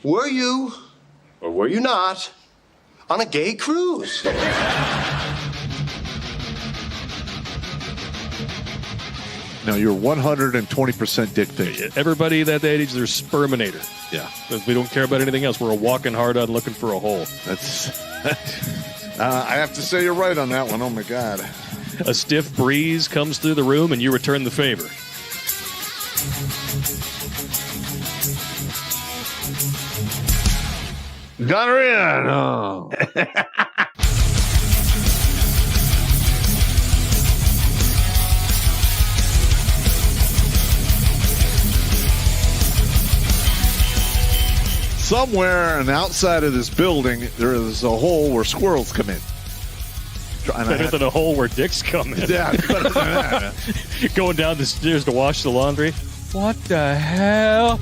Were you, or were you not, on a gay cruise? No, you're 120% dick pic. Everybody that age, they're sperminator. Yeah. We don't care about anything else. We're a walking hard on looking for a hole. That's. I have to say you're right on that one. Oh, my God. A stiff breeze comes through the room and you return the favor. Got her in. Oh. Somewhere on the outside of this building, there is a hole where squirrels come in. Better than a hole where dicks come in. Yeah, better than that. Going down the stairs to wash the laundry. What the hell?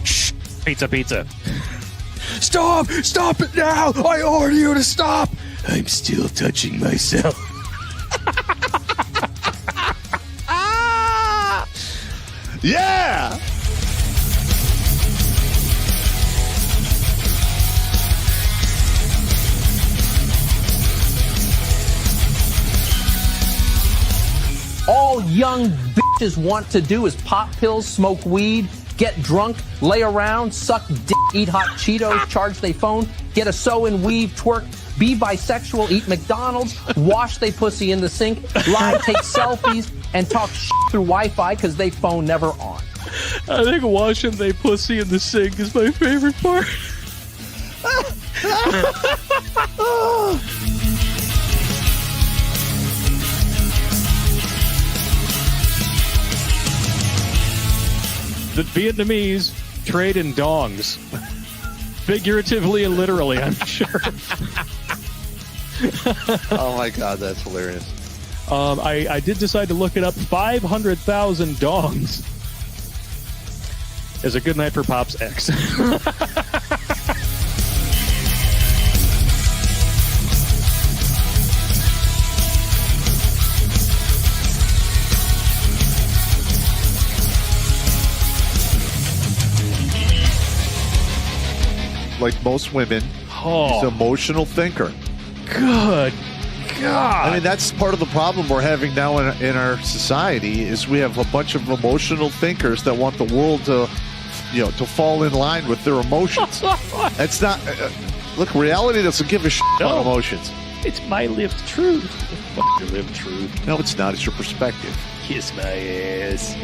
Shh. Pizza. Stop! Stop it now! I order you to stop! I'm still touching myself. Yeah! All young bitches want to do is pop pills, smoke weed, get drunk, lay around, suck dick, eat hot Cheetos, charge they phone, get a sew and weave, twerk, be bisexual, eat McDonald's, wash they pussy in the sink, lie, take selfies, and talk shit through Wi-Fi because they phone never on. I think washing they pussy in the sink is my favorite part. The Vietnamese trade in dongs. Figuratively and literally, I'm sure. Oh, my God, that's hilarious. I did decide to look it up. 500,000 dongs is a good night for Pop's ex. Like most women, he's an emotional thinker. Good God. I mean, that's part of the problem we're having now in our society is we have a bunch of emotional thinkers that want the world to, to fall in line with their emotions. That's not... look, reality doesn't give a shit about emotions. It's my lived truth. Fuck your lived truth. No, it's not. It's your perspective. Kiss my ass.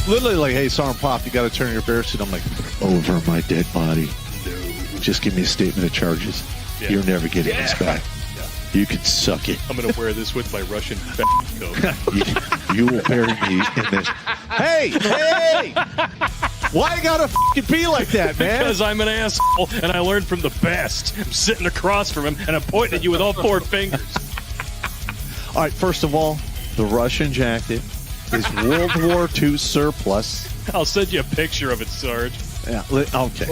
Literally like, hey, Sergeant Pop, you got to turn your bear suit. I'm like, over my dead body. No. Just give me a statement of charges. Yeah. You're never getting this back. Yeah. You can suck it. I'm going to wear this with my Russian coat. you will bury me in this. Hey! Why you gotta fucking be like that, man? Because I'm an asshole, and I learned from the best. I'm sitting across from him, and I'm pointing at you with all four fingers. All right, first of all, the Russian jacket is World War II surplus. I'll send you a picture of it, Sarge. Yeah, okay.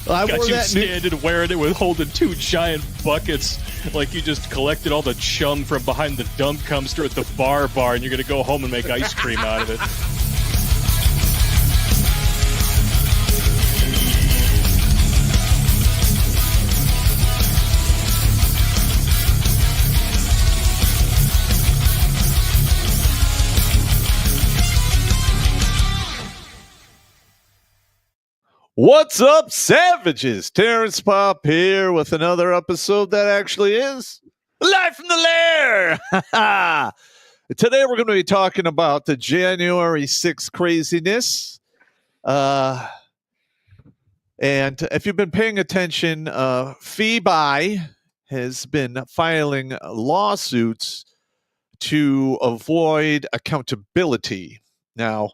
I got you standing wearing it with holding two giant buckets like you just collected all the chum from behind the dump dumpster at the bar, and you're going to go home and make ice cream out of it. What's up, savages? Terrence Pop here with another episode that actually is live from the lair. Today we're going to be talking about the January 6th craziness. And if you've been paying attention, FEBI has been filing lawsuits to avoid accountability. Now,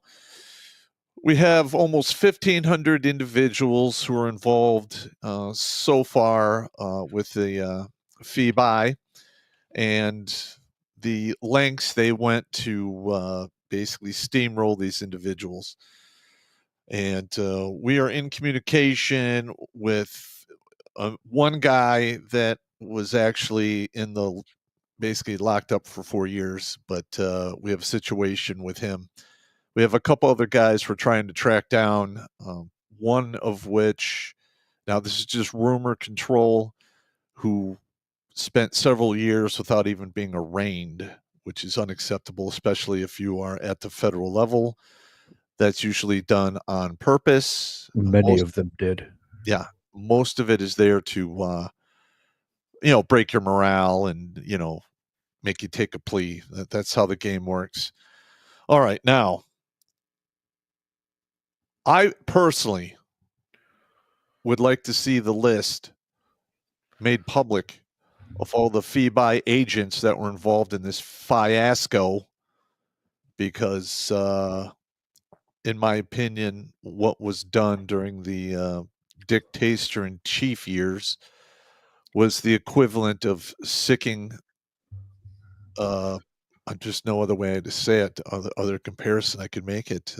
we have almost 1,500 individuals who are involved so far with the FEBI and the lengths they went to basically steamroll these individuals. And we are in communication with one guy that was actually basically locked up for 4 years, but we have a situation with him. We have a couple other guys we're trying to track down, one of which, now this is just rumor control, who spent several years without even being arraigned, which is unacceptable, especially if you are at the federal level. That's usually done on purpose. Many of them did. Yeah, most of it is there to, break your morale and, make you take a plea. That's how the game works. All right, now, I personally would like to see the list made public of all the fee-by agents that were involved in this fiasco, because, in my opinion, what was done during the dictator-in-chief years was the equivalent of sicking. Just no other way to say it. Other comparison I could make it.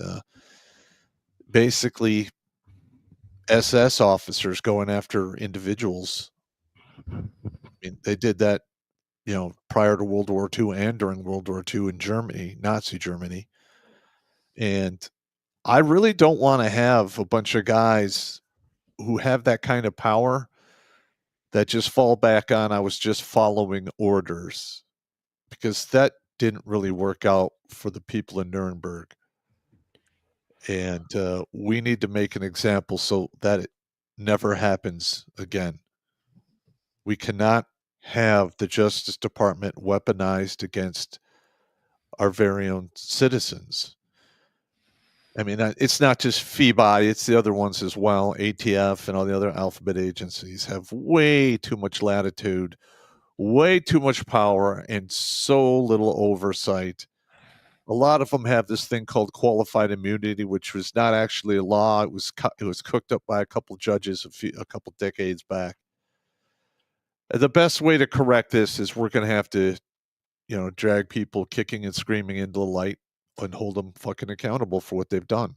Basically, SS officers going after individuals. I mean, they did that, prior to World War II and during World War II in Germany, Nazi Germany. And I really don't want to have a bunch of guys who have that kind of power that just fall back on, I was just following orders, because that didn't really work out for the people in Nuremberg. And we need to make an example so that it never happens again. We cannot have the Justice Department weaponized against our very own citizens. I mean, it's not just FEBI, it's the other ones as well. ATF and all the other alphabet agencies have way too much latitude, way too much power, and so little oversight. A lot of them have this thing called qualified immunity, which was not actually a law. It was cooked up by a couple judges a couple decades back. The best way to correct this is we're going to have to, drag people kicking and screaming into the light and hold them fucking accountable for what they've done.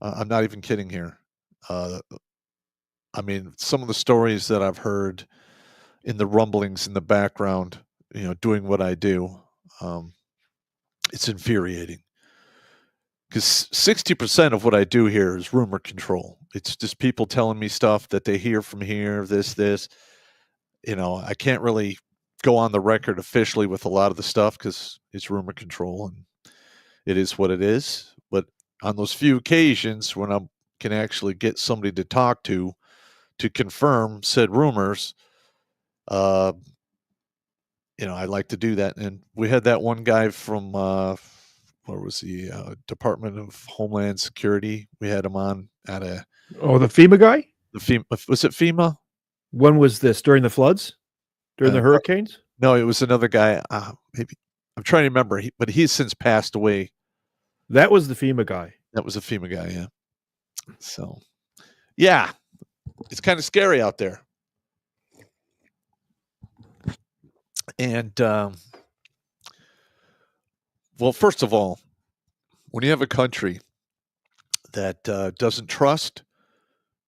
I'm not even kidding here. I mean, some of the stories that I've heard in the rumblings in the background, doing what I do, it's infuriating. Because 60% of what I do here is rumor control. It's just people telling me stuff that they hear from here, this. I can't really go on the record officially with a lot of the stuff because it's rumor control and it is what it is. But on those few occasions when I can actually get somebody to talk to confirm said rumors, I like to do that. And we had that one guy from, where was he? Department of Homeland Security. We had him on at the FEMA guy? Was it FEMA? When was this? During the floods? During the hurricanes? No, it was another guy. Maybe I'm trying to remember, but he's since passed away. That was the FEMA guy. That was a FEMA guy, yeah. So, yeah, it's kind of scary out there. And, well, first of all, when you have a country that doesn't trust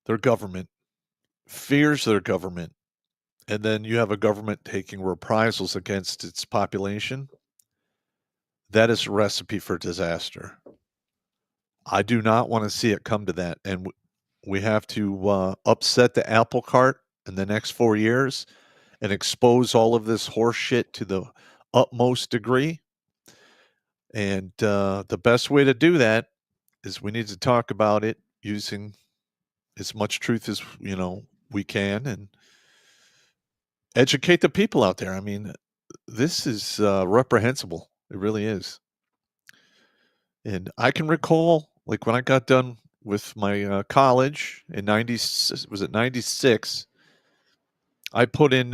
their government, fears their government, and then you have a government taking reprisals against its population, that is a recipe for disaster. I do not want to see it come to that. And we have to upset the apple cart in the next 4 years and expose all of this horse shit to the utmost degree. And the best way to do that is we need to talk about it using as much truth as we can and educate the people out there. I mean, this is reprehensible. It really is. And I can recall, like, when I got done with my college in 96, I put in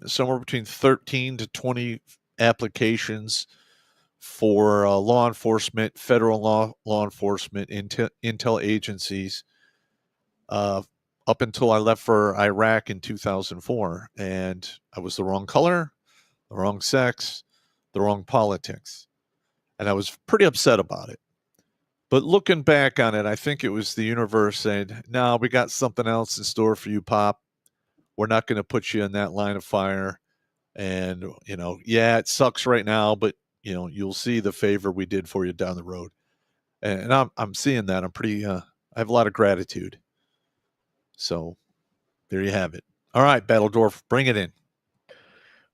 somewhere between 13 to 20 applications for law enforcement, federal law enforcement, intel agencies, up until I left for Iraq in 2004. And I was the wrong color, the wrong sex, the wrong politics. And I was pretty upset about it. But looking back on it, I think it was the universe saying, "No, we got something else in store for you, Pop. We're not going to put you in that line of fire. And, yeah, it sucks right now, but, you'll see the favor we did for you down the road." And I'm seeing that. I'm pretty, I have a lot of gratitude. So there you have it. All right, Battledorf, bring it in.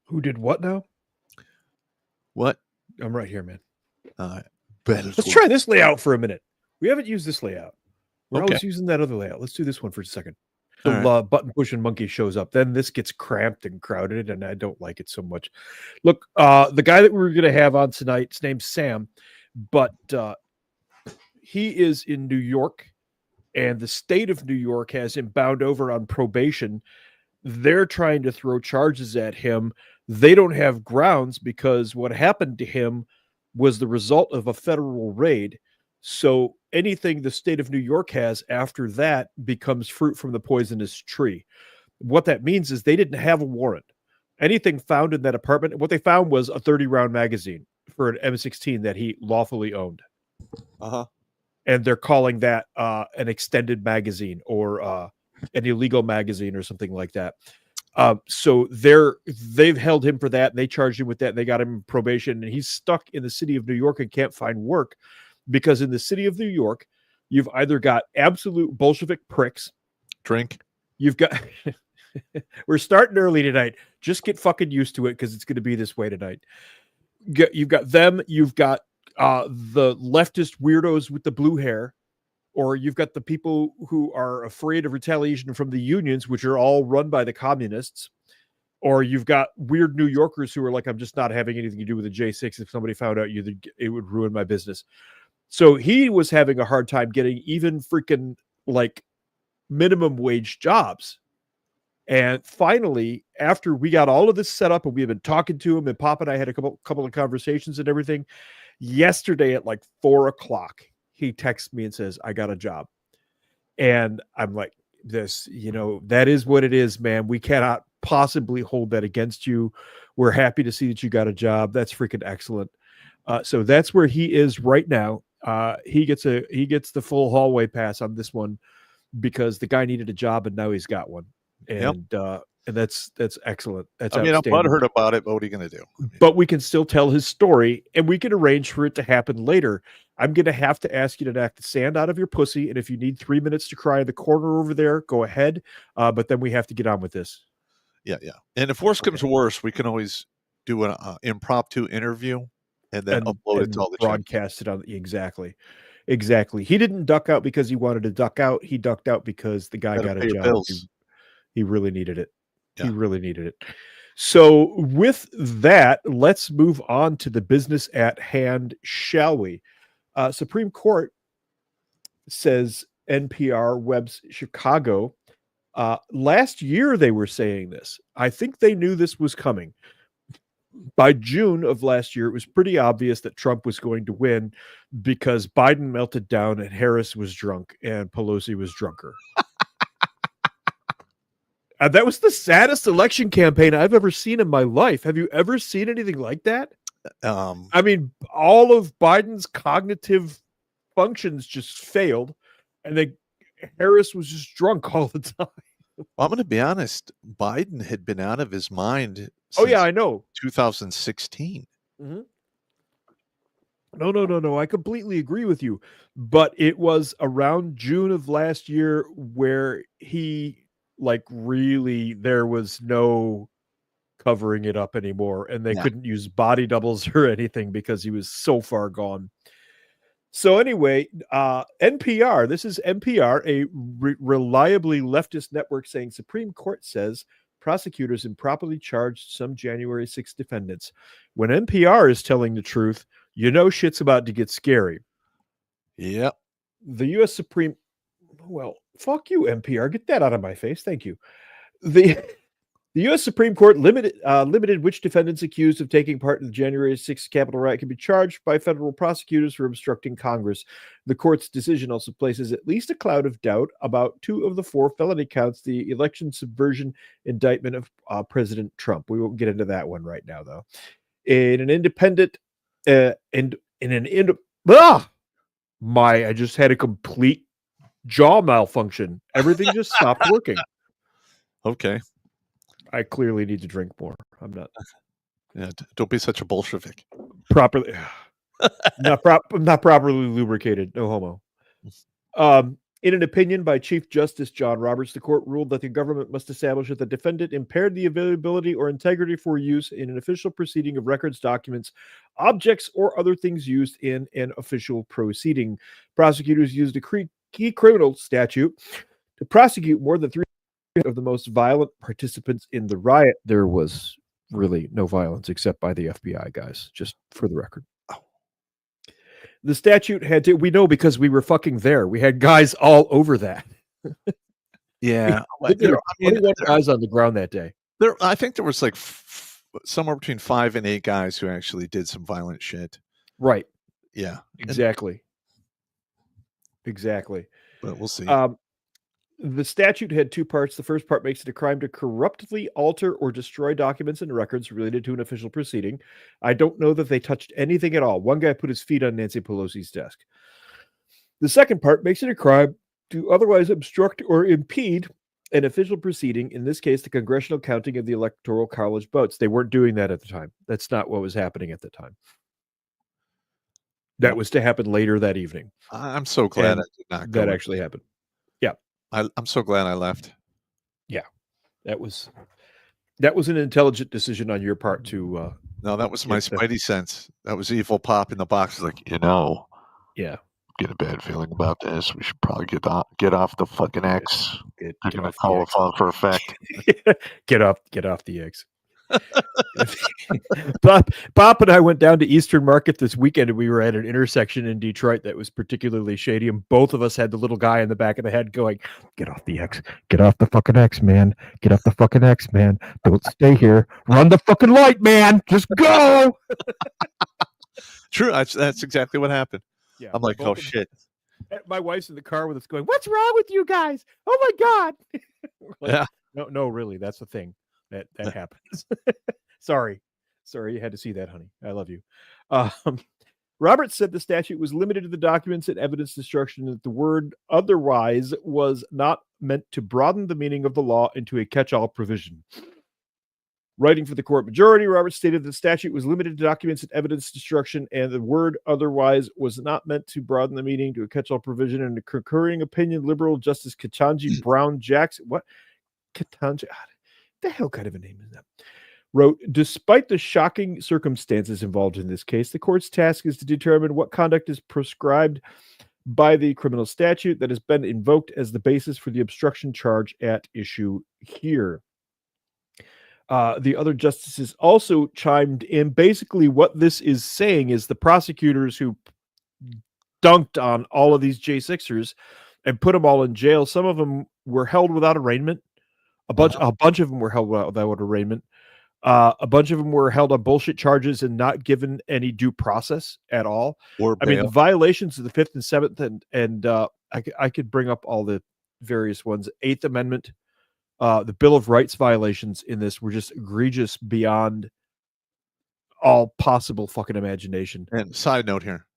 Who did what now? What? I'm right here, man. Battledorf. Let's try this layout for a minute. We haven't used this layout. We're Okay. always using that other layout. Let's do this one for a second. All The right. button pushing monkey shows up. Then this gets cramped and crowded, and I don't like it so much. Look, the guy that we're going to have on tonight, his name's Sam, but he is in New York, and the state of New York has him bound over on probation. They're trying to throw charges at him. They don't have grounds because what happened to him was the result of a federal raid. So anything the state of New York has after that becomes fruit from the poisonous tree. What that means is they didn't have a warrant. Anything found in that apartment, what they found was a 30-round magazine for an M16 that he lawfully owned. Uh-huh. And they're calling that an extended magazine or an illegal magazine or something like that. So they've held him for that. And they charged him with that. And they got him in probation, and he's stuck in the city of New York and can't find work because in the city of New York, you've either got absolute Bolshevik pricks. Drink. You've got. We're starting early tonight. Just get fucking used to it because it's going to be this way tonight. You've got them. You've got the leftist weirdos with the blue hair, or you've got the people who are afraid of retaliation from the unions, which are all run by the communists, or you've got weird New Yorkers who are like, I'm just not having anything to do with the J6. If somebody found out it would ruin my business. So he was having a hard time getting even freaking like minimum wage jobs. And finally, after we got all of this set up and we've been talking to him, and Pop and I had a couple of conversations and everything, yesterday at like 4:00, he texts me and says, I got a job. And I'm like, that is what it is, man. We cannot possibly hold that against you. We're happy to see that you got a job. That's freaking excellent. So that's where he is right now. He gets the full hallway pass on this one because the guy needed a job and now he's got one. And and that's excellent. That's I'm butthurt about it, but what are you going to do? But we can still tell his story, and we can arrange for it to happen later. I'm going to have to ask you to knock the sand out of your pussy, and if you need 3 minutes to cry in the corner over there, go ahead. But then we have to get on with this. Yeah. And if worse comes to worse, we can always do an impromptu interview and then upload it to all the broadcast it on. Exactly. He didn't duck out because he wanted to duck out. He ducked out because the guy got a job. He really needed it. Yeah. He really needed it. So with that, let's move on to the business at hand, shall we? Supreme Court says NPR Web's Chicago. Last year they were saying this. I think they knew this was coming. By June of last year, it was pretty obvious that Trump was going to win because Biden melted down and Harris was drunk and Pelosi was drunker. That was the saddest election campaign I've ever seen in my life. Have you ever seen anything like that? I mean, all of Biden's cognitive functions just failed, and then Harris was just drunk all the time. I'm going to be honest. Biden had been out of his mind. Oh yeah, I know. 2016. Mm-hmm. No. I completely agree with you. But it was around June of last year where he really there was no covering it up anymore, and they couldn't use body doubles or anything because he was so far gone. So anyway, NPR, this is NPR, a reliably leftist network, saying Supreme Court says prosecutors improperly charged some January 6 defendants. When NPR is telling the truth, shit's about to get scary. Yep. The U.S. Supreme, well, fuck you, NPR. Get that out of my face. Thank you. The U.S. Supreme Court limited which defendants accused of taking part in the January 6th Capitol riot can be charged by federal prosecutors for obstructing Congress. The court's decision also places at least a cloud of doubt about 2 of the 4 felony counts, the election subversion indictment of President Trump. We won't get into that one right now, though. In an independent, I just had a complete jaw malfunction. Everything just stopped working. Okay. I clearly need to drink more. I'm not Yeah. Don't be such a Bolshevik. properly not properly lubricated. No homo. In an opinion by Chief Justice John Roberts, the court ruled that the government must establish that the defendant impaired the availability or integrity for use in an official proceeding of records, documents, objects, or other things used in an official proceeding. Prosecutors used a key criminal statute to prosecute more than 3 of the most violent participants in the riot. There was really no violence except by the FBI guys, just for the record. The statute had to, we know because we were fucking there. We had guys all over that. Yeah. There were guys on the ground that day. I think there was like somewhere between 5 and 8 guys who actually did some violent shit. Right. Yeah. Exactly. Exactly. But we'll see. The statute had 2 parts. The first part makes it a crime to corruptly alter or destroy documents and records related to an official proceeding. I don't know that they touched anything at all. One guy put his feet on Nancy Pelosi's desk. The second part makes it a crime to otherwise obstruct or impede an official proceeding, in this case, the congressional counting of the Electoral College votes. They weren't doing that at the time. That's not what was happening at the time. That was to happen later that evening. I'm so glad I did not go. That actually happened. Yeah. I'm so glad I left. Yeah. That was an intelligent decision on your part to no, that was my spidey sense. That was evil Pop in the box. Like, yeah. Get a bad feeling about this. We should probably get off the fucking X. They're gonna call it on for effect. Get off the X. Bob and I went down to Eastern Market this weekend, and we were at an intersection in Detroit that was particularly shady, and both of us had the little guy in the back of the head going, "Get off the X. Get off the fucking X, man. Get off the fucking X, man. Don't stay here. Run the fucking light, man. Just go." True. That's exactly what happened. Yeah, I'm like, oh shit. My wife's in the car with us going, "What's wrong with you guys? Oh my God." Like, yeah. No, really, that's the thing that happens. Sorry, you had to see that, honey. I love you. Roberts said the statute was limited to the documents and evidence destruction, and that the word otherwise was not meant to broaden the meaning of the law into a catch-all provision. Writing for the court majority, Roberts stated the statute was limited to documents and evidence destruction, and the word otherwise was not meant to broaden the meaning to a catch-all provision. In a concurring opinion, liberal Justice Ketanji Brown Jackson, what the hell kind of a name is that? Wrote, despite the shocking circumstances involved in this case, the court's task is to determine what conduct is prescribed by the criminal statute that has been invoked as the basis for the obstruction charge at issue here. The other justices also chimed in. Basically, what this is saying is the prosecutors who dunked on all of these J6ers and put them all in jail. Some of them were held without arraignment. A bunch of them were held without arraignment. A bunch of them were held on bullshit charges and not given any due process at all. I mean, the violations of the 5th and 7th, and I could bring up all the various ones. 8th Amendment. The Bill of Rights violations in this were just egregious beyond all possible fucking imagination. And side note here,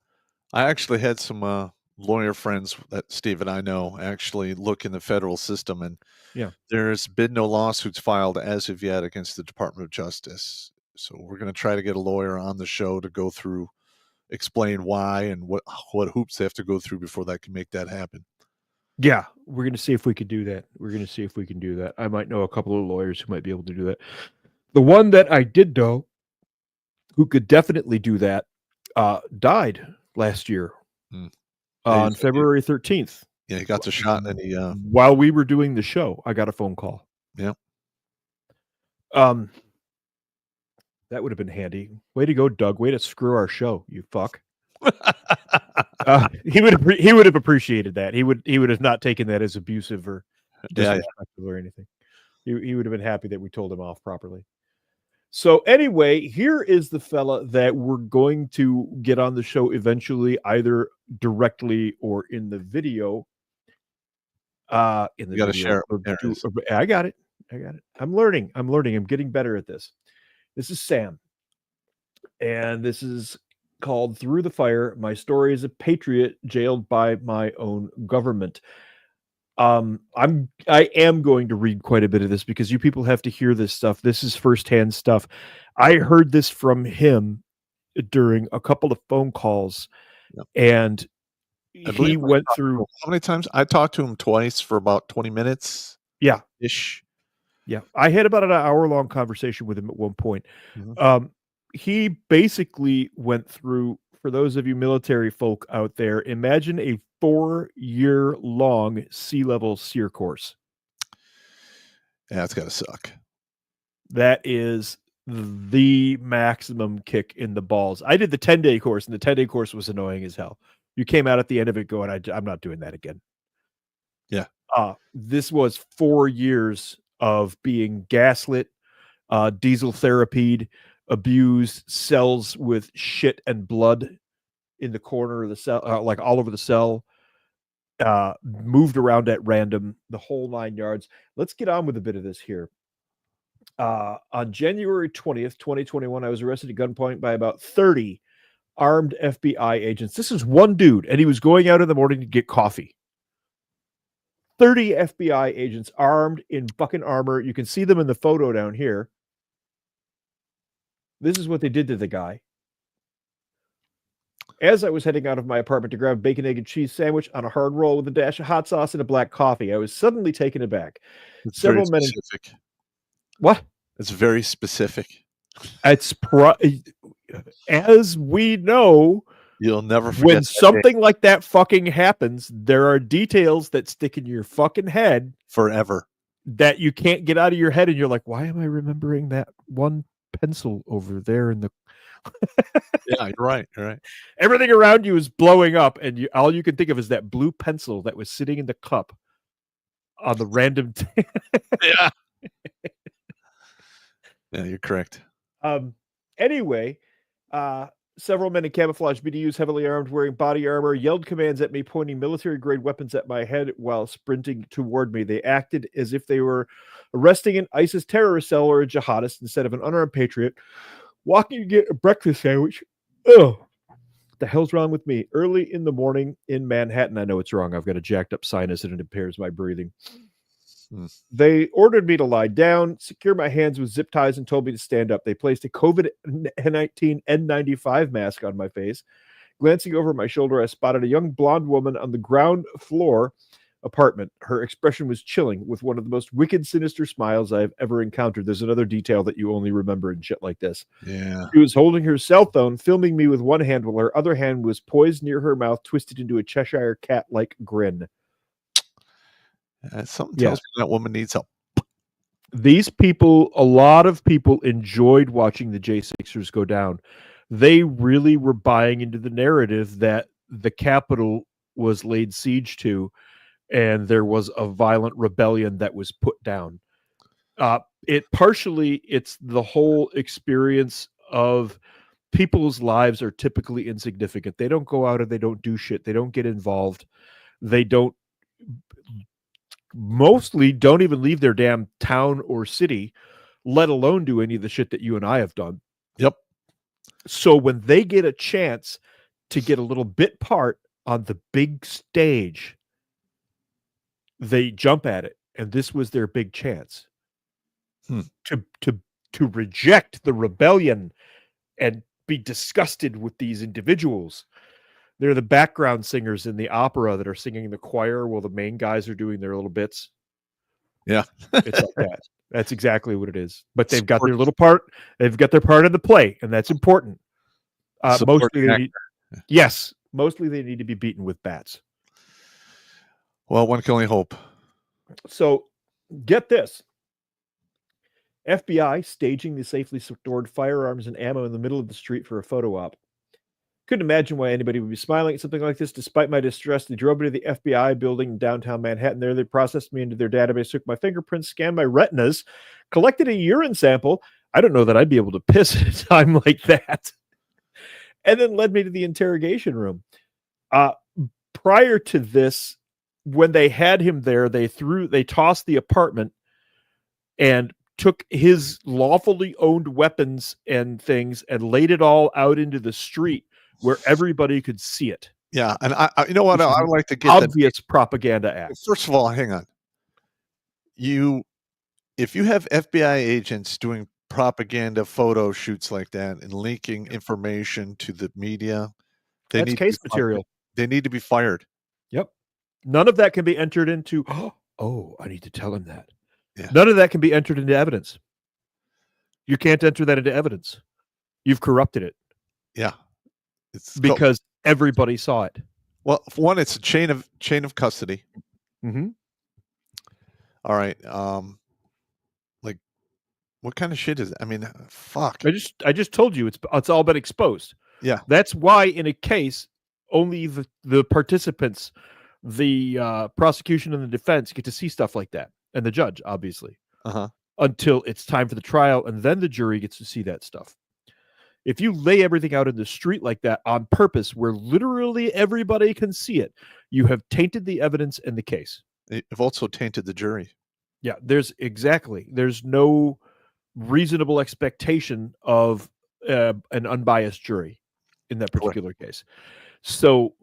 I actually had some lawyer friends that Steve and I know actually look in the federal system, and there's been no lawsuits filed as of yet against the Department of Justice. So we're going to try to get a lawyer on the show to go through, explain why and what hoops they have to go through before that can make that happen. Yeah, we're going to see if we could do that. I might know a couple of lawyers who might be able to do that. The one that I did know who could definitely do that died last year on February 13th. Yeah, he got the shot and he while we were doing the show, I got a phone call. Yeah. That would have been handy. Way to go, Doug. Way to screw our show, you fuck. He would have appreciated that. He would have not taken that as abusive or disrespectful or anything. He would have been happy that we told him off properly. So anyway, here is the fella that we're going to get on the show eventually, either directly or in the video. You got to share. I got it. I'm learning. I'm getting better at this. This is Sam, and this is called Through the Fire. My story is a patriot jailed by my own government. I am going to read quite a bit of this because you people have to hear this stuff. This is firsthand stuff. I heard this from him during a couple of phone calls, and he went through. How many times? I talked to him twice for about 20 minutes. Yeah. Ish. Yeah. I had about an hour-long conversation with him at one point. He basically went through, for those of you military folk out there, imagine a 4-year-long sea-level SEER course. Yeah, it's got to suck. That is the maximum kick in the balls. I did the 10-day course, and the 10-day course was annoying as hell. You came out at the end of it going, I'm not doing that again. Yeah. This was 4 years of being gaslit, diesel therapied, abused, cells with shit and blood in the corner of the cell, like all over the cell, moved around at random, the whole 9 yards. Let's get on with a bit of this here. On January 20th, 2021, I was arrested at gunpoint by about 30 armed FBI agents. This is one dude, and he was going out in the morning to get coffee. 30 FBI agents armed in fucking armor. You can see them in the photo down here. This is what they did to the guy. As I was heading out of my apartment to grab a bacon, egg, and cheese sandwich on a hard roll with a dash of hot sauce and a black coffee, I was suddenly taken aback. It's Several very men. specific. What? It's very specific. It's as we know, You'll never forget when something like that fucking happens, there are details that stick in your fucking head forever that you can't get out of your head, and you're like, why am I remembering that one pencil over there in the Yeah, you're right. Everything around you is blowing up, and all you can think of is that blue pencil that was sitting in the cup on the random Yeah. Yeah, you're correct. Anyway, several men in camouflage BDUs, heavily armed, wearing body armor, yelled commands at me, pointing military-grade weapons at my head while sprinting toward me. They acted as if they were arresting an ISIS terrorist cell or a jihadist instead of an unarmed patriot walking to get a breakfast sandwich. Oh, the hell's wrong with me? Early in the morning in Manhattan. I know it's wrong. I've got a jacked up sinus and it impairs my breathing. They ordered me to lie down, secure my hands with zip ties, and told me to stand up. They placed a COVID-19 N95 mask on my face. Glancing over my shoulder, I spotted a young blonde woman on the ground floor apartment. Her expression was chilling, with one of the most wicked, sinister smiles I've ever encountered. There's another detail that you only remember in shit like this. Yeah. She was holding her cell phone, filming me with one hand, while her other hand was poised near her mouth, twisted into a Cheshire cat-like grin. Something tells me that woman needs help. These people, a lot of people enjoyed watching the J6ers go down. They really were buying into the narrative that the Capitol was laid siege to, and there was a violent rebellion that was put down. It's the whole experience of people's lives are typically insignificant. They don't go out and they don't do shit. They don't get involved. They mostly don't even leave their damn town or city, let alone do any of the shit that you and I have done. Yep. So when they get a chance to get a little bit part on the big stage, they jump at it. And this was their big chance to reject the rebellion and be disgusted with these individuals. They're the background singers in the opera that are singing in the choir while the main guys are doing their little bits. Yeah. It's like that. That's exactly what it is. But they've got their little part. They've got their part in the play, and that's important. Mostly they need to be beaten with bats. Well, one can only hope. So get this. FBI staging the safely stored firearms and ammo in the middle of the street for a photo op. Couldn't imagine why anybody would be smiling at something like this. Despite my distress, they drove me to the FBI building in downtown Manhattan. There, they processed me into their database, took my fingerprints, scanned my retinas, collected a urine sample. I don't know that I'd be able to piss at a time like that. And then led me to the interrogation room. Prior to this, when they had him there, they tossed the apartment and took his lawfully owned weapons and things and laid it all out into the street where everybody could see it. Yeah, and I you know what? Which is I would like to get that. Obvious propaganda act. First of all, hang on. If you have FBI agents doing propaganda photo shoots like that and leaking information to the media, That's case material. They need to be fired. Yep. None of that can be entered into. Oh, I need to tell him that. Yeah. None of that can be entered into evidence. You can't enter that into evidence. You've corrupted it. Yeah. It's because everybody saw it. Well, for one, it's a chain of custody. Mm-hmm. All right. Like, what kind of shit is it? I mean, fuck. I just told you it's all been exposed. Yeah. That's why in a case, only the participants, the prosecution and the defense get to see stuff like that, and the judge, obviously, until it's time for the trial, and then the jury gets to see that stuff. If you lay everything out in the street like that on purpose, where literally everybody can see it, you have tainted the evidence in the case. You've also tainted the jury. Yeah, there's no reasonable expectation of an unbiased jury in that particular case. So,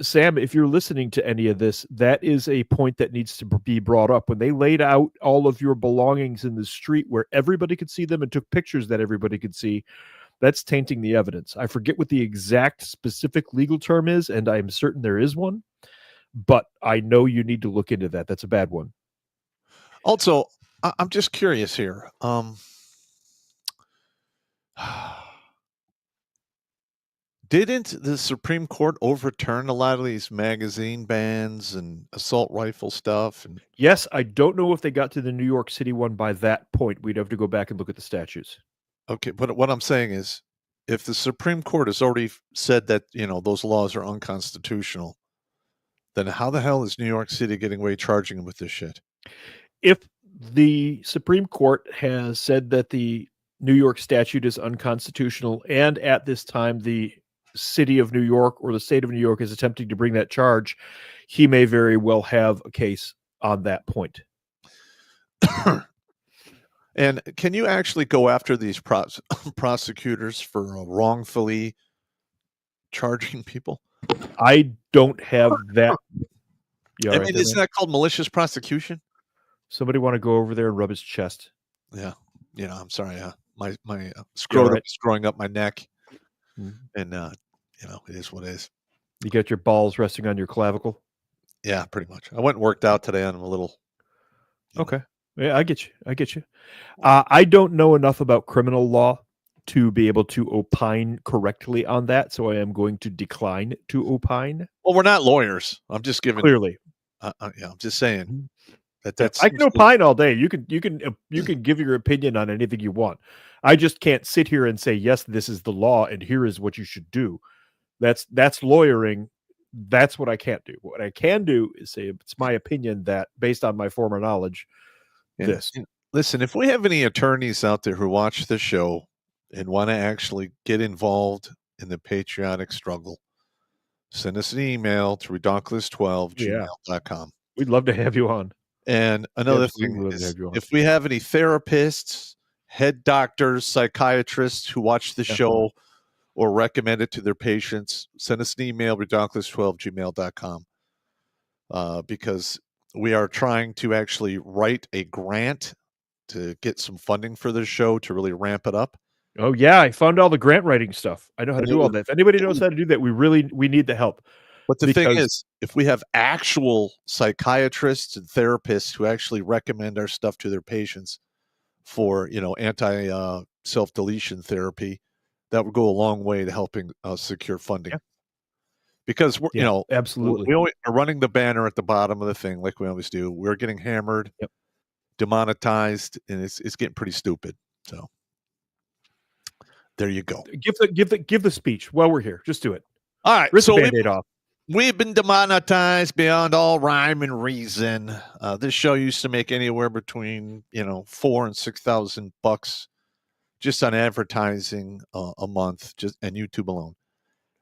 Sam, if you're listening to any of this, that is a point that needs to be brought up. When they laid out all of your belongings in the street where everybody could see them and took pictures that everybody could see, that's tainting the evidence. I forget what the exact specific legal term is, and I'm certain there is one, but I know you need to look into that. That's a bad one. Also, I'm just curious here. Didn't the Supreme Court overturn a lot of these magazine bans and assault rifle stuff? And yes, I don't know if they got to the New York City one by that point. We'd have to go back and look at the statutes. Okay, but what I'm saying is, if the Supreme Court has already said that, those laws are unconstitutional, then how the hell is New York City getting away charging them with this shit? If the Supreme Court has said that the New York statute is unconstitutional, and at this time the city of New York or the state of New York is attempting to bring that charge, he may very well have a case on that point. And can you actually go after these prosecutors for wrongfully charging people? I don't have that. I mean, isn't that called malicious prosecution? Somebody want to go over there and rub his chest? Yeah. I'm sorry. My scrotum is growing up my neck. And, it is what it is. You got your balls resting on your clavicle? Yeah, pretty much. I went and worked out today and I'm a little. Okay. Yeah, I get you. I don't know enough about criminal law to be able to opine correctly on that, so I am going to decline to opine. Well, we're not lawyers. I'm just giving. Clearly. I'm just saying that's. I can opine all day. You can give your opinion on anything you want. I just can't sit here and say, yes, this is the law and here is what you should do. That's lawyering. That's what I can't do. What I can do is say it's my opinion that, based on my former knowledge, this. Listen, if we have any attorneys out there who watch this show and want to actually get involved in the patriotic struggle, send us an email to redonkulas12@gmail.com. We'd love to have you on. And another thing is, if we have any therapists, head doctors, psychiatrists who watch the show or recommend it to their patients, send us an email, redonkulas12@gmail.com, because we are trying to actually write a grant to get some funding for this show to really ramp it up. Oh yeah, I found all the grant writing stuff. I know how to do all that. If anybody knows how to do that, we need the help. But the thing is, if we have actual psychiatrists and therapists who actually recommend our stuff to their patients for, anti self-deletion therapy, that would go a long way to helping us secure funding. Yeah. Because we're, absolutely, we always are running the banner at the bottom of the thing like we always do. We're getting hammered, demonetized, and it's getting pretty stupid. So there you go. Give the speech while we're here. Just do it. All right. Rip the Band-Aid off. We've been demonetized beyond all rhyme and reason. This show used to make anywhere between $4,000 and $6,000 just on advertising a month, and YouTube alone.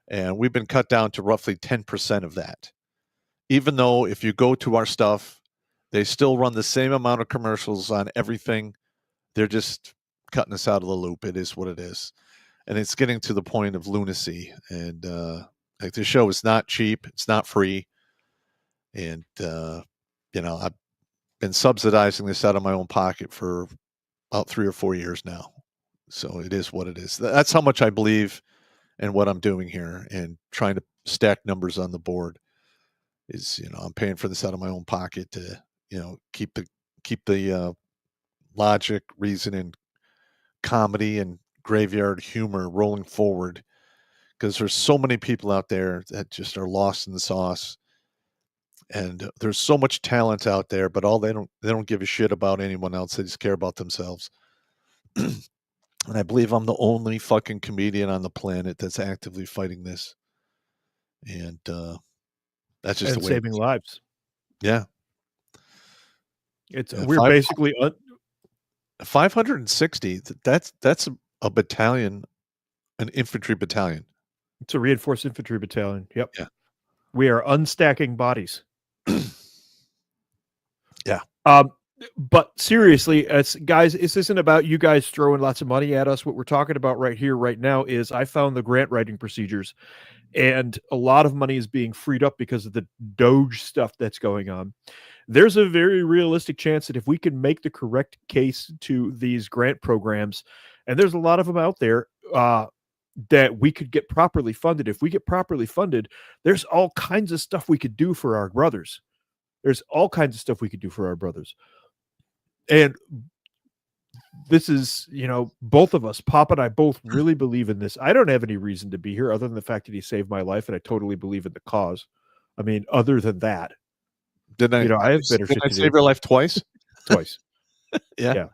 And we've been cut down to roughly 10% of that. Even though if you go to our stuff, they still run the same amount of commercials on everything. They're just cutting us out of the loop. It is what it is. and it's getting to the point of lunacy. And like, the show is not cheap, it's not free, and I've been subsidizing this out of my own pocket for about 3 or 4 years now. So it is what it is. That's how much I believe in what I'm doing here, and trying to stack numbers on the board. Is, I'm paying for this out of my own pocket to, keep the logic, reason, and comedy and graveyard humor rolling forward, because there's so many people out there that just are lost in the sauce, and there's so much talent out there, but they don't give a shit about anyone else. They just care about themselves. And I believe I'm the only fucking comedian on the planet that's actively fighting this, and that's just And the way. saving lives. Yeah. We're basically 560. That's a battalion, an infantry battalion. it's a reinforced infantry battalion. Yep. Yeah. We are unstacking bodies. Yeah. But seriously, guys, this isn't about you guys throwing lots of money at us. What we're talking about right here, right now, is I found the grant writing procedures, and a lot of money is being freed up because of the Doge stuff that's going on. There's a very realistic chance that if we can make the correct case to these grant programs, and there's a lot of them out there, that we could get properly funded. If we get properly funded, there's all kinds of stuff we could do for our brothers. There's all kinds of stuff we could do for our brothers. And this is, both of us, Pop and I, both really believe in this. I don't have any reason to be here other than the fact that he saved my life, and I totally believe in the cause. I mean, other than that, Did I have better shit to do. save your life twice? Twice. Yeah.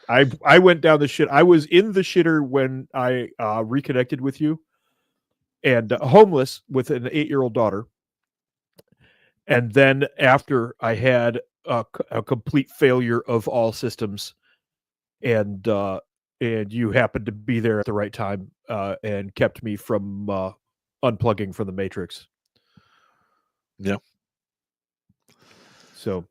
I went down the shit. I was in the shitter when I reconnected with you, and homeless with an 8-year-old daughter. And then after I had a complete failure of all systems, and you happened to be there at the right time, and kept me from unplugging from the Matrix. Yeah. So,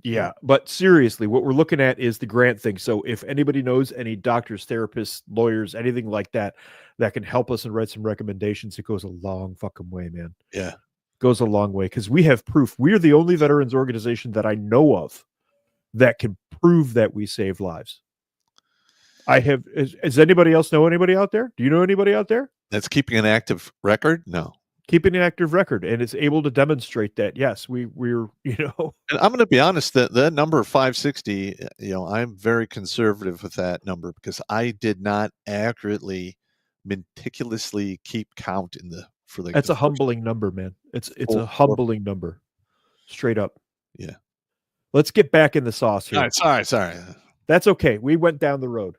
yeah. But seriously, what we're looking at is the grant thing. So if anybody knows any doctors, therapists, lawyers, anything like that can help us and write some recommendations, it goes a long fucking way, man. Yeah. Goes a long way, because we have proof. We're the only veterans organization that I know of that can prove that we saved lives. Does anybody else know anybody out there? Do you know anybody out there That's keeping an active record? No. keeping an active record and is able to demonstrate that? Yes, we're And I'm going to be honest, that number 560, I'm very conservative with that number, because I did not accurately, meticulously keep count for the. That's a humbling number, man. It's a humbling number, straight up. Yeah. Let's get back in the sauce here. All right, sorry. That's okay. We went down the road.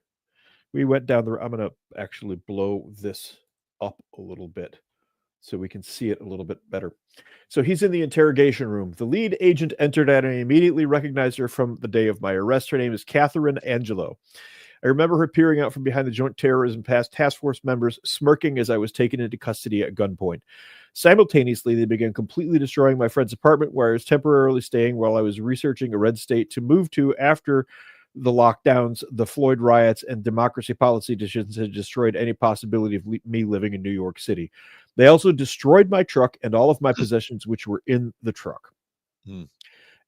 I'm going to actually blow this up a little bit so we can see it a little bit better. So he's in the interrogation room. The lead agent entered and I immediately recognized her from the day of my arrest. Her name is Catherine Angelo. I remember her peering out from behind the Joint Terrorism Task Force members, smirking as I was taken into custody at gunpoint. Simultaneously, they began completely destroying my friend's apartment where I was temporarily staying while I was researching a red state to move to after the lockdowns, the Floyd riots, and democracy policy decisions had destroyed any possibility of me living in New York City. They also destroyed my truck and all of my possessions, which were in the truck.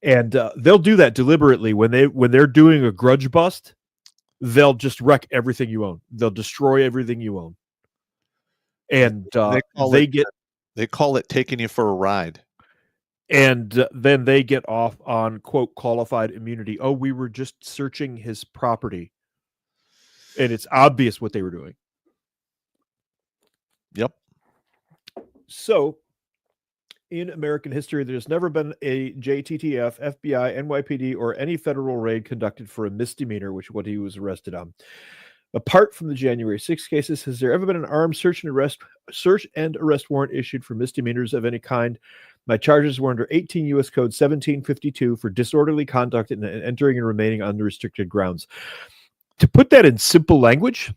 And they'll do that deliberately when they're doing a grudge bust. They'll just wreck everything you own. They'll destroy everything you own. And they call it taking you for a ride. And then they get off on, quote, qualified immunity. Oh, we were just searching his property. And it's obvious what they were doing. Yep. So, in American history, there's never been a JTTF, FBI, NYPD, or any federal raid conducted for a misdemeanor, which is what he was arrested on. Apart from the January 6 cases, has there ever been an armed search and arrest warrant issued for misdemeanors of any kind? My charges were under 18 U.S. Code 1752 for disorderly conduct and entering and remaining on unrestricted grounds. To put that in simple language,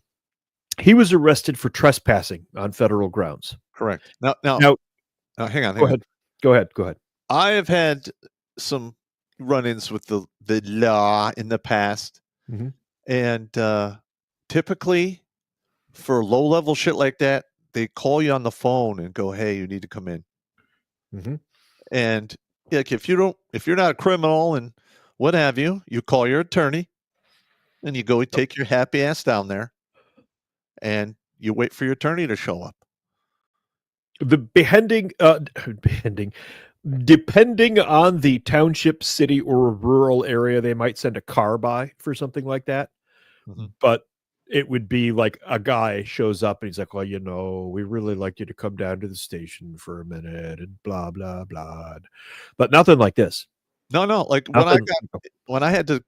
he was arrested for trespassing on federal grounds. Correct. Now, hang on. Go ahead. I have had some run-ins with the law in the past, and typically for low level shit like that, they call you on the phone and go, "Hey, you need to come in." Mm-hmm. And like if you're not a criminal and what have you, you call your attorney and you go take your happy ass down there and you wait for your attorney to show up. The beheading, depending on the township, city, or rural area, they might send a car by for something like that. Mhm. But it would be like a guy shows up and he's like, "Well, we really like you to come down to the station for a minute and blah, blah, blah." But nothing like this. No, like when I had to,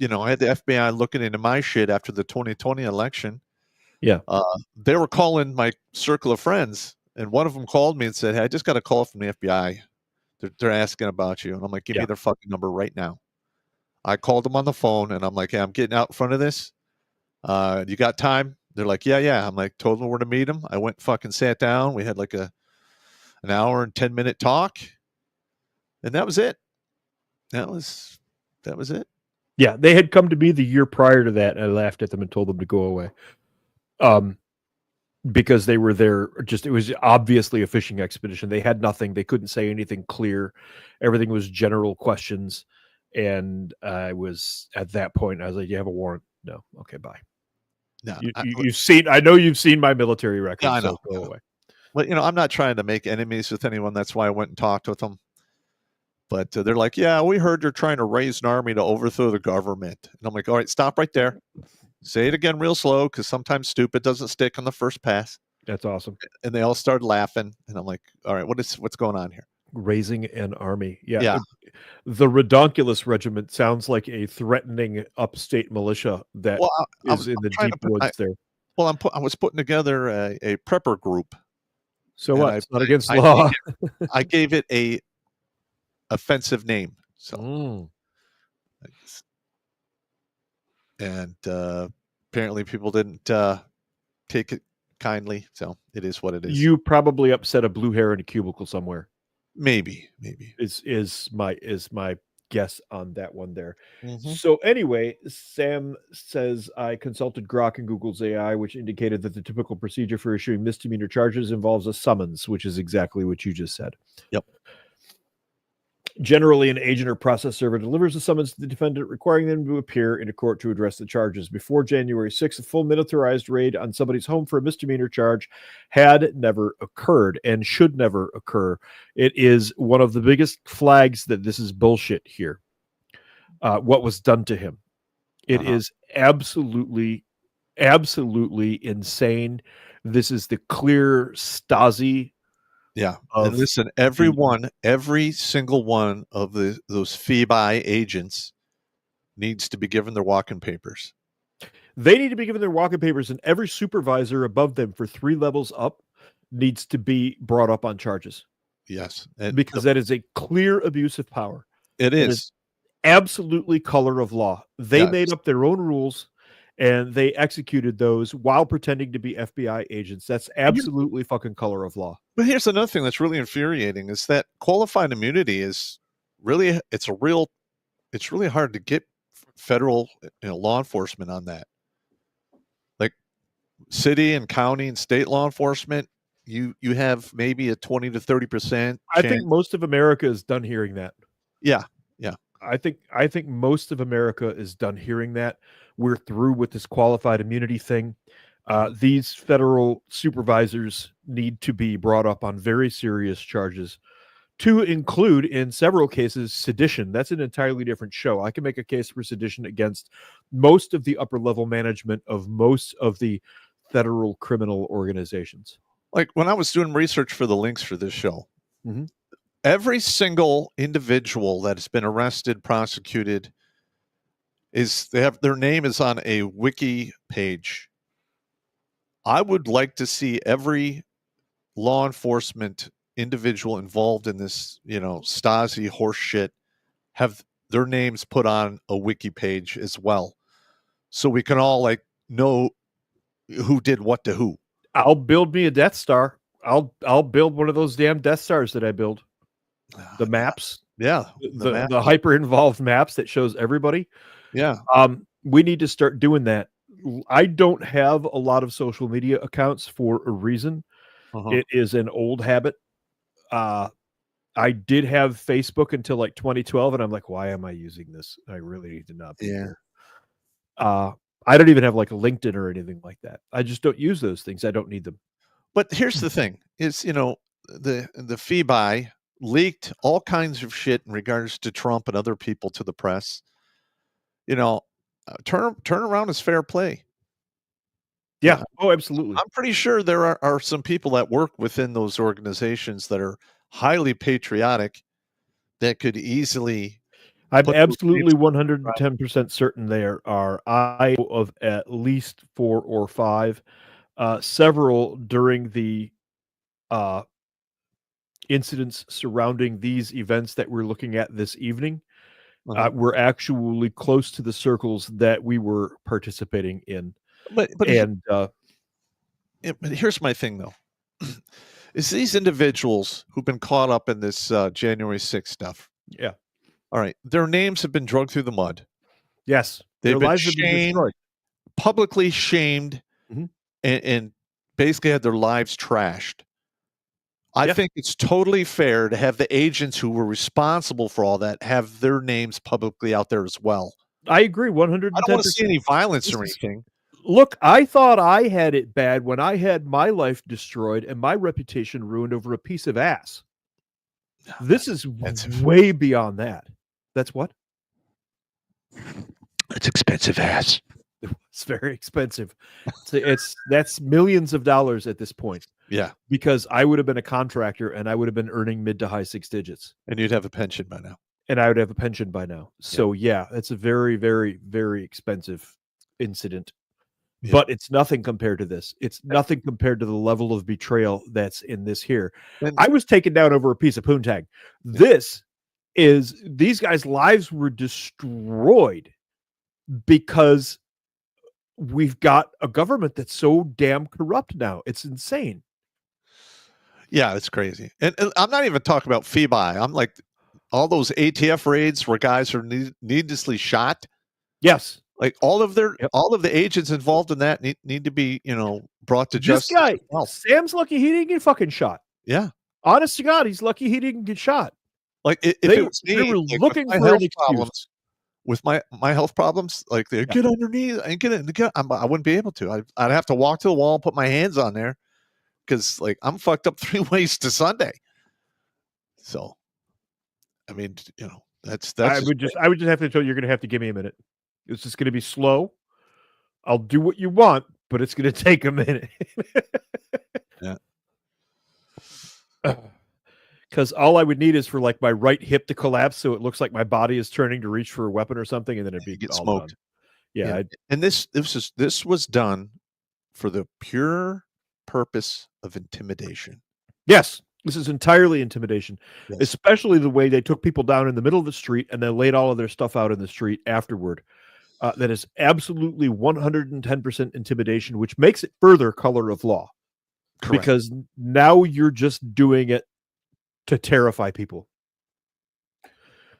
I had the FBI looking into my shit after the 2020 election. Yeah. They were calling my circle of friends, and one of them called me and said, "Hey, I just got a call from the FBI. They're asking about you." And I'm like, "Give me their fucking number right now." I called them on the phone, and I'm like, "Hey, I'm getting out in front of this. You got time?" They're like, yeah. I'm like, told them where to meet them. I went fucking sat down. We had like an hour and 10-minute talk, and that was it. That was it. Yeah, they had come to me the year prior to that, and I laughed at them and told them to go away. Because they were there, it was obviously a fishing expedition. They had nothing. They couldn't say anything clear. Everything was general questions. And I was, at that point, I was like, "You have a warrant?" "No." "Okay, bye." No, I know you've seen my military record. Yeah, I know. So go away. But, I'm not trying to make enemies with anyone. That's why I went and talked with them. But they're like, "Yeah, we heard you're trying to raise an army to overthrow the government." And I'm like, "All right, stop right there. Say it again real slow, because sometimes stupid doesn't stick on the first pass." That's awesome. And they all started laughing. And I'm like, "All right, what's going on here?" Raising an army. Yeah. Yeah. The Redonkulas Regiment sounds like a threatening upstate militia that is in the deep woods there. Well, I was putting together a prepper group. So what? It's not against law. I gave it a offensive name. So, and apparently people didn't take it kindly. So it is what it is. You probably upset a blue hair in a cubicle somewhere. Maybe is my guess on that one there. Mhm. So anyway, Sam says, "I consulted Grok and Google's AI, which indicated that the typical procedure for issuing misdemeanor charges involves a summons," which is exactly what you just said. Yep. "Generally, an agent or process server delivers a summons to the defendant, requiring them to appear in a court to address the charges. Before January 6th, a full militarized raid on somebody's home for a misdemeanor charge had never occurred and should never occur. It is one of the biggest flags that this is bullshit here. What was done to him. It is absolutely insane. This is the clear Stasi. Yeah. And listen, every single one of those FBI agents needs to be given their walking papers. They need to be given their walking papers, and every supervisor above them for 3 levels up needs to be brought up on charges. Yes. Because that is a clear abuse of power. It is absolutely color of law. They made up their own rules and they executed those while pretending to be FBI agents. That's absolutely fucking color of law. But here's another thing that's really infuriating is that qualified immunity is really, it's really hard to get federal law enforcement on that. Like city and county and state law enforcement, you have maybe a 20 to 30%. I think most of America is done hearing that. Yeah. I think most of America is done hearing that. We're through with this qualified immunity thing. These federal supervisors need to be brought up on very serious charges, to include, in several cases, sedition. That's an entirely different show. I can make a case for sedition against most of the upper level management of most of the federal criminal organizations. Like when I was doing research for the links for this show, every single individual that has been arrested, prosecuted, their name is on a wiki page. I would like to see every law enforcement individual involved in this, Stasi horse shit, have their names put on a wiki page as well, so we can all know who did what to who. I'll build me a Death Star. I'll build one of those damn Death Stars that I build. The maps, the hyper involved maps that shows everybody. Yeah. We need to start doing that. I don't have a lot of social media accounts for a reason. It is an old habit. I did have Facebook until like 2012, and I'm like, why am I using this? I really need to not be here. I don't even have like a LinkedIn or anything like that. I just don't use those things. I don't need them. But here's the thing: is the FBI leaked all kinds of shit in regards to Trump and other people to the press. Turn around is fair play. Yeah. Oh, absolutely. I'm pretty sure there are some people that work within those organizations that are highly patriotic that could easily. I'm absolutely 110% certain there are. I know of at least 4 or 5, several during the incidents surrounding these events that we're looking at this evening. Were actually close to the circles that we were participating in. But here's my thing, though. Is these individuals who've been caught up in this January 6th stuff? Yeah. All right. Their names have been dragged through the mud. Yes. They've been lives have been destroyed. Publicly shamed, and basically had their lives trashed. I think it's totally fair to have the agents who were responsible for all that have their names publicly out there as well. I agree 110%. I don't want to see any violence or anything. Look, I thought I had it bad when I had my life destroyed and my reputation ruined over a piece of ass. This is way beyond that. That's what? It's expensive ass. It's very expensive. That's millions of dollars at this point. Yeah. Because I would have been a contractor and I would have been earning mid to high 6 digits. And you'd have a pension by now. And I would have a pension by now. So yeah, it's a very, very, very expensive incident. Yeah. But it's nothing compared to this. It's nothing compared to the level of betrayal that's in this here. I was taken down over a piece of poontang. These guys' lives were destroyed because we've got a government that's so damn corrupt now. It's insane. Yeah, it's crazy. And I'm not even talking about FBI. I'm like all those ATF raids where guys are needlessly shot. Yes. Like all of the agents involved in that need to be, brought to justice. This guy, Sam's lucky he didn't get fucking shot. Yeah. Honest to God, he's lucky he didn't get shot. Like if it was me, they were looking for an excuse. With my health problems, like they get underneath and get it. I wouldn't be able to. I'd have to walk to the wall and put my hands on there because like I'm fucked up 3 ways to Sunday. So, I mean, that's. I would just have to tell you, you're going to have to give me a minute. It's just going to be slow. I'll do what you want, but it's going to take a minute. Yeah. Because all I would need is for like my right hip to collapse, so it looks like my body is turning to reach for a weapon or something, and then it'd be get all smoked. done. Yeah, and this was done for the pure purpose of intimidation. Yes, this is entirely intimidation, especially the way they took people down in the middle of the street and then laid all of their stuff out in the street afterward. That is absolutely 110% intimidation, which makes it further color of law. Correct. Because now you're just doing it to terrify people.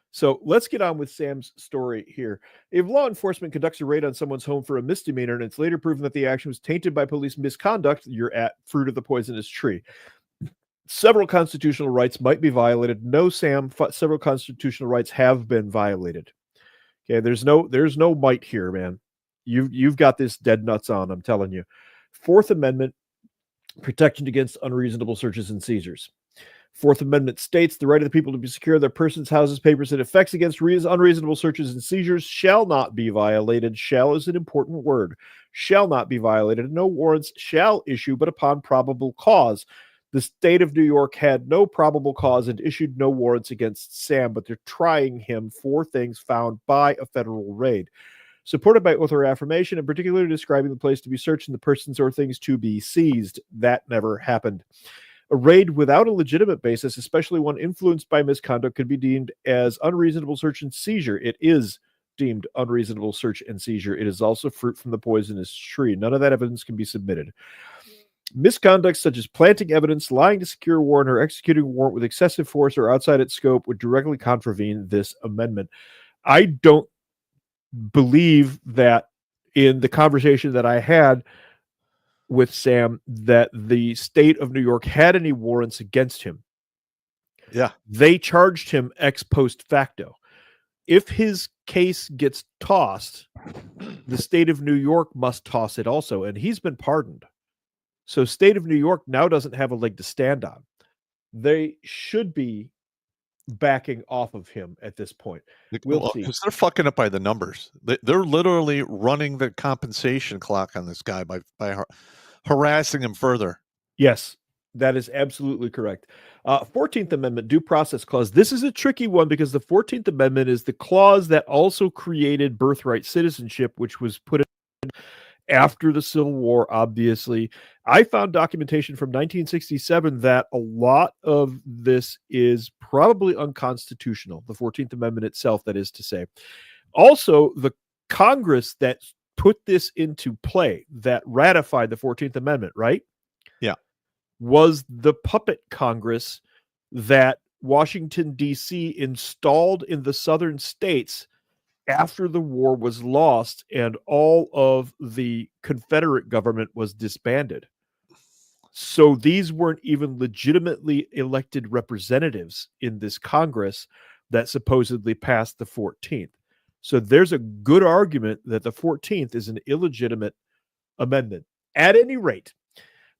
So let's get on with Sam's story here. If law enforcement conducts a raid on someone's home for a misdemeanor and it's later proven that the action was tainted by police misconduct, you're at fruit of the poisonous tree. Several constitutional rights might be violated. No, Sam, several constitutional rights have been violated. Okay, there's no might here, man. You've got this dead nuts on, I'm telling you. Fourth Amendment, protection against unreasonable searches and seizures. Fourth Amendment states the right of the people to be secure their persons, houses, papers, and effects against unreasonable searches and seizures shall not be violated. Shall is an important word. Shall not be violated. No warrants shall issue, but upon probable cause. The state of New York had no probable cause and issued no warrants against Sam, but they're trying him for things found by a federal raid. Supported by oath or affirmation, and particularly describing the place to be searched and the persons or things to be seized. That never happened. A raid without a legitimate basis, especially one influenced by misconduct, could be deemed as unreasonable search and seizure. It is deemed unreasonable search and seizure. It is also fruit from the poisonous tree. None of that evidence can be submitted. Misconduct such as planting evidence, lying to secure a warrant, or executing a warrant with excessive force or outside its scope would directly contravene this amendment. I don't believe that in the conversation that I had with Sam that the state of New York had any warrants against him. Yeah. They charged him ex post facto. If his case gets tossed, the state of New York must toss it also, and he's been pardoned. So state of New York now doesn't have a leg to stand on. They should be backing off of him at this point. We'll see. Because they're fucking up by the numbers. They're literally running the compensation clock on this guy by harassing him further. Yes, that is absolutely correct. 14th Amendment due process clause. This is a tricky one because the 14th Amendment is the clause that also created birthright citizenship, which was put in after the Civil War, obviously. I found documentation from 1967 that a lot of this is probably unconstitutional, the 14th Amendment itself, that is to say. Also, the Congress that put this into play, that ratified the 14th Amendment, right? Yeah. Was the puppet Congress that Washington, D.C. installed in the southern states after the war was lost and all of the Confederate government was disbanded. So these weren't even legitimately elected representatives in this Congress that supposedly passed the 14th. So there's a good argument that the 14th is an illegitimate amendment. At any rate,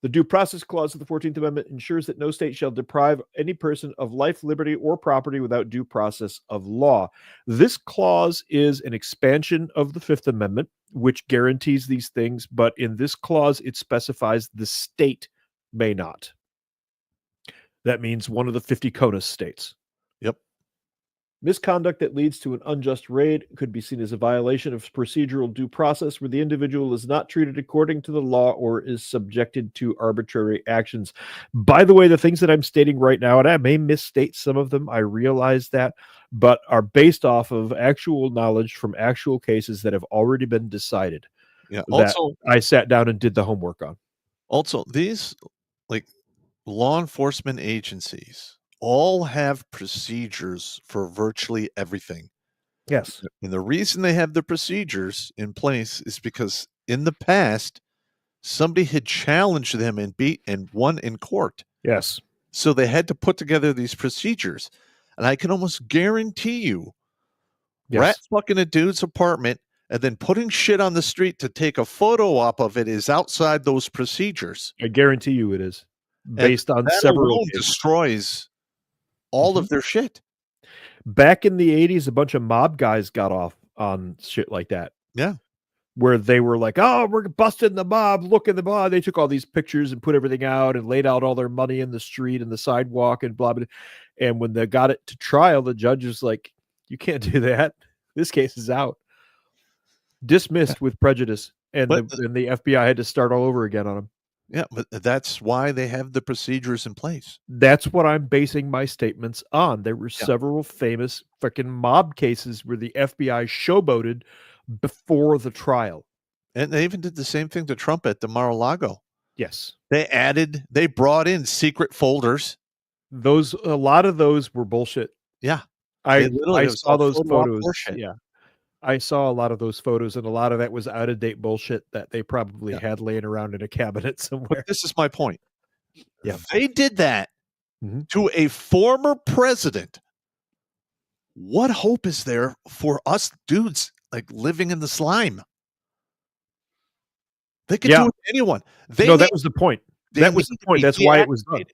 the Due Process Clause of the 14th Amendment ensures that no state shall deprive any person of life, liberty, or property without due process of law. This clause is an expansion of the Fifth Amendment, which guarantees these things, but in this clause, it specifies the state may not. That means one of the 50 CONUS states. Yep. Misconduct that leads to an unjust raid could be seen as a violation of procedural due process where the individual is not treated according to the law or is subjected to arbitrary actions. By the way, the things that I'm stating right now, and I may misstate some of them, I realize that, but are based off of actual knowledge from actual cases that have already been decided. Yeah. That Also, I sat down and did the homework on. Also, these like law enforcement agencies all have procedures for virtually everything. Yes. And the reason they have the procedures in place is because in the past, somebody had challenged them and won in court. Yes. So they had to put together these procedures. And I can almost guarantee you, rat fucking a dude's apartment and then putting shit on the street to take a photo op of it is outside those procedures. I guarantee you it is. Based on several cases. Destroys all of their shit. Back in the 80s, a bunch of mob guys got off on shit like that. Yeah. Where they were like, oh, we're busting the mob. Look at the mob. They took all these pictures and put everything out and laid out all their money in the street and the sidewalk and blah, blah. And when they got it to trial, the judge was like, you can't do that. This case is out. Dismissed with prejudice. And the FBI had to start all over again on them. Yeah, but that's why they have the procedures in place. That's what I'm basing my statements on. There were several famous freaking mob cases where the FBI showboated before the trial. And they even did the same thing to Trump at the Mar-a-Lago. Yes. They brought in secret folders. A lot of those were bullshit. Yeah. I saw those photos. Bullshit. Yeah. I saw a lot of those photos, and a lot of that was out-of-date bullshit that they probably had laying around in a cabinet somewhere. This is my point. Yeah. They did that to a former president. What hope is there for us dudes like living in the slime? They could do it to anyone. That was the point. That was the point. That's why it was done.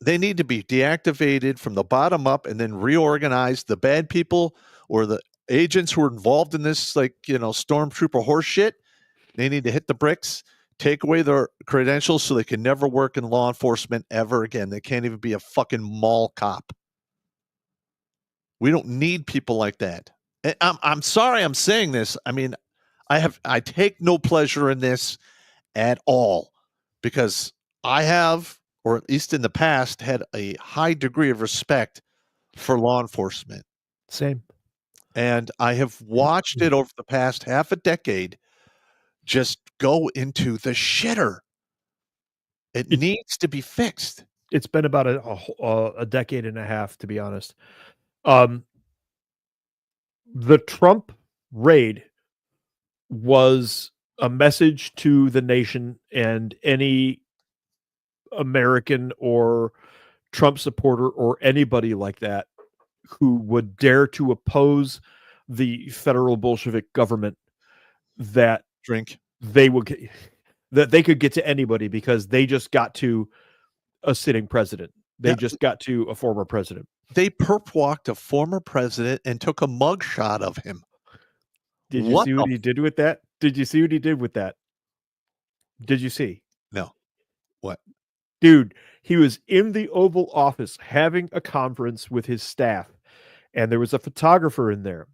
They need to be deactivated from the bottom up and then reorganized. The bad people or the agents who are involved in this, stormtrooper horse shit, they need to hit the bricks, take away their credentials so they can never work in law enforcement ever again. They can't even be a fucking mall cop. We don't need people like that. And I'm sorry I'm saying this. I mean, I take no pleasure in this at all because I have, or at least in the past, had a high degree of respect for law enforcement. Same. And I have watched it over the past half a decade just go into the shitter. It needs to be fixed. It's been about a decade and a half, to be honest. The Trump raid was a message to the nation and any American or Trump supporter or anybody like that who would dare to oppose the federal Bolshevik government that Drink. they would get, that they could get to anybody because they just got to a sitting president. They just got to a former president. They perp walked a former president and took a mug shot of him. Did you see what he did with that? Did you see what he did with that? Did you see? No. What? Dude, he was in the Oval Office having a conference with his staff, and there was a photographer in there.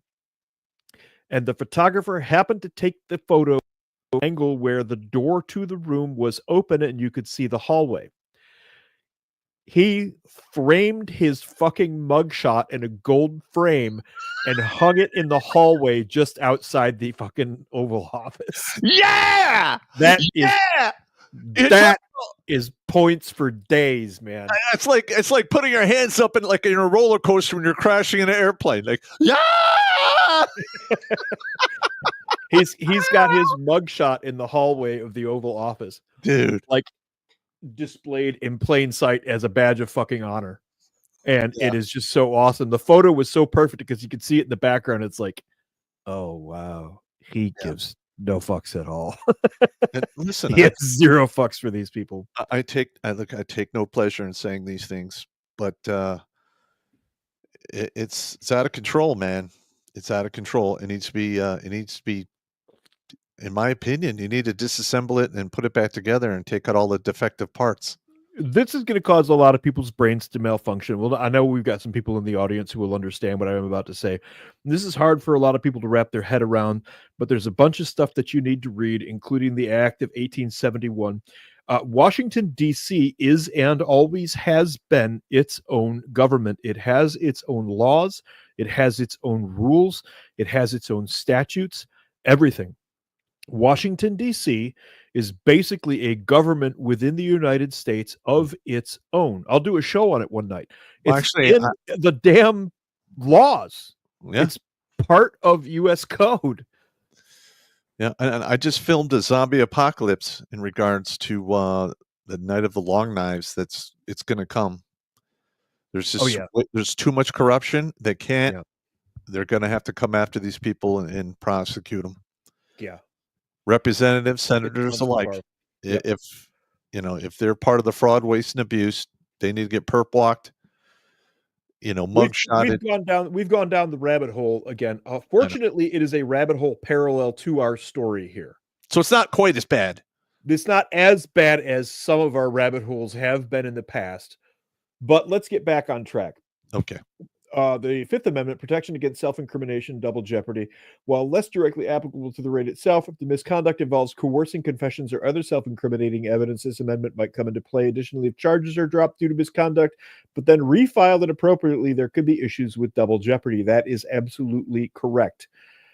And the photographer happened to take the photo angle where the door to the room was open and you could see the hallway. He framed his fucking mugshot in a gold frame and hung it in the hallway just outside the fucking Oval Office. Yeah! That is points for days, man. It's like putting your hands up in a roller coaster when you're crashing in an airplane. Like, yeah! He's got his mugshot in the hallway of the Oval Office. Dude. Like displayed in plain sight as a badge of fucking honor. And it is just so awesome. The photo was so perfect because you could see it in the background. It's like, oh wow. He gives no fucks at all. Listen, he has zero fucks for these people. I take no pleasure in saying these things, but it's out of control, man. It's out of control. It needs to be, in my opinion, you need to disassemble it and put it back together and take out all the defective parts. This is going to cause a lot of people's brains to malfunction. Well, I know we've got some people in the audience who will understand what I'm about to say. This is hard for a lot of people to wrap their head around, but there's a bunch of stuff that you need to read, including the Act of 1871. Washington, D.C. is and always has been its own government. It has its own laws. It has its own rules. It has its own statutes, everything. Washington, D.C. is basically a government within the United States of its own. I'll do a show on it one night. It's the damn laws. Yeah. It's part of U.S. code. Yeah, and I just filmed a zombie apocalypse in regards to the Night of the Long Knives. It's going to come. There's just there's too much corruption. They can't. Yeah. They're going to have to come after these people and prosecute them. Yeah. Representatives, senators alike. Yep. If they're part of the fraud, waste, and abuse, they need to get perp walked. Mugshotted. We've gone down the rabbit hole again. Fortunately, it is a rabbit hole parallel to our story here, so it's not quite as bad. It's not as bad as some of our rabbit holes have been in the past. But let's get back on track. Okay. The Fifth Amendment, protection against self-incrimination, double jeopardy. While less directly applicable to the right itself, if the misconduct involves coercing confessions or other self-incriminating evidence, this amendment might come into play. Additionally, if charges are dropped due to misconduct, but then refiled inappropriately, there could be issues with double jeopardy. That is absolutely correct.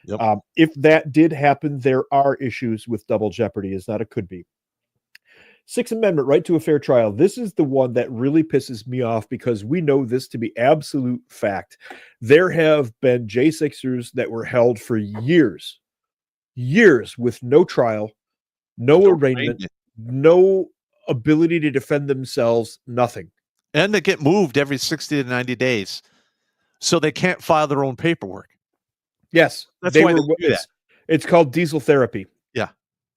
Yep. If that did happen, there are issues with double jeopardy. It's not a could be. Sixth Amendment, right to a fair trial. This is the one that really pisses me off because we know this to be absolute fact. There have been J6ers that were held for years with no trial, no arraignment, no ability to defend themselves, nothing. And they get moved every 60 to 90 days. So they can't file their own paperwork. Yes. That's why they do that. It's called diesel therapy. Yeah.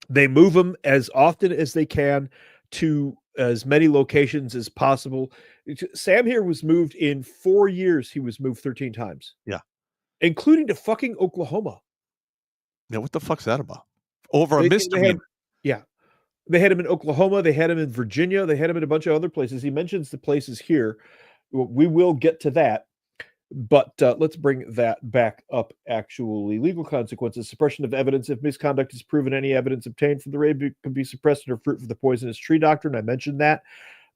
They move them as often as they can to as many locations as possible. Sam here was moved in 4 years. He was moved 13 times. Yeah. Including to fucking Oklahoma. Yeah, what the fuck's that about? Over a misdemeanor. Yeah. They had him in Oklahoma. They had him in Virginia. They had him in a bunch of other places. He mentions the places here. We will get to that. But let's bring that back up, actually. Legal consequences. Suppression of evidence. If misconduct is proven, any evidence obtained from the raid can be suppressed under fruit of the poisonous tree doctrine. I mentioned that.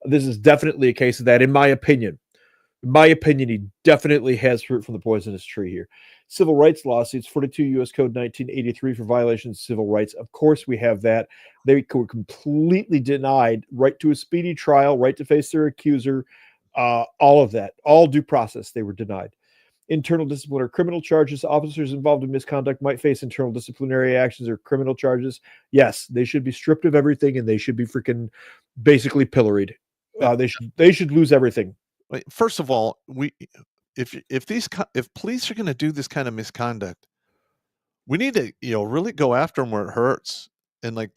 This is definitely a case of that, in my opinion. In my opinion, he definitely has fruit from the poisonous tree here. Civil rights lawsuits, 42 U.S. Code 1983 for violations of civil rights. Of course, we have that. They were completely denied right to a speedy trial, right to face their accuser, all of that, all due process, they were denied. internal discipline or criminal charges. Officers involved in misconduct might face internal disciplinary actions or criminal charges. Yes, they should be stripped of everything and they should be freaking basically pilloried. They should lose everything. First of all, if police are going to do this kind of misconduct, we need to really go after them where it hurts and like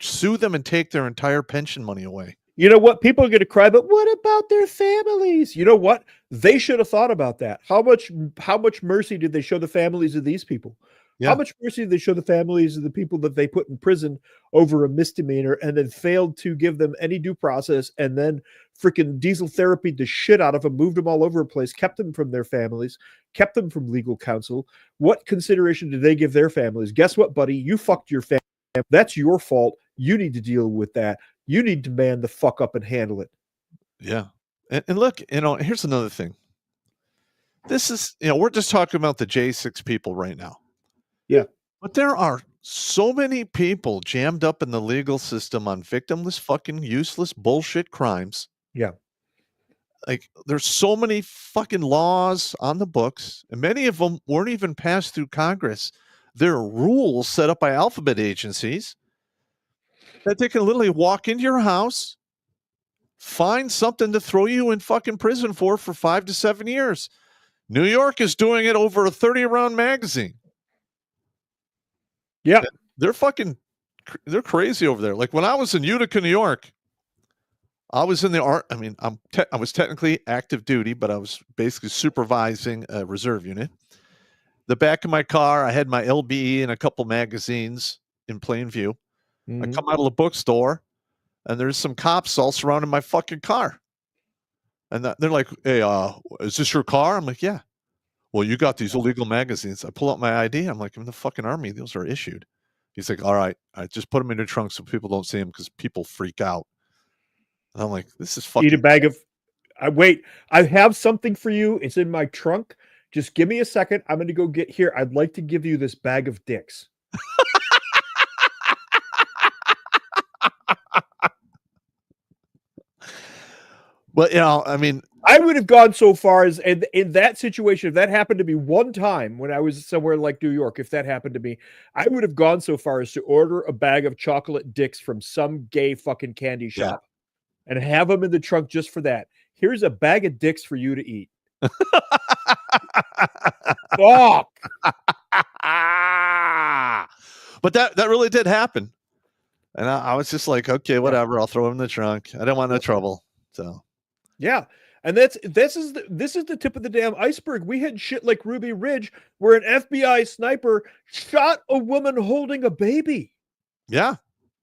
sue them and take their entire pension money away. You know what? People are going to cry, but what about their families? You know what? They should have thought about that. How much mercy did they show the families of these people? Yeah. How much mercy did they show the families of the people that they put in prison over a misdemeanor and then failed to give them any due process and then freaking diesel therapied the shit out of them, moved them all over the place, kept them from their families, kept them from legal counsel? What consideration did they give their families? Guess what, buddy? You fucked your family. That's your fault. You need to deal with that. You need to man the fuck up and handle it. Yeah. And look, here's another thing. This is, we're just talking about the J6 people right now. Yeah. But there are so many people jammed up in the legal system on victimless, fucking useless bullshit crimes. Yeah. Like, there's so many fucking laws on the books, and many of them weren't even passed through Congress. There are rules set up by alphabet agencies that they can literally walk into your house, find something to throw you in fucking prison for 5 to 7 years. New York is doing it over a 30-round magazine. Yeah. They're crazy over there. Like when I was in Utica, New York, I was in the art. I mean, I was technically active duty, but I was basically supervising a reserve unit. The back of my car, I had my LBE and a couple magazines in plain view. I come out of the bookstore, and there's some cops all surrounding my fucking car. And they're like, "Hey, is this your car?" I'm like, "Yeah." "Well, you got these illegal magazines." I pull out my ID. I'm like, "I'm in the fucking Army. Those are issued." He's like, "All right, just put them in your trunk so people don't see them because people freak out." And I'm like, "This is fucking." Eat a bag of. Wait, I have something for you. It's in my trunk. Just give me a second. I'm going to go get here. I'd like to give you this bag of dicks. But I mean, I would have gone so far as in that situation, if that happened to me one time when I was somewhere like New York, if that happened to me, I would have gone so far as to order a bag of chocolate dicks from some gay fucking candy shop and have them in the trunk just for that. Here's a bag of dicks for you to eat. Fuck. But that really did happen. And I was just like, okay, whatever. I'll throw him in the trunk. I don't want no trouble. So yeah. And this is the tip of the damn iceberg. We had shit like Ruby Ridge where an FBI sniper shot a woman holding a baby. Yeah.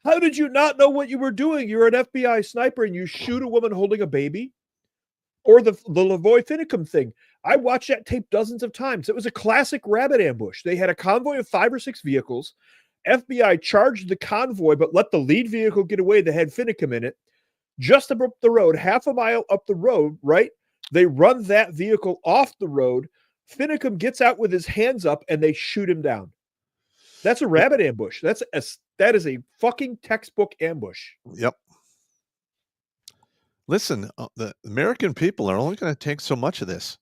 How did you not know what you were doing? You're an FBI sniper and you shoot a woman holding a baby? Or the Lavoy Finicum thing. I watched that tape dozens of times. It was a classic rabbit ambush. They had a convoy of 5 or 6 vehicles. FBI charged the convoy, but let the lead vehicle get away that had Finicum in it. Just up the road, half a mile up the road, right? They run that vehicle off the road. Finicum gets out with his hands up and they shoot him down. That's a rabbit ambush. That is a fucking textbook ambush. Yep. Listen, the American people are only going to take so much of this.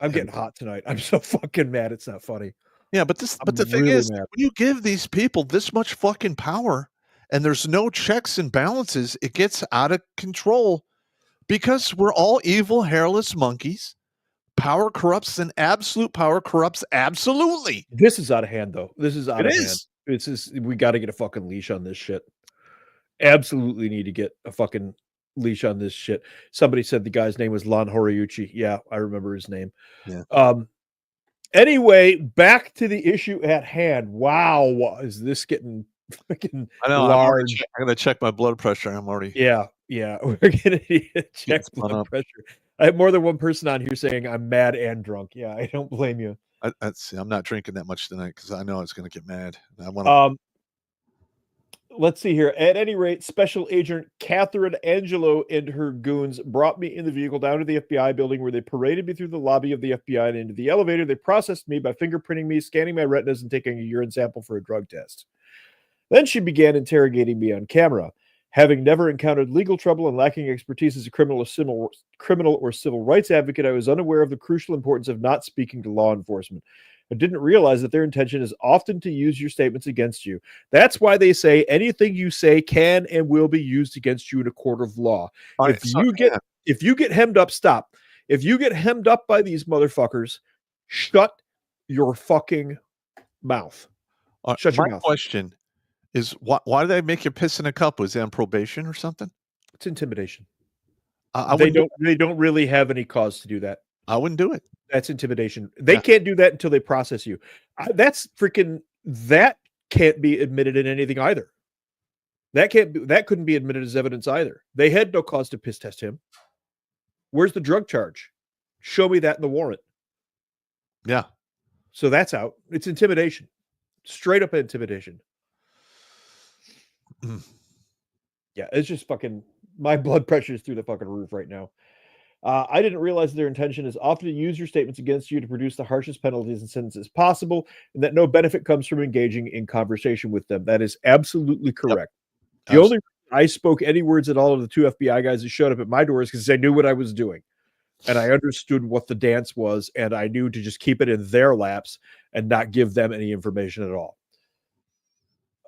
I'm getting hot tonight. I'm so fucking mad. It's not funny. Yeah, but the thing really is, mad. when you give these people this much fucking power and there's no checks and balances, it gets out of control because we're all evil, hairless monkeys. Power corrupts and absolute power corrupts absolutely. This is out of hand, though. This is out of hand. We got to get a fucking leash on this shit. Absolutely need to get a fucking leash on this shit. Somebody said the guy's name was Lon Horiuchi. Yeah, I remember his name. Yeah. Anyway, back to the issue at hand. Wow, is this getting fucking large? I'm gonna check my blood pressure. I'm already. Yeah. We're gonna need to check blood pressure. I have more than one person on here saying I'm mad and drunk. Yeah, I don't blame you. I'm not drinking that much tonight because I know it's gonna get mad. I want. Let's see here. At any rate, Special Agent Catherine Angelo and her goons brought me in the vehicle down to the FBI building where they paraded me through the lobby of the FBI and into the elevator. They processed me by fingerprinting me, scanning my retinas, and taking a urine sample for a drug test. Then she began interrogating me on camera. Having never encountered legal trouble and lacking expertise as a criminal or civil rights advocate, I was unaware of the crucial importance of not speaking to law enforcement. I didn't realize that their intention is often to use your statements against you. That's why they say anything you say can and will be used against you in a court of law. If you get hemmed up, stop. If you get hemmed up by these motherfuckers, shut your fucking mouth. Shut your mouth. My question is, why do they make you piss in a cup? Was they on probation or something? It's intimidation. They don't really have any cause to do that. I wouldn't do it. That's intimidation. They can't do that until they process you. That can't be admitted in anything either. That couldn't be admitted as evidence either. They had no cause to piss test him. Where's the drug charge? Show me that in the warrant. Yeah. So that's out. It's intimidation. Straight up intimidation. Yeah, it's just fucking, my blood pressure is through the fucking roof right now. I didn't realize their intention is often to use your statements against you to produce the harshest penalties and sentences possible, and that no benefit comes from engaging in conversation with them. That is absolutely correct. Yep. The only reason I spoke any words at all of the two FBI guys that showed up at my door is because I knew what I was doing. And I understood what the dance was, and I knew to just keep it in their laps and not give them any information at all.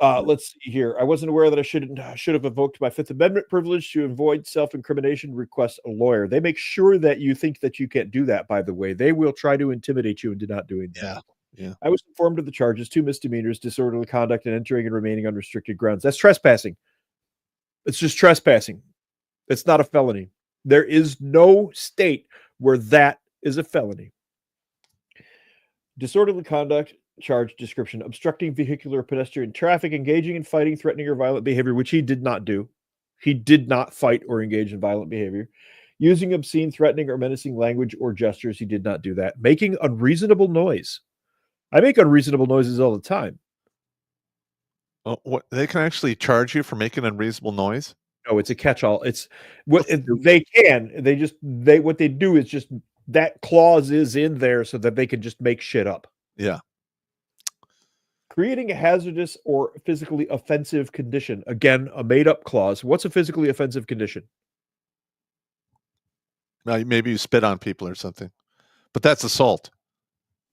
Let's see here. I wasn't aware that I should have invoked my Fifth Amendment privilege to avoid self-incrimination. Request a lawyer. They make sure that you think that you can't do that, by the way. They will try to intimidate you into not doing that. Yeah. I was informed of the charges, 2 misdemeanors, disorderly conduct, and entering and remaining on restricted grounds. That's trespassing. It's just trespassing. It's not a felony. There is no state where that is a felony. Disorderly conduct charge description: obstructing vehicular or pedestrian traffic, engaging in fighting, threatening, or violent behavior, which he did not do. He did not fight or engage in violent behavior. Using obscene, threatening, or menacing language or gestures, he did not do that. Making unreasonable noise. I make unreasonable noises all the time. What, they can actually charge you for making unreasonable noise? No, it's a catch-all. It's what they can. What they do is just that clause is in there so that they can just make shit up. Yeah. Creating a hazardous or physically offensive condition. Again, a made-up clause. What's a physically offensive condition? Maybe you spit on people or something, but that's assault.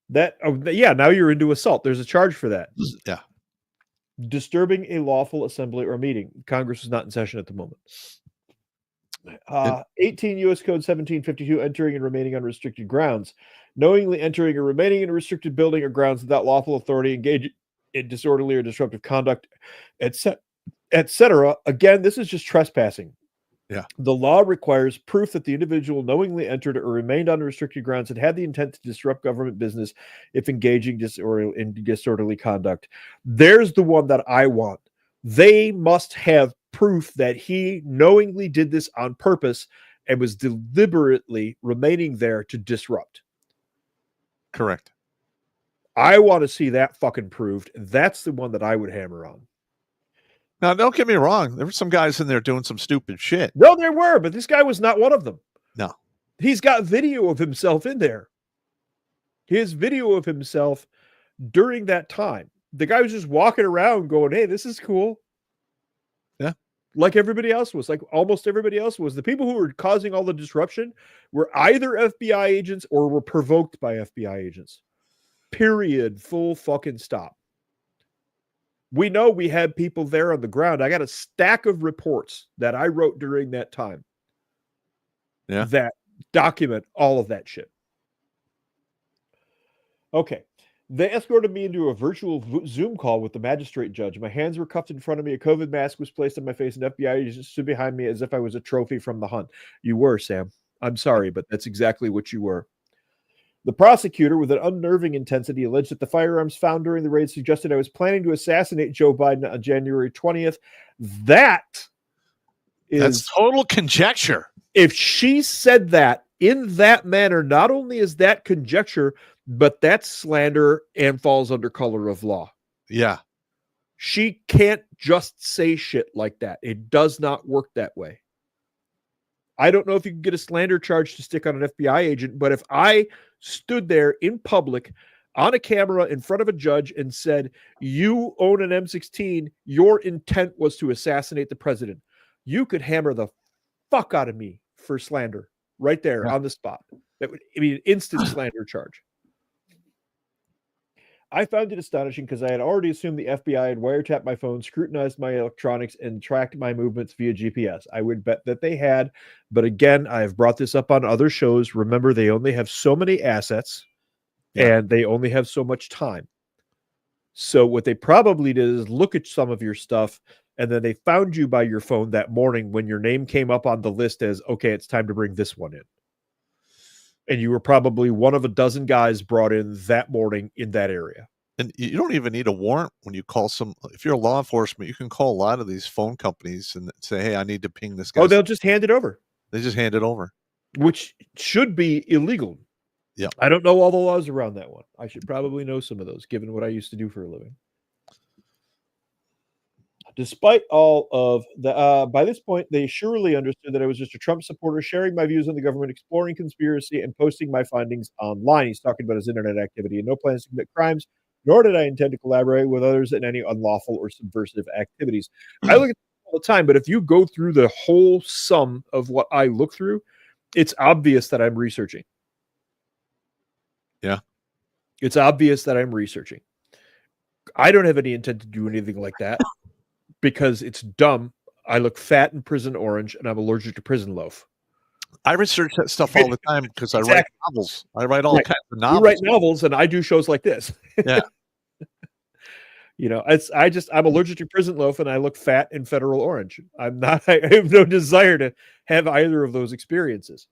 Now you're into assault. There's a charge for that. Yeah. Disturbing a lawful assembly or meeting. Congress is not in session at the moment. 18 U.S. Code 1752, entering and remaining on restricted grounds. Knowingly entering or remaining in a restricted building or grounds without lawful authority, engage in disorderly or disruptive conduct, etc. Again, this is just trespassing. Yeah. The law requires proof that the individual knowingly entered or remained on restricted grounds and had the intent to disrupt government business if engaging in disorderly conduct. There's the one that I want. They must have proof that he knowingly did this on purpose and was deliberately remaining there to disrupt. Correct. I want to see that fucking proved. That's the one that I would hammer on. Now, don't get me wrong. There were some guys in there doing some stupid shit. No, there were, but this guy was not one of them. No. He's got video of himself in there. His video of himself during that time. The guy was just walking around going, hey, this is cool. Yeah. Like everybody else was, like almost everybody else was. The people who were causing all the disruption were either FBI agents or were provoked by FBI agents. Period. Full fucking stop. We know we had people there on the ground. I got a stack of reports that I wrote during that time. Yeah. That document all of that shit. Okay. They escorted me into a virtual Zoom call with the magistrate judge. My hands were cuffed in front of me. A COVID mask was placed on my face, and FBI agents stood behind me as if I was a trophy from the hunt. You were, Sam. I'm sorry, but that's exactly what you were. The prosecutor, with an unnerving intensity, alleged that the firearms found during the raid suggested I was planning to assassinate Joe Biden on January 20th. That's total conjecture. If she said that in that manner, not only is that conjecture, but that's slander and falls under color of law. Yeah. She can't just say shit like that. It does not work that way. I don't know if you can get a slander charge to stick on an FBI agent, but if I stood there in public on a camera in front of a judge and said, you own an M16, your intent was to assassinate the president, you could hammer the fuck out of me for slander right there on the spot. That would be an instant slander charge. I found it astonishing because I had already assumed the FBI had wiretapped my phone, scrutinized my electronics, and tracked my movements via GPS. I would bet that they had, but again, I have brought this up on other shows. Remember, they only have so many assets, and they only have so much time. So what they probably did is look at some of your stuff, and then they found you by your phone that morning when your name came up on the list as, okay, it's time to bring this one in. And you were probably one of a dozen guys brought in that morning in that area. And you don't even need a warrant when you call if you're law enforcement, you can call a lot of these phone companies and say, hey, I need to ping this guy. Oh, they'll just hand it over. They just hand it over. Which should be illegal. Yeah. I don't know all the laws around that one. I should probably know some of those, given what I used to do for a living. Despite all of the, by this point, they surely understood that I was just a Trump supporter sharing my views on the government, exploring conspiracy, and posting my findings online. He's talking about his internet activity and no plans to commit crimes, nor did I intend to collaborate with others in any unlawful or subversive activities. I look at this all the time, but if you go through the whole sum of what I look through, it's obvious that I'm researching. Yeah. It's obvious that I'm researching. I don't have any intent to do anything like that. Because it's dumb. I look fat in prison orange, and I'm allergic to prison loaf. I research that stuff all the time because I write novels. I write all kinds of novels. You write novels, and I do shows like this. Yeah. You know, I'm allergic to prison loaf, and I look fat in federal orange. I have no desire to have either of those experiences.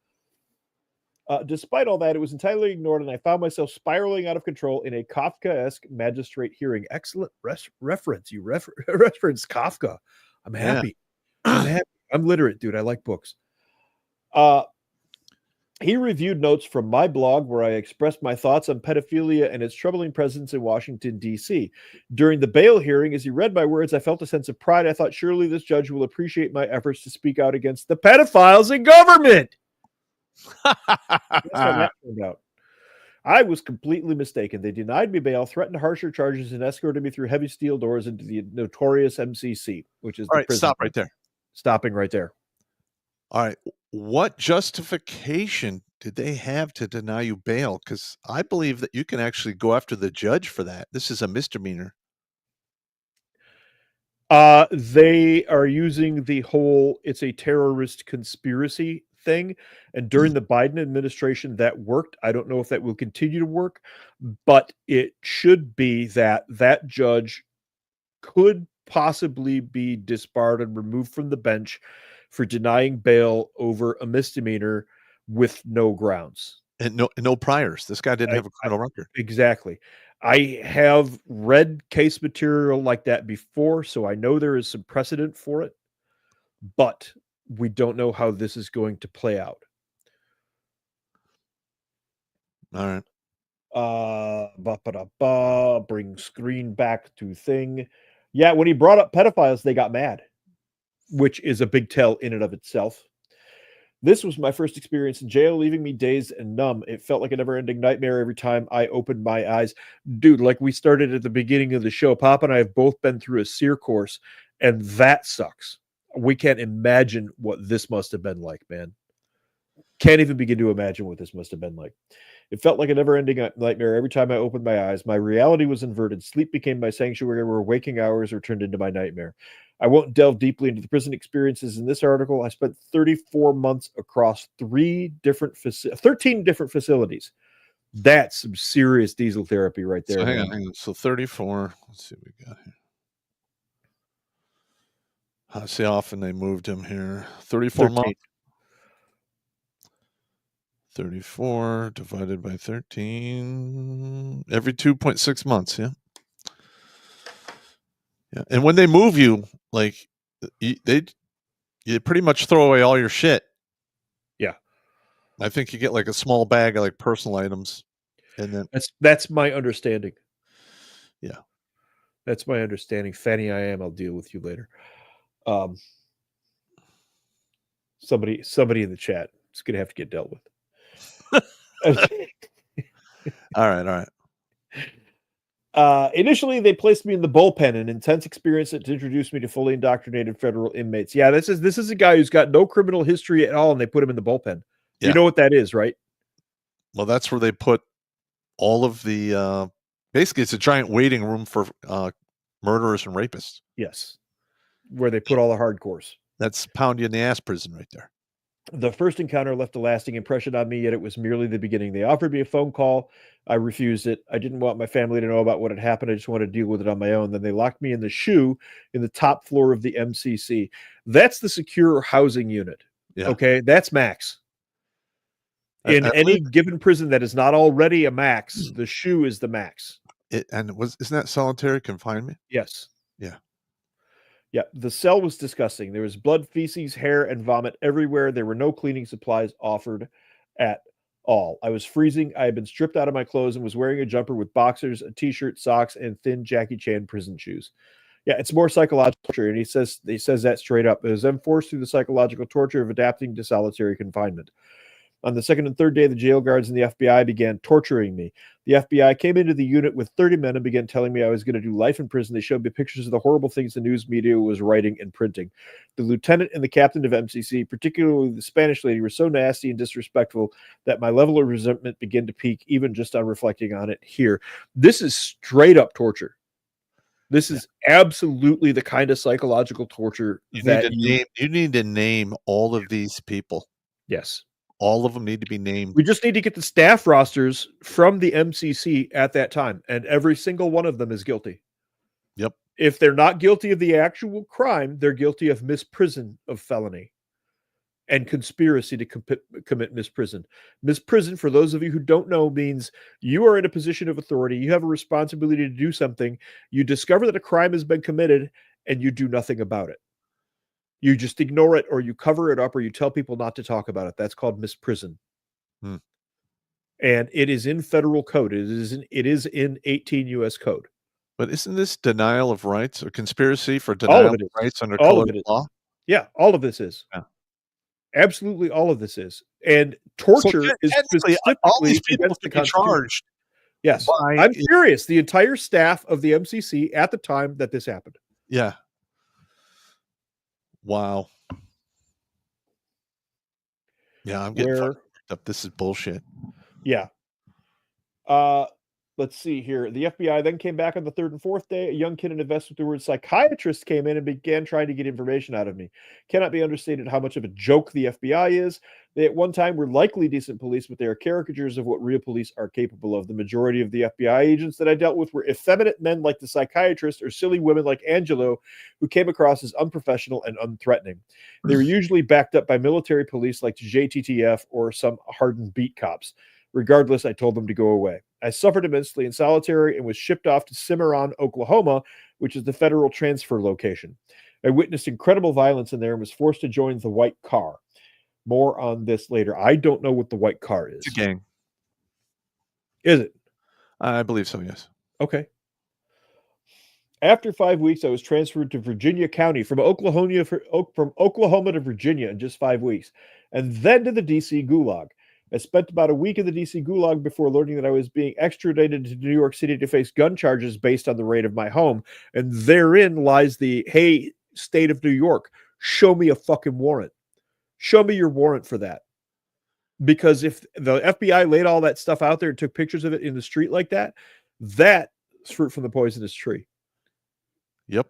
Despite all that, it was entirely ignored, and I found myself spiraling out of control in a Kafkaesque magistrate hearing. Excellent reference. You reference Kafka. I'm happy. Yeah. I'm happy. I'm literate, dude. I like books. He reviewed notes from my blog where I expressed my thoughts on pedophilia and its troubling presence in Washington, D.C. During the bail hearing, as he read my words, I felt a sense of pride. I thought, surely this judge will appreciate my efforts to speak out against the pedophiles in government. That's how that turned out. I was completely mistaken. They denied me bail, threatened harsher charges, and escorted me through heavy steel doors into the notorious MCC, which is all right. Stop right there. Stopping right there. All right. What justification did they have to deny you bail? Because I believe that you can actually go after the judge for that. This is a misdemeanor. They are using the whole it's a terrorist conspiracy thing, and during the Biden administration that worked. I don't know if that will continue to work, but it should be that judge could possibly be disbarred and removed from the bench for denying bail over a misdemeanor with no grounds and no priors. This guy didn't have a criminal record. Exactly. I have read case material like that before, so I know there is some precedent for it, but we don't know how this is going to play out. All right. Bring screen back to thing. Yeah, when he brought up pedophiles, they got mad, which is a big tell in and of itself. This was my first experience in jail, leaving me dazed and numb. It felt like a never-ending nightmare every time I opened my eyes. Dude, like we started at the beginning of the show, Pop and I have both been through a SEER course, and that sucks. We can't imagine what this must have been like, man. Can't even begin to imagine what this must have been like. It felt like a never-ending nightmare every time I opened my eyes. My reality was inverted. Sleep became my sanctuary, where waking hours were turned into my nightmare. I won't delve deeply into the prison experiences in this article. I spent 34 months across 13 different facilities. That's some serious diesel therapy right there. So hang on. So 34. Let's see what we got here. Let's see how often they moved him here. 34 months. 34 divided by 13. Every 2.6 months, yeah. Yeah. And when they move you, like you pretty much throw away all your shit. Yeah. I think you get like a small bag of like personal items. And then that's my understanding. Yeah. That's my understanding. Fanny, I'll deal with you later. Somebody in the chat is going to have to get dealt with. All right. Initially, they placed me in the bullpen, an intense experience that introduced me to fully indoctrinated federal inmates. Yeah, this is a guy who's got no criminal history at all, and they put him in the bullpen. Yeah. You know what that is, right? Well, that's where they put all of the basically it's a giant waiting room for murderers and rapists. Yes, where they put all the hardcores. That's pound you in the ass prison right there. The first encounter left a lasting impression on me, yet it was merely the beginning. They offered me a phone call. I refused it. I didn't want my family to know about what had happened. I just wanted to deal with it on my own. Then they locked me in the SHU in the top floor of the MCC. That's the secure housing unit. Yeah. Okay, that's max. In any given prison that is not already a max, the SHU is the max. Isn't that solitary confinement? Yes. Yeah. Yeah, the cell was disgusting. There was blood, feces, hair, and vomit everywhere. There were no cleaning supplies offered at all. I was freezing. I had been stripped out of my clothes and was wearing a jumper with boxers, a t-shirt, socks, and thin Jackie Chan prison shoes. Yeah, it's more psychological torture, and he says that straight up. It was then forced through the psychological torture of adapting to solitary confinement. On the second and third day, the jail guards and the FBI began torturing me. The FBI came into the unit with 30 men and began telling me I was going to do life in prison. They showed me pictures of the horrible things the news media was writing and printing. The lieutenant and the captain of MCC, particularly the Spanish lady, were so nasty and disrespectful that my level of resentment began to peak even just on reflecting on it here. This is straight up torture. This is absolutely the kind of psychological torture You need to name all of these people. Yes. All of them need to be named. We just need to get the staff rosters from the MCC at that time, and every single one of them is guilty. Yep. If they're not guilty of the actual crime, they're guilty of misprison of felony and conspiracy to commit misprison. Misprison, for those of you who don't know, means you are in a position of authority. You have a responsibility to do something. You discover that a crime has been committed, and you do nothing about it. You just ignore it, or you cover it up, or you tell people not to talk about it. That's called misprison. And it is in federal code. It is in 18 U.S. code. But isn't this denial of rights or conspiracy for denial of rights under colored law? Yeah, all of this is. Yeah. Absolutely, all of this is. And torture is specifically all these people against the can be charged. Yes, I'm curious. The entire staff of the MCC at the time that this happened. Yeah. Wow. Yeah, I'm getting fucked up. This is bullshit. Yeah. Let's see here. The FBI then came back on the third and fourth day. A young kid in a vest with the word psychiatrist came in and began trying to get information out of me. Cannot be understated how much of a joke the FBI is. They at one time were likely decent police, but they are caricatures of what real police are capable of. The majority of the FBI agents that I dealt with were effeminate men like the psychiatrist or silly women like Angelo, who came across as unprofessional and unthreatening. They were usually backed up by military police like JTTF or some hardened beat cops. Regardless, I told them to go away. I suffered immensely in solitary and was shipped off to Cimarron, Oklahoma, which is the federal transfer location. I witnessed incredible violence in there and was forced to join the White Car. More on this later. I don't know what the White Car is. It's a gang. Is it? I believe so, yes. Okay. After 5 weeks, I was transferred to Virginia County from Oklahoma to Virginia in just 5 weeks, and then to the D.C. Gulag. I spent about a week in the D.C. Gulag before learning that I was being extradited to New York City to face gun charges based on the raid of my home. And therein lies the, hey, state of New York, show me a fucking warrant. Show me your warrant for that. Because if the FBI laid all that stuff out there and took pictures of it in the street like that, that is fruit from the poisonous tree. Yep.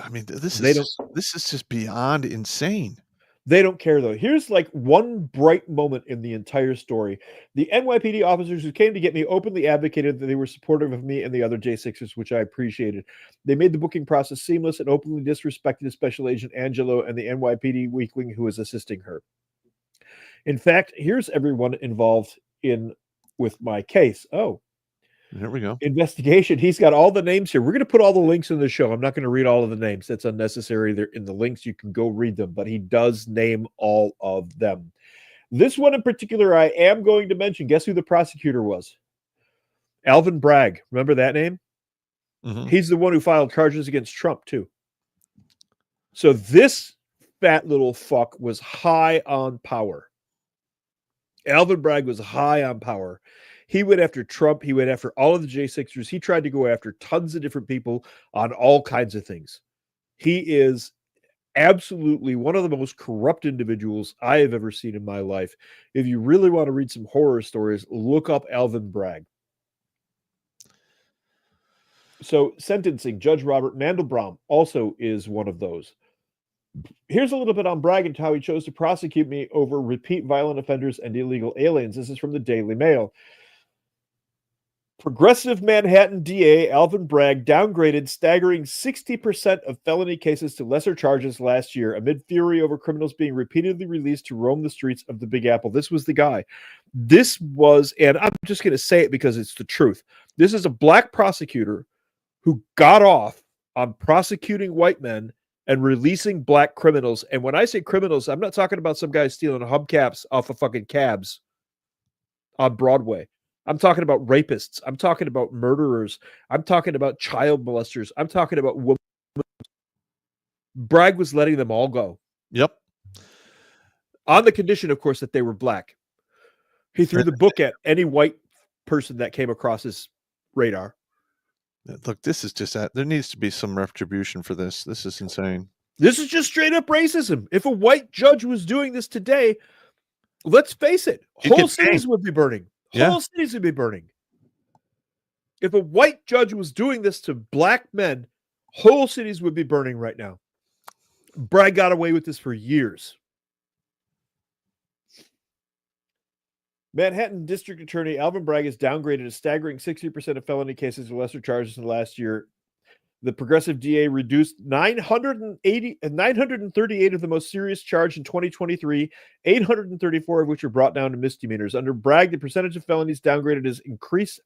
I mean, this is just beyond insane. They don't care, though. Here's like one bright moment in the entire story. The NYPD officers who came to get me openly advocated that they were supportive of me and the other J6ers, which I appreciated. They made the booking process seamless and openly disrespected Special Agent Angelo and the NYPD weakling who was assisting her. In fact, here's everyone involved with my case. Oh. There we go. Investigation. He's got all the names here. We're going to put all the links in the show. I'm not going to read all of the names. That's unnecessary. They're in the links. You can go read them, but he does name all of them. This one in particular, I am going to mention. Guess who the prosecutor was? Alvin Bragg. Remember that name? Mm-hmm. He's the one who filed charges against Trump, too. So this fat little fuck was high on power. Alvin Bragg was high on power. He went after Trump. He went after all of the J6ers. He tried to go after tons of different people on all kinds of things. He is absolutely one of the most corrupt individuals I have ever seen in my life. If you really want to read some horror stories, look up Alvin Bragg. So sentencing, Judge Robert Mandelbaum also is one of those. Here's a little bit on Bragg and how he chose to prosecute me over repeat violent offenders and illegal aliens. This is from the Daily Mail. Progressive Manhattan DA Alvin Bragg downgraded staggering 60% of felony cases to lesser charges last year amid fury over criminals being repeatedly released to roam the streets of the Big Apple. This was the guy. This was, and I'm just going to say it because it's the truth. This is a black prosecutor who got off on prosecuting white men and releasing black criminals. And when I say criminals, I'm not talking about some guy stealing hubcaps off of fucking cabs on Broadway. I'm talking about rapists. I'm talking about murderers. I'm talking about child molesters. I'm talking about women. Bragg was letting them all go. Yep. On the condition, of course, that they were black. He threw the book at any white person that came across his radar. Look, this is just that. There needs to be some retribution for this. This is insane. This is just straight up racism. If a white judge was doing this today, let's face it, whole cities would be burning. Whole cities would be burning. If a white judge was doing this to black men, whole cities would be burning right now. Bragg got away with this for years. Manhattan District Attorney Alvin Bragg has downgraded a staggering 60% of felony cases to lesser charges in the last year. The progressive DA reduced 938 of the most serious charged in 2023, 834 of which were brought down to misdemeanors. Under Bragg, the percentage of felonies downgraded has increased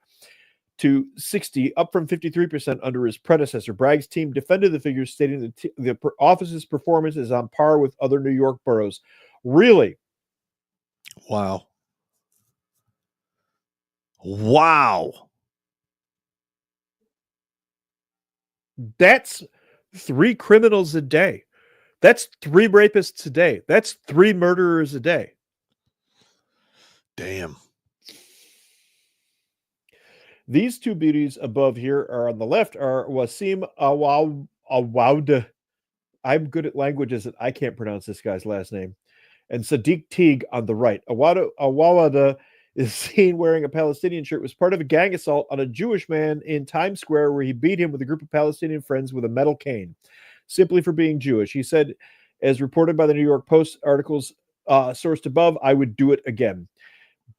to 60, up from 53% under his predecessor. Bragg's team defended the figures, stating that the office's performance is on par with other New York boroughs. Really? Wow. Wow. That's 3 criminals a day. That's 3 rapists a day. That's 3 murderers a day. Damn. These 2 beauties above here are on the left are Wasim Awawda. I'm good at languages and I can't pronounce this guy's last name. And Sadiq Teague on the right. Awawada is seen wearing a Palestinian shirt, was part of a gang assault on a Jewish man in Times Square where he beat him with a group of Palestinian friends with a metal cane, simply for being Jewish. He said, as reported by the New York Post articles sourced above, I would do it again.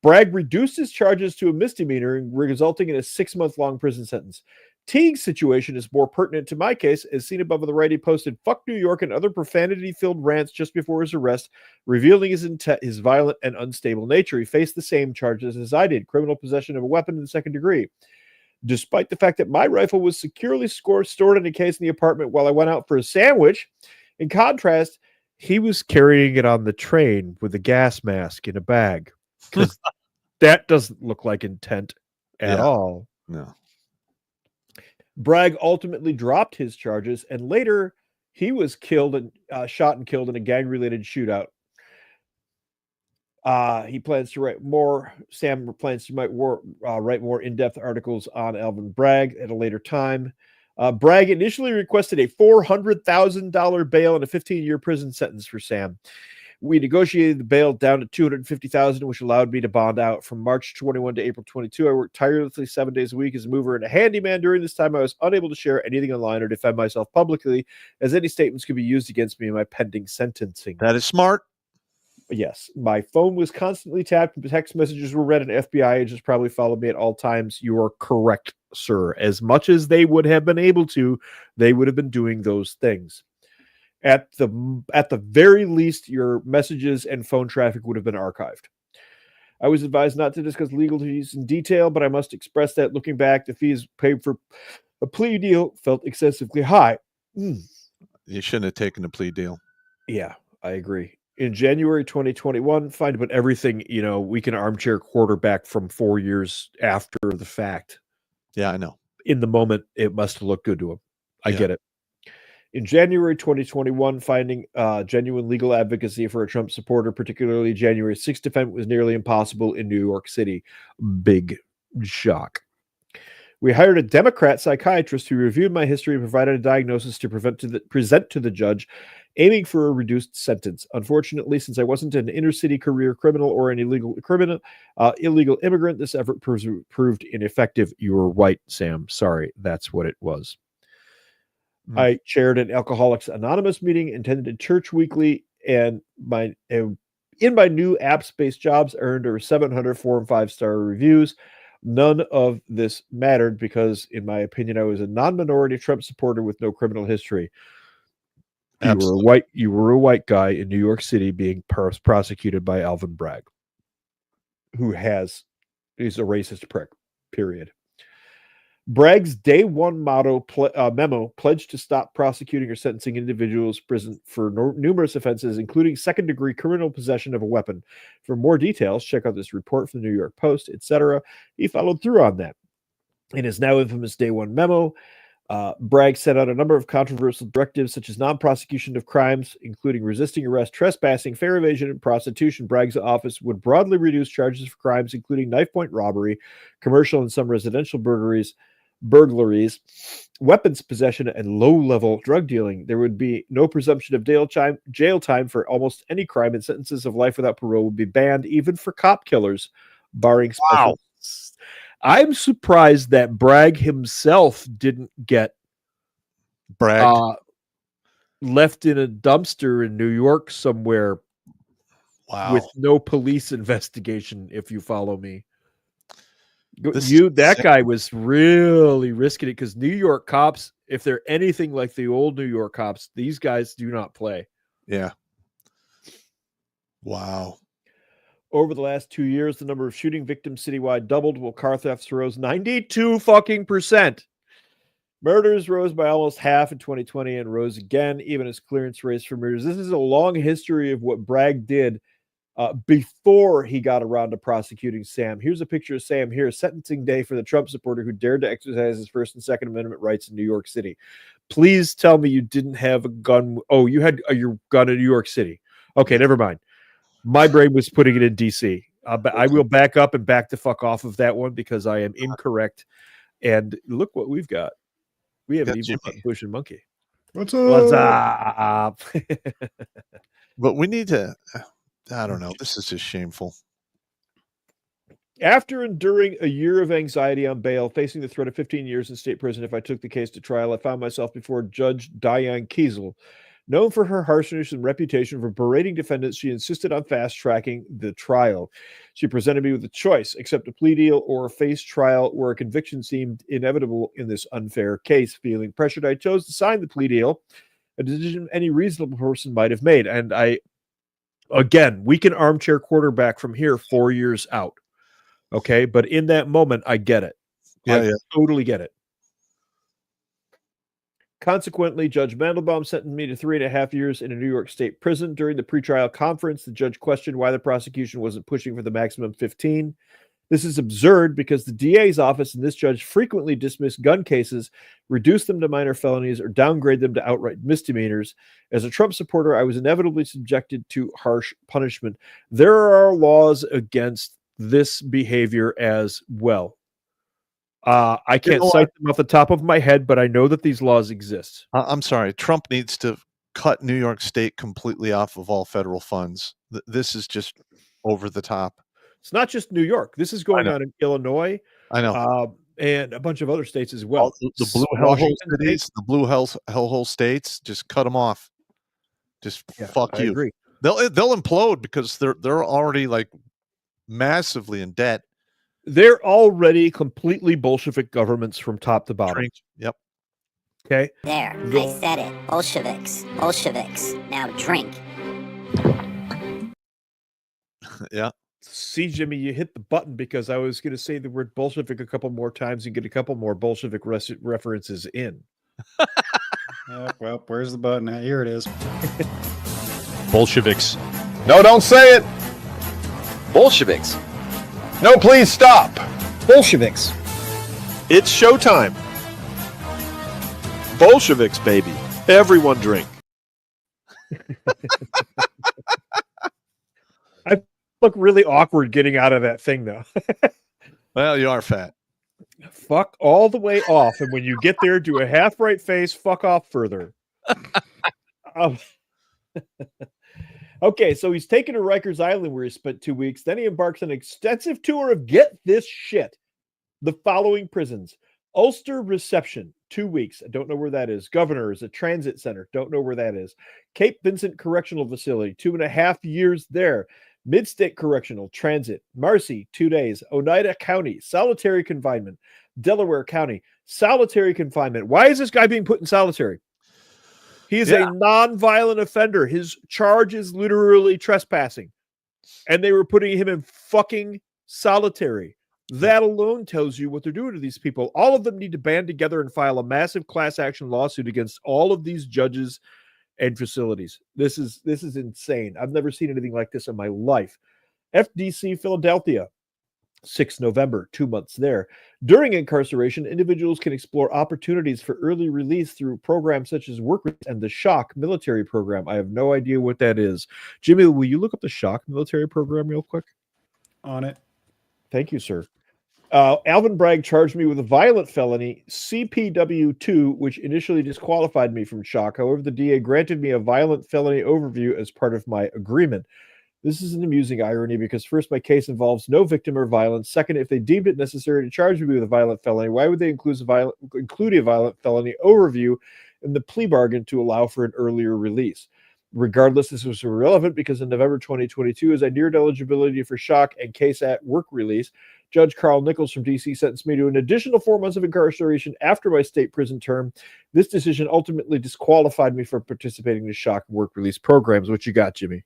Bragg reduced his charges to a misdemeanor, resulting in a 6-month-long prison sentence. Teague's situation is more pertinent to my case, as seen above on the right. He posted "fuck New York" and other profanity-filled rants just before his arrest, revealing his violent and unstable nature. He faced the same charges as I did: criminal possession of a weapon in the second degree. Despite the fact that my rifle was securely stored in a case in the apartment while I went out for a sandwich, in contrast, he was carrying it on the train with a gas mask in a bag. Because that doesn't look like intent at all. No. Bragg ultimately dropped his charges, and later he was killed and shot and killed in a gang-related shootout. He plans to write more. Sam plans to write more in-depth articles on Alvin Bragg at a later time. Bragg initially requested a $400,000 bail and a 15-year prison sentence for Sam. We negotiated the bail down to $250,000, which allowed me to bond out. From March 21 to April 22, I worked tirelessly 7 days a week as a mover and a handyman. During this time, I was unable to share anything online or defend myself publicly, as any statements could be used against me in my pending sentencing. That is smart. Yes, my phone was constantly tapped, text messages were read, and FBI agents probably followed me at all times. You are correct, sir. As much as they would have been able to, they would have been doing those things. At the very least, your messages and phone traffic would have been archived. I was advised not to discuss legal fees in detail, but I must express that looking back, the fees paid for a plea deal felt excessively high. You shouldn't have taken a plea deal. Yeah, I agree. In January 2021, fine, but everything, we can armchair quarterback from 4 years after the fact. Yeah, I know. In the moment, it must have looked good to him. I get it. In January 2021, finding genuine legal advocacy for a Trump supporter, particularly January 6th defendant, was nearly impossible in New York City. Big Shock. We hired a Democrat psychiatrist who reviewed my history and provided a diagnosis to present to the judge, aiming for a reduced sentence. Unfortunately, since I wasn't an inner-city career criminal or an illegal immigrant, this effort proved ineffective. You were white, Sam. Sorry, that's what it was. I chaired an Alcoholics Anonymous meeting, attended church weekly, and in my new apps-based jobs, earned over 700 4- and 5-star reviews. None of this mattered because, in my opinion, I was a non-minority Trump supporter with no criminal history. You were a white guy in New York City being prosecuted by Alvin Bragg, who is a racist prick. Period. Bragg's day one memo pledged to stop prosecuting or sentencing individuals prison for numerous offenses, including second-degree criminal possession of a weapon. For more details, check out this report from the New York Post, etc. He followed through on that. In his now infamous day one memo, Bragg set out a number of controversial directives, such as non-prosecution of crimes, including resisting arrest, trespassing, fare evasion, and prostitution. Bragg's office would broadly reduce charges for crimes, including knife-point robbery, commercial and some residential burglaries, weapons possession, and low-level drug dealing. There would be no presumption of jail time for almost any crime, and sentences of life without parole would be banned, even for cop killers, barring special. Wow. I'm surprised that Bragg himself didn't get left in a dumpster in New York somewhere. Wow. With no police investigation, if you follow me. That guy was really risking it, because New York cops, if they're anything like the old New York cops, these guys do not play. Yeah. Wow. Over the last 2 years, the number of shooting victims citywide doubled, while car thefts rose 92%. Murders rose by almost half in 2020 and rose again, even as clearance rates for murders. This is a long history of what Bragg did before he got around to prosecuting Sam. Here's a picture of Sam here, sentencing day for the Trump supporter who dared to exercise his First and Second Amendment rights in New York City. Please tell me you didn't have a gun. Oh, you had your gun in New York City. Okay, never mind. My brain was putting it in D.C. But I will back up and back the fuck off of that one, because I am incorrect. And look what we've got. We have an evil Bush and monkey. What's up? But we need to... I don't know. This is just shameful. After enduring a year of anxiety on bail, facing the threat of 15 years in state prison if I took the case to trial, I found myself before Judge Diane Kiesel. Known for her harshness and reputation for berating defendants, she insisted on fast-tracking the trial. She presented me with a choice: accept a plea deal or face trial, where a conviction seemed inevitable in this unfair case. Feeling pressured, I chose to sign the plea deal, a decision any reasonable person might have made. And again, we can armchair quarterback from here 4 years out. Okay. But in that moment, I get it. I totally get it. Consequently, Judge Mandelbaum sentenced me to 3.5 years in a New York State prison. During the pretrial conference, the judge questioned why the prosecution wasn't pushing for the maximum 15. This is absurd, because the DA's office and this judge frequently dismiss gun cases, reduce them to minor felonies, or downgrade them to outright misdemeanors. As a Trump supporter, I was inevitably subjected to harsh punishment. There are laws against this behavior as well. I can't cite them off the top of my head, but I know that these laws exist. I'm sorry. Trump needs to cut New York State completely off of all federal funds. This is just over the top. It's not just New York. This is going on in Illinois. I know. And a bunch of other states as well. The blue hellhole cities, the blue hellhole states, just cut them off. Just fuck you. I agree. They'll implode, because they're already like massively in debt. They're already completely Bolshevik governments from top to bottom. Yep. Okay. There, I said it. Bolsheviks. Bolsheviks. Now drink. Yeah. See, Jimmy, you hit the button, because I was going to say the word Bolshevik a couple more times and get a couple more Bolshevik references in. Well, where's the button? Here it is. Bolsheviks. No, don't say it. Bolsheviks. No, please stop. Bolsheviks. It's showtime. Bolsheviks, baby. Everyone drink. I look really awkward getting out of that thing, though. Well, you are fat. Fuck all the way off, and when you get there, do a half right face. Fuck off further. Um, okay, so he's taken to Rikers Island where he spent 2 weeks. Then he embarks on an extensive tour of, get this shit, the following prisons: Ulster Reception, 2 weeks. I don't know where that is. Governor's, a transit center. Don't know where that is. Cape Vincent Correctional Facility, 2.5 years there. Midstate Correctional, Transit. Marcy, 2 days. Oneida County, solitary confinement. Delaware County, solitary confinement. Why is this guy being put in solitary? He is a non-violent offender. His charge is literally trespassing. And they were putting him in fucking solitary. That alone tells you what they're doing to these people. All of them need to band together and file a massive class action lawsuit against all of these judges and facilities. This is insane. I've never seen anything like this in my life. FDC Philadelphia, 6 November, 2 months there. During incarceration, individuals can explore opportunities for early release through programs such as Work and the Shock military program. I have no idea what that is. Jimmy, will you look up the Shock military program real quick? On it. Thank you, sir. Alvin Bragg charged me with a violent felony, CPW2, which initially disqualified me from Shock. However, the DA granted me a violent felony overview as part of my agreement. This is an amusing irony because first, my case involves no victim or violence. Second, if they deemed it necessary to charge me with a violent felony, why would they include a violent felony overview in the plea bargain to allow for an earlier release? Regardless, this was irrelevant because in November 2022, as I neared eligibility for Shock and case at work release, Judge Carl Nichols from D.C. sentenced me to an additional 4 months of incarceration after my state prison term. This decision ultimately disqualified me from participating in the Shock and work release programs. What you got, Jimmy?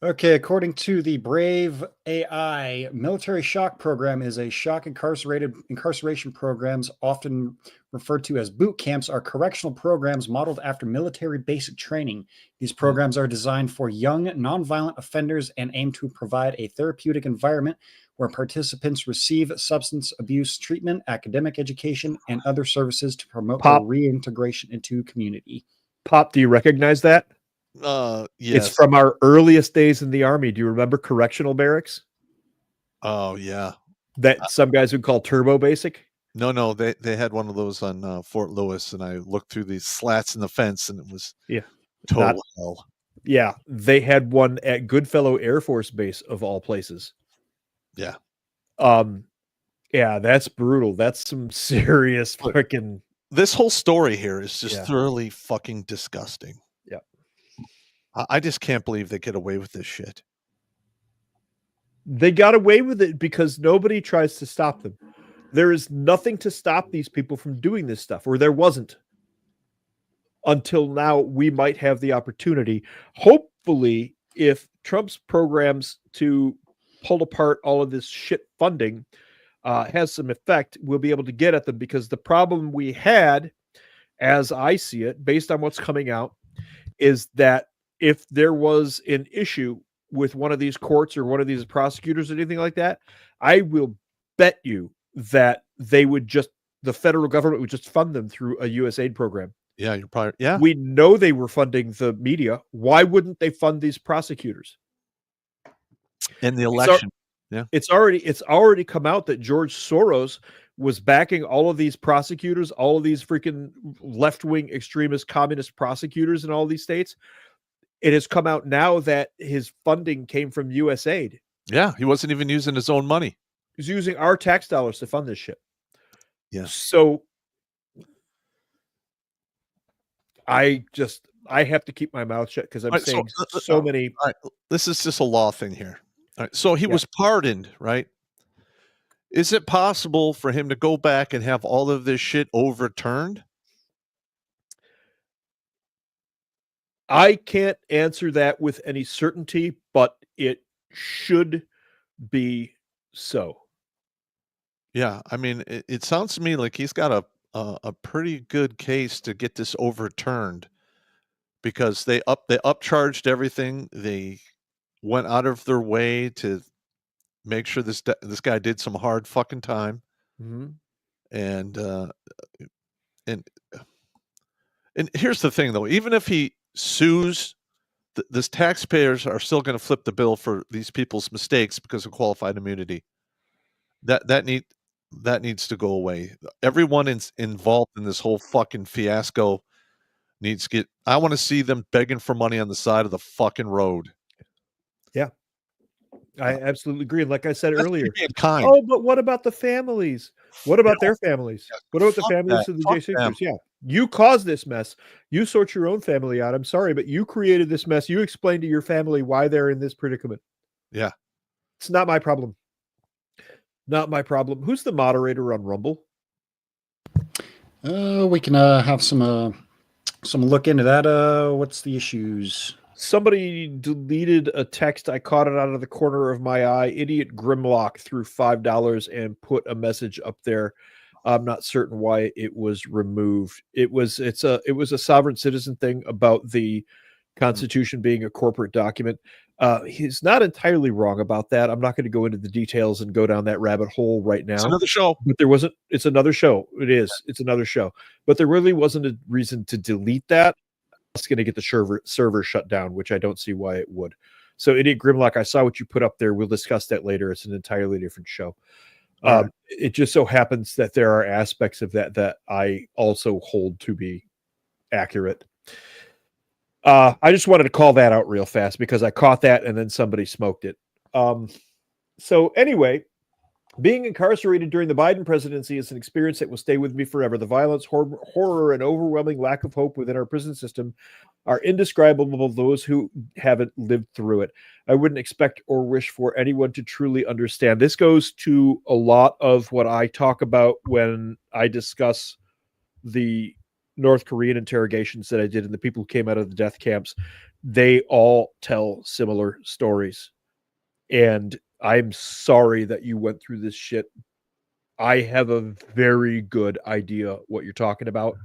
Okay, according to the Brave AI, military shock program is a shock incarceration programs, often referred to as boot camps, are correctional programs modeled after military basic training. These programs are designed for young, nonviolent offenders and aim to provide a therapeutic environment where participants receive substance abuse treatment, academic education, and other services to promote their reintegration into community. Pop, do you recognize that? Yes. It's from our earliest days in the Army. Do you remember correctional barracks? Oh, yeah. That some guys would call turbo basic? No, they had one of those on Fort Lewis, and I looked through these slats in the fence, and it was total hell. Yeah, they had one at Goodfellow Air Force Base, of all places. Yeah. Yeah, that's brutal. That's some serious freaking... This whole story here is just thoroughly fucking disgusting. Yeah. I just can't believe they get away with this shit. They got away with it because nobody tries to stop them. There is nothing to stop these people from doing this stuff, or there wasn't. Until now, we might have the opportunity. Hopefully, if Trump's programs to pull apart all of this shit funding has some effect, we'll be able to get at them, because the problem we had, as I see it, based on what's coming out, is that if there was an issue with one of these courts or one of these prosecutors or anything like that, I will bet you that the federal government would just fund them through a USAID program. Yeah, you're probably, yeah. We know they were funding the media. Why wouldn't they fund these prosecutors? In the election. It's already come out that George Soros was backing all of these prosecutors, all of these freaking left-wing extremist communist prosecutors in all these states. It has come out now that his funding came from USAID. Yeah, he wasn't even using his own money. He's using our tax dollars to fund this shit. Yeah. So I have to keep my mouth shut because I'm saying so many. All right, this is just a law thing here. All right, so he was pardoned, right? Is it possible for him to go back and have all of this shit overturned? I can't answer that with any certainty, but it should be so. Yeah, I mean, it sounds to me like he's got a pretty good case to get this overturned, because they upcharged everything. They went out of their way to make sure this guy did some hard fucking time. Mm-hmm. And here's the thing, though. Even if he sues, this taxpayers are still going to flip the bill for these people's mistakes because of qualified immunity. That needs to go away. Everyone involved in this whole fucking fiasco needs to get. I want to see them begging for money on the side of the fucking road. I absolutely agree. Like I said earlier, Being kind. oh, but what about the families? What about their families? What about the fuck families that. of the Fuck J6ers? them. Yeah. You caused this mess. You sort your own family out. I'm sorry, but you created this mess. You explained to your family why they're in this predicament. Yeah. It's not my problem. Not my problem. Who's the moderator on Rumble? We can have some look into that. What's the issues? Somebody deleted a text. I caught it out of the corner of my eye. Idiot Grimlock threw $5 and put a message up there. I'm not certain why it was removed. It was a sovereign citizen thing about the Constitution being a corporate document. He's not entirely wrong about that. I'm not going to go into the details and go down that rabbit hole right now. It's another show. But there wasn't. It's another show. It is. It's another show. But there really wasn't a reason to delete that. It's going to get the server shut down, which I don't see why it would. So, Idiot Grimlock, I saw what you put up there. We'll discuss that later. It's an entirely different show. Right. It just so happens that there are aspects of that I also hold to be accurate. I just wanted to call that out real fast because I caught that and then somebody smoked it. So anyway, being incarcerated during the Biden presidency is an experience that will stay with me forever. The violence, horror, and overwhelming lack of hope within our prison system are indescribable to those who haven't lived through it. I wouldn't expect or wish for anyone to truly understand. This goes to a lot of what I talk about when I discuss the North Korean interrogations that I did and the people who came out of the death camps. They all tell similar stories. And I'm sorry that you went through this shit. I have a very good idea what you're talking about,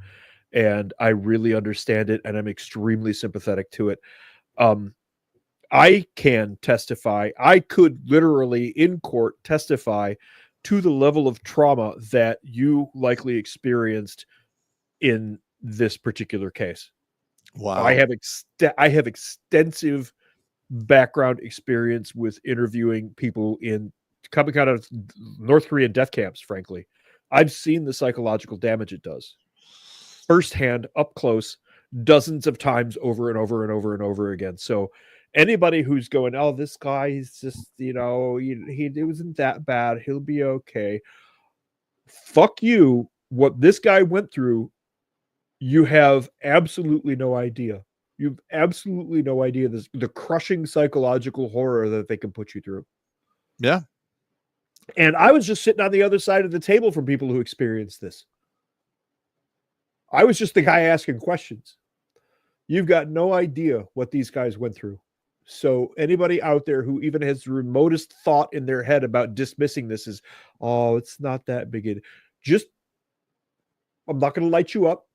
and I really understand it, and I'm extremely sympathetic to it. I can testify. I could literally in court testify to the level of trauma that you likely experienced in this particular case. Wow. I have extensive background experience with interviewing people coming out of North Korean death camps. Frankly, I've seen the psychological damage it does firsthand, up close, dozens of times, over and over and over and over again. So anybody who's going, oh, this guy, he's just, he it wasn't that bad, he'll be okay. Fuck you. What this guy went through, you have absolutely no idea. You've absolutely no idea the crushing psychological horror that they can put you through. Yeah. And I was just sitting on the other side of the table from people who experienced this. I was just the guy asking questions. You've got no idea what these guys went through. So anybody out there who even has the remotest thought in their head about dismissing this is, oh, it's not that big. I'm not going to light you up.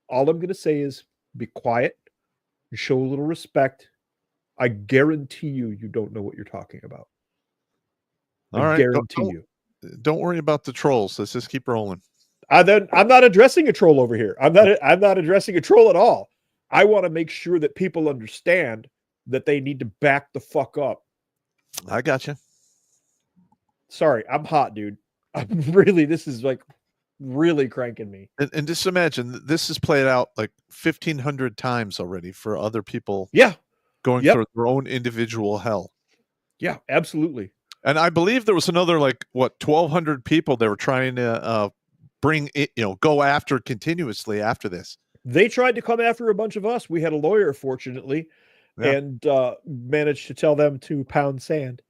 All I'm going to say is be quiet. Show a little respect. I guarantee you don't know what you're talking about. All right. Guarantee you. Don't worry about the trolls. Let's just keep rolling. I'm not addressing a troll over here. I'm not addressing a troll at all. I want to make sure that people understand that they need to back the fuck up. I got you. Sorry, I'm hot, dude. This is like really cranking me. And just imagine this is played out like 1,500 times already for other people. Yeah. Going through their own individual hell. Yeah, absolutely. And I believe there was another 1,200 people they were trying to bring it, go after continuously after this. They tried to come after a bunch of us. We had a lawyer, fortunately, and managed to tell them to pound sand.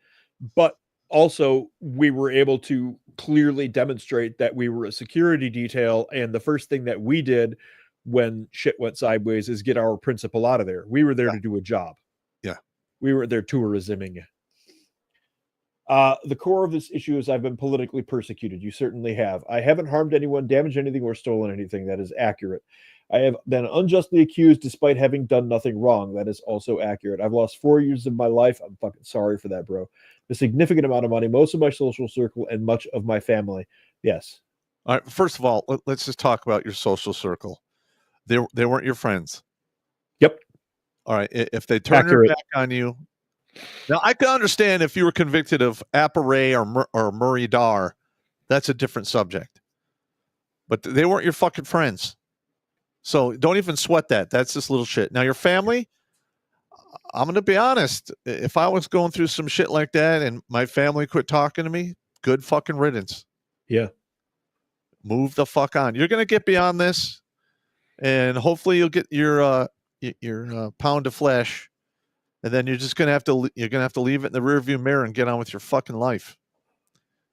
But also, we were able to clearly demonstrate that we were a security detail. And the first thing that we did when shit went sideways is get our principal out of there. We were there to do a job. Yeah. We were there tourisming. The core of this issue is I've been politically persecuted. You certainly have. I haven't harmed anyone, damaged anything, or stolen anything. That is accurate. I have been unjustly accused despite having done nothing wrong. That is also accurate. I've lost 4 years of my life. I'm fucking sorry for that, bro. A significant amount of money, most of my social circle, and much of my family. Yes. All right. First of all, let's just talk about your social circle. They weren't your friends. Yep. All right. If they turn their back on you, Now, I can understand if you were convicted of Apparay or Murray Dar, that's a different subject. But they weren't your fucking friends. So don't even sweat that. That's just little shit. Now, your family, I'm going to be honest. If I was going through some shit like that and my family quit talking to me, good fucking riddance. Yeah. Move the fuck on. You're going to get beyond this, and hopefully you'll get your pound of flesh. And then you're just gonna have to leave it in the rearview mirror and get on with your fucking life.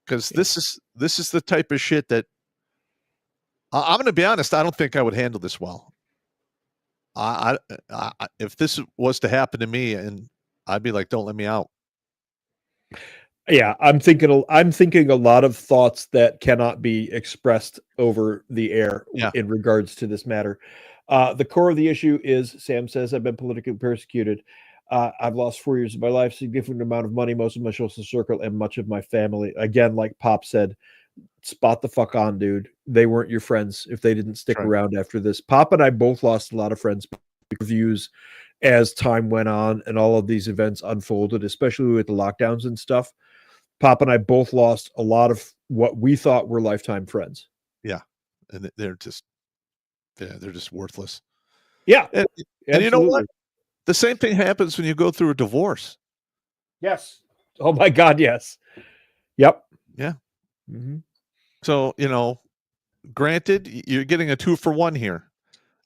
Because this is the type of shit that I'm gonna be honest. I don't think I would handle this well. I if this was to happen to me, and I'd be like, don't let me out. Yeah, I'm thinking a lot of thoughts that cannot be expressed over the air in regards to this matter. The core of the issue is, Sam says, I've been politically persecuted. I've lost 4 years of my life, significant amount of money, most of my social circle, and much of my family. Again, like Pop said, spot the fuck on, dude. They weren't your friends if they didn't stick around after this. Pop and I both lost a lot of friends, reviews as time went on and all of these events unfolded, especially with the lockdowns and stuff. Pop and I both lost a lot of what we thought were lifetime friends. Yeah, and they're just worthless. Yeah, and you know what? The same thing happens when you go through a divorce. Yes. Oh my God, yes. Yep. Yeah. Mm-hmm. So, granted, you're getting a 2-for-1 here.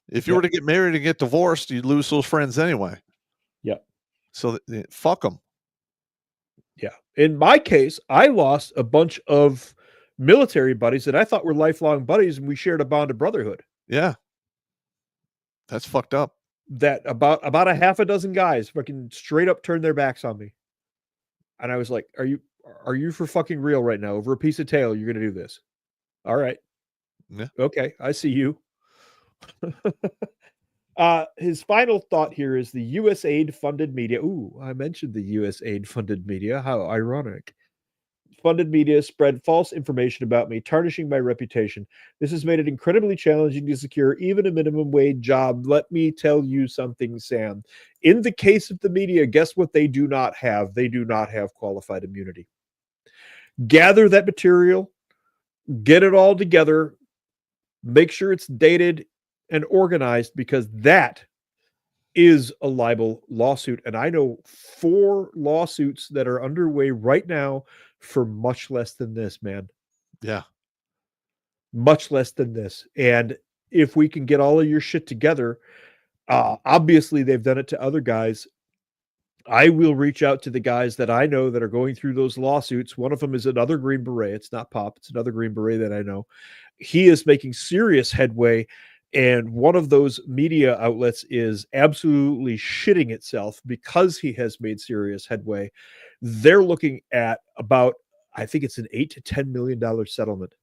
If you were to get married and get divorced, you'd lose those friends anyway. Yep. So, fuck them. Yeah. In my case, I lost a bunch of military buddies that I thought were lifelong buddies, and we shared a bond of brotherhood. Yeah. That's fucked up. That about a half a dozen guys fucking straight up turned their backs on me. And I was like, are you for fucking real right now? Over a piece of tail, you're going to do this? All right. Yeah. Okay. I see you. His final thought here is the USAID funded media. Ooh, I mentioned the USAID funded media. How ironic. Funded media spread false information about me, tarnishing my reputation. This has made it incredibly challenging to secure even a minimum wage job. Let me tell you something, Sam. In the case of the media, guess what they do not have? They do not have qualified immunity. Gather that material, get it all together, make sure it's dated and organized, because that is a libel lawsuit. And I know 4 lawsuits that are underway right now for much less than this, man. Yeah. Much less than this. And if we can get all of your shit together, obviously they've done it to other guys. I will reach out to the guys that I know that are going through those lawsuits. One of them is another Green Beret. It's not Pop. It's another Green Beret that I know. He is making serious headway. And one of those media outlets is absolutely shitting itself because he has made serious headway. They're looking at about, I think it's an $8 to $10 million settlement.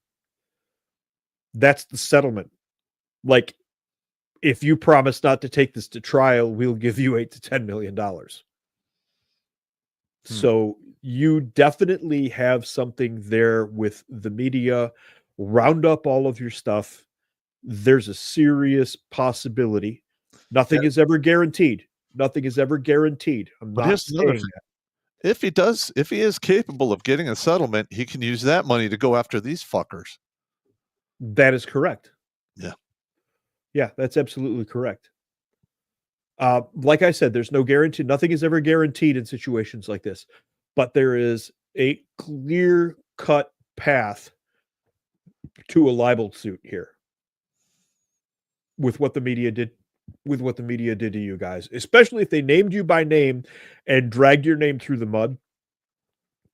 That's the settlement. Like, if you promise not to take this to trial, we'll give you $8 to $10 million. So you definitely have something there with the media. Round up all of your stuff. There's a serious possibility. Nothing is ever guaranteed. Nothing is ever guaranteed. I'm not saying that. If he is capable of getting a settlement, he can use that money to go after these fuckers. That is correct. Yeah. Yeah, that's absolutely correct. Like I said, there's no guarantee. Nothing is ever guaranteed in situations like this, but there is a clear-cut path to a libel suit here with what the media did. With what the media did to you guys, especially if they named you by name and dragged your name through the mud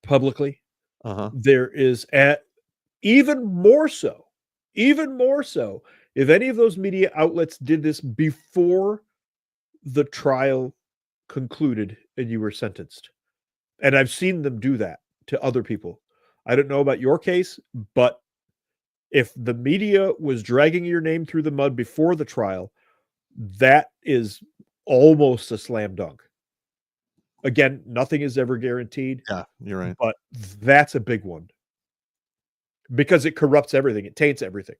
publicly. There is even more so, if any of those media outlets did this before the trial concluded and you were sentenced. And I've seen them do that to other people. I don't know about your case, but if the media was dragging your name through the mud before the trial, that is almost a slam dunk. Again, nothing is ever guaranteed. Yeah, you're right. But that's a big one because it corrupts everything. It taints everything.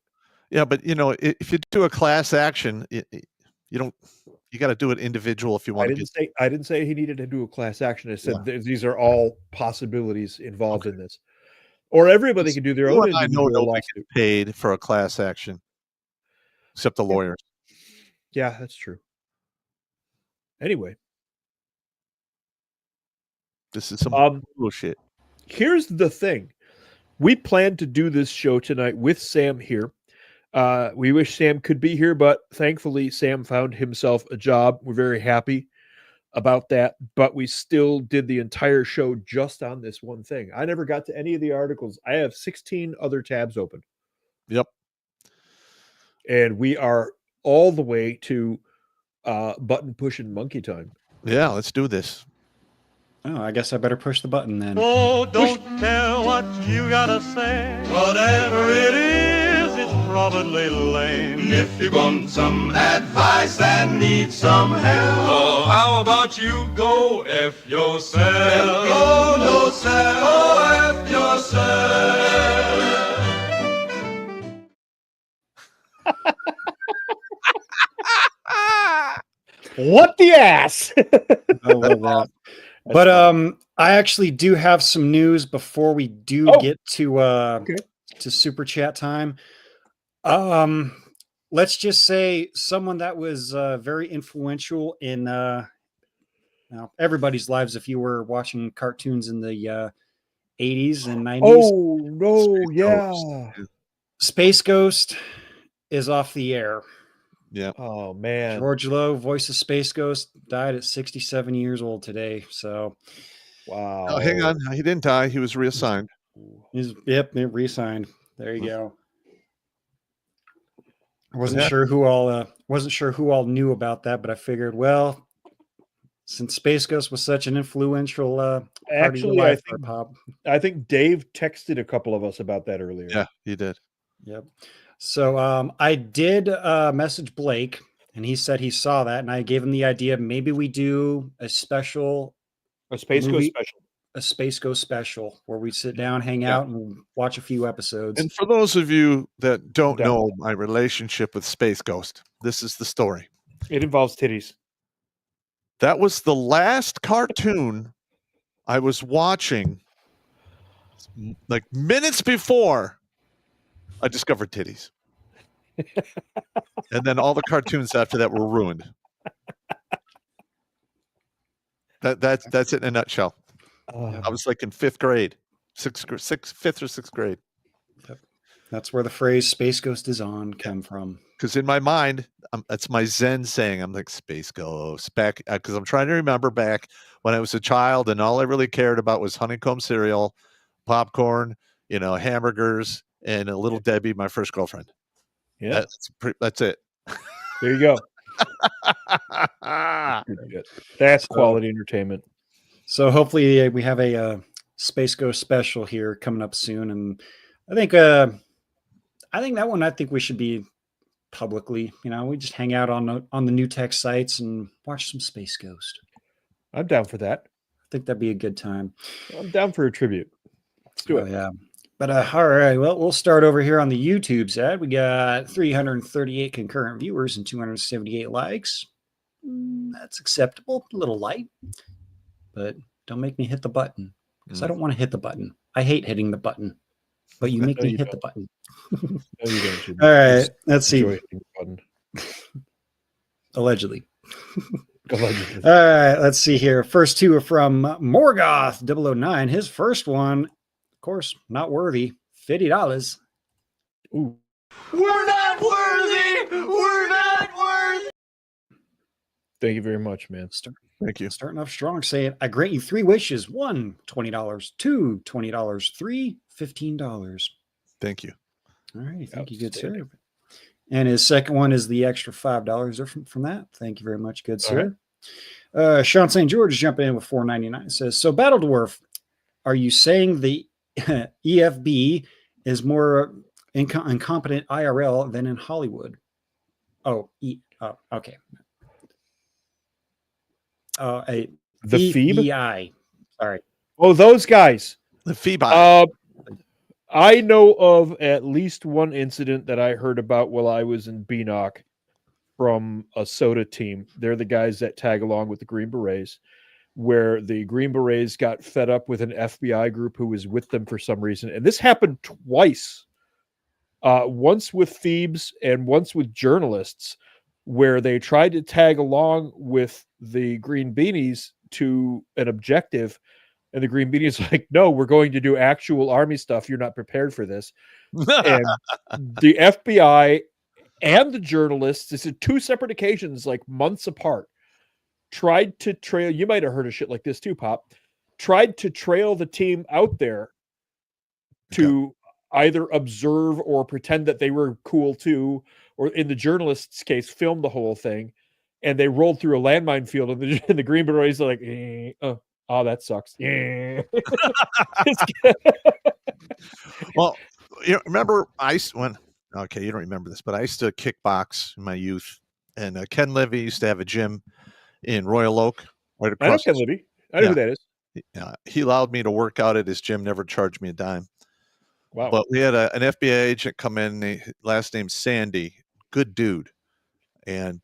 Yeah, but if you do a class action, you don't. You got to do it individual if you want to get. I didn't say he needed to do a class action. I said these are all possibilities involved in this. Or everybody can do their You own and I know individual nobody lawsuit. gets paid for a class action, except the lawyers. Yeah, that's true. Anyway, This is some bullshit. here's the thing. We planned to do this show tonight with Sam here. We wish Sam could be here, but thankfully Sam found himself a job. We're very happy about that, but we still did the entire show just on this one thing. I never got to any of the articles. I have 16 other tabs open. Yep. And we are all the way to button pushing monkey time. Yeah, let's do this. Oh, I guess I better push the button then. Oh, don't care what you gotta say. Whatever it is, it's probably lame. If you want some advice and need some help, oh, how about you go F yourself? Go no self, oh, F yourself. What the ass? I love that. But I actually do have some news before we do get to super chat time. Let's just say someone that was very influential in everybody's lives. If you were watching cartoons in the 80s and 90s. Oh no, yeah. Space Ghost is off the air. Yeah. Oh man. George Lowe, voice of Space Ghost, died at 67 years old today. So, wow. Oh, hang on. He didn't die. He was reassigned. Yep, reassigned. There you go. I wasn't sure who all knew about that, but I figured, well, since Space Ghost was such an influential actually, I think Dave texted a couple of us about that earlier. Yeah, he did. Yep. So I did message Blake, and he said he saw that, and I gave him the idea. Maybe we do a Space Ghost special where we sit down, hang out, and watch a few episodes. And for those of you that don't know my relationship with Space Ghost, this is the story. It involves titties. That was the last cartoon I was watching, like minutes before I discovered titties. And then all the cartoons after that were ruined. That's it in a nutshell. I was like in fifth or sixth grade. That's where the phrase "Space Ghost is on" come from. Because in my mind, that's my Zen saying. I'm like, Space Ghost back, because I'm trying to remember back when I was a child, and all I really cared about was honeycomb cereal, popcorn, hamburgers, and a Little Debbie, my first girlfriend. Yeah, that's it. There you go. That's quality entertainment. So hopefully we have a Space Ghost special here coming up soon, and I think that one we should be publicly. We just hang out on the New Tech sites and watch some Space Ghost. I'm down for that. I think that'd be a good time. I'm down for a tribute. Let's do it. Yeah. But all right, well, we'll start over here on the YouTube side. We got 338 concurrent viewers and 278 likes. That's acceptable. A little light, but don't make me hit the button because I don't want to hit the button. I hate hitting the button, but you make me hit the button. No, you don't. All right, let's see. Allegedly. All right, let's see here. First two are from Morgoth 009. His first one, of course, not worthy. $50. Ooh. We're not worthy. We're not worthy. Thank you very much, man. Thank you. Starting off strong, saying, I grant you 3 wishes. 1, $20. 2, $20. 3, $15. Thank you. All right. Thank you, good sir. And his second one is the extra $5 from that. Thank you very much, good sir. Right. Sean St. George is jumping in with $4.99. Says, so Battle Dwarf, are you saying the EFB is more incompetent IRL than in Hollywood? Okay. The FBI. Sorry. Oh, those guys. The FBI. I know of at least one incident that I heard about while I was in BNOC from a soda team. They're the guys that tag along with the Green Berets, where the Green Berets got fed up with an FBI group who was with them for some reason. And this happened twice. Once with thieves and once with journalists, where they tried to tag along with the Green Beanies to an objective. And the Green Beanies like, no, we're going to do actual army stuff. You're not prepared for this. And the FBI and the journalists, this is two separate occasions, like months apart, tried to trail. You might have heard of shit like this too, Pop. Tried to trail the team out there to either observe or pretend that they were cool too, or in the journalist's case, film the whole thing. And they rolled through a landmine field, and the Green Berets are like, oh, that sucks. Well, you remember you don't remember this, but I used to kickbox in my youth, and Ken Levy used to have a gym in Royal Oak, right I know across. Ken Libby. I know who that is. Yeah, he allowed me to work out at his gym, never charged me a dime. Wow. But we had an FBI agent come in, last name Sandy, good dude. And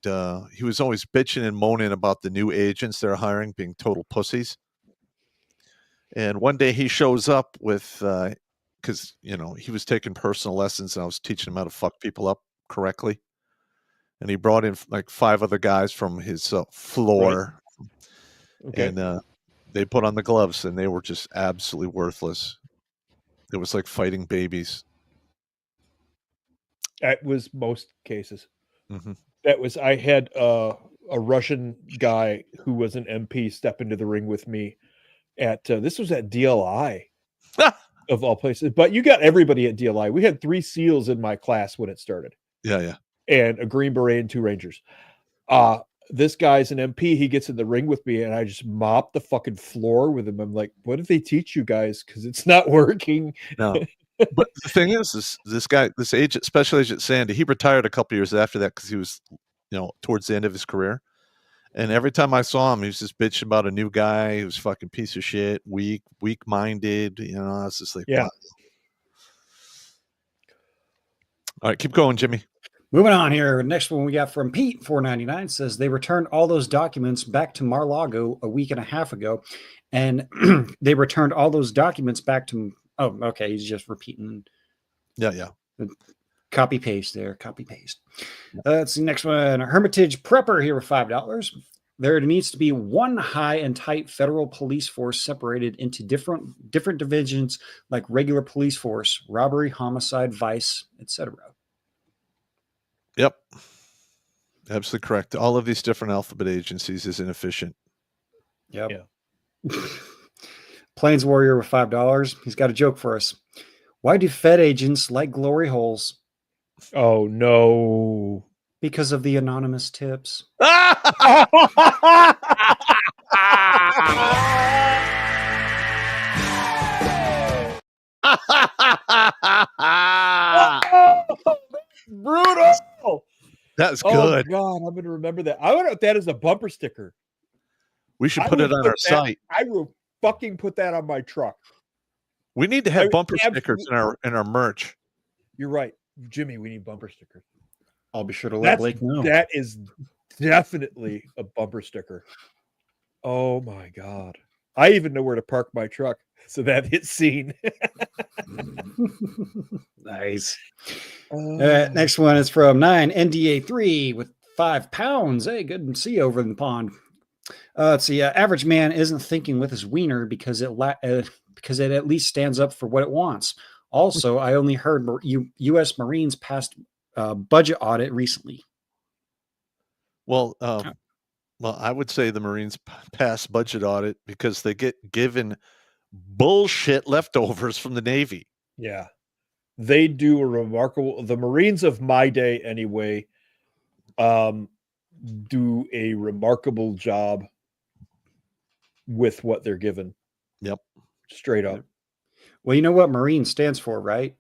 he was always bitching and moaning about the new agents they're hiring being total pussies. And one day he shows up with, because, he was taking personal lessons and I was teaching him how to fuck people up correctly. And he brought in like 5 other guys from his floor. Right. Okay. And they put on the gloves and they were just absolutely worthless. It was like fighting babies. That was most cases. Mm-hmm. I had a Russian guy who was an MP step into the ring with me this was at DLI of all places, but you got everybody at DLI. We had 3 SEALs in my class when it started. Yeah. And a Green Beret and 2 Rangers. This guy's an MP. He gets in the ring with me and I just mop the fucking floor with him. I'm like, what did they teach you guys? Because it's not working. No. But the thing is this guy, this agent, Special Agent Sandy, he retired a couple years after that because he was, towards the end of his career. And every time I saw him, he was just bitching about a new guy who was fucking piece of shit, weak-minded. It's just like, yeah. Wow. All right, keep going, Jimmy. Moving on here. Next one we got from Pete, $4.99, says they returned all those documents back to Mar-a-Lago a week and a half ago. And they returned all those documents back to... Oh, okay. He's just repeating. Yeah. Copy paste there. Copy paste. Let's see. Next one. Hermitage Prepper here with $5. There needs to be one high and tight federal police force separated into different divisions like regular police force, robbery, homicide, vice, etc. Yep. Absolutely correct. All of these different alphabet agencies is inefficient. Yep. Yeah. Plains Warrior with $5. He's got a joke for us. Why do Fed agents like glory holes? Oh, no. Because of the anonymous tips. Brutal. That's good. Oh, God, I'm going to remember that. I wonder if that is a bumper sticker. We should put it on our site. I will fucking put that on my truck. We need to have bumper stickers in our merch. You're right. Jimmy, we need bumper stickers. I'll be sure to let Blake know. That is definitely a bumper sticker. Oh my God. I even know where to park my truck so that it's seen. Nice. Next one is from 9NDA3 with £5. Hey, good to see you over in the pond. Let's see. Average man isn't thinking with his wiener because it at least stands up for what it wants. Also, I only heard U.S. Marines passed budget audit recently. Well, I would say the Marines pass budget audit because they get given bullshit leftovers from the Navy. Yeah. They do the Marines of my day anyway, do a remarkable job with what they're given. Yep. Straight up. Well, you know what Marine stands for, right?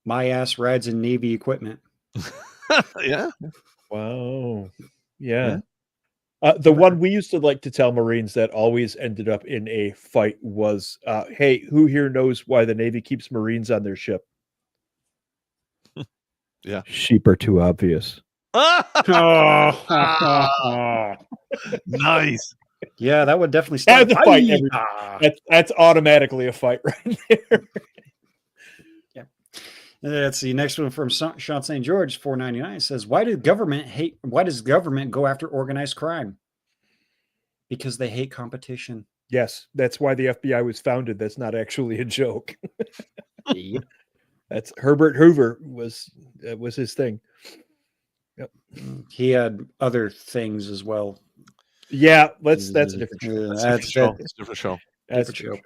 My ass rides in Navy equipment. Yeah. Wow. Yeah. The one we used to like to tell Marines that always ended up in a fight was, hey, who here knows why the Navy keeps Marines on their ship? Yeah. Sheep are too obvious. Nice. Yeah, that would definitely start That's a fight. That's automatically a fight right there. Yeah. Let's see. Next one from Sean St. George, $4.99 says, Why does government go after organized crime? Because they hate competition. Yes, that's why the FBI was founded. That's not actually a joke. Yep. That's Herbert Hoover was his thing. Yep. He had other things as well. Yeah, that's a different show. That's It's a different show. That's true.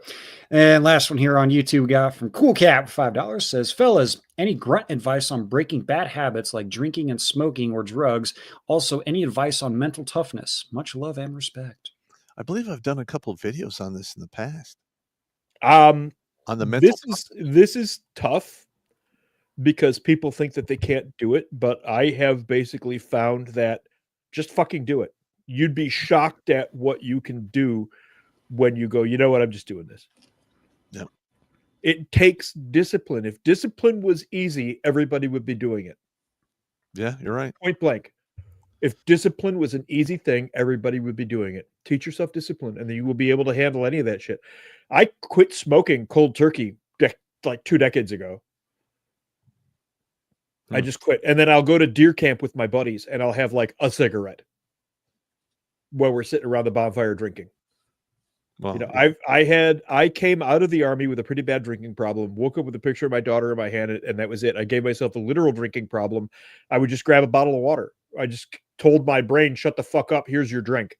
And last one here on YouTube, we got from Cool Cat, $5 says, fellas, any grunt advice on breaking bad habits like drinking and smoking or drugs? Also, any advice on mental toughness? Much love and respect. I believe I've done a couple of videos on this in the past. On the mental. This is tough because people think that they can't do it, but I have basically found that just fucking do it. You'd be shocked at what you can do when you go, you know what, I'm just doing this. Yeah. It takes discipline. If discipline was easy, everybody would be doing it. Yeah, you're right. Point blank. If discipline was an easy thing, everybody would be doing it. Teach yourself discipline, and then you will be able to handle any of that shit. I quit smoking cold turkey like 2 decades ago. I just quit. And then I'll go to deer camp with my buddies, and I'll have like a cigarette while we're sitting around the bonfire drinking. Well, You know, I came out of the army with a pretty bad drinking problem, woke up with a picture of my daughter in my hand, and that was it. I gave myself a literal drinking problem. I would just grab a bottle of water. I just told my brain, shut the fuck up. Here's your drink.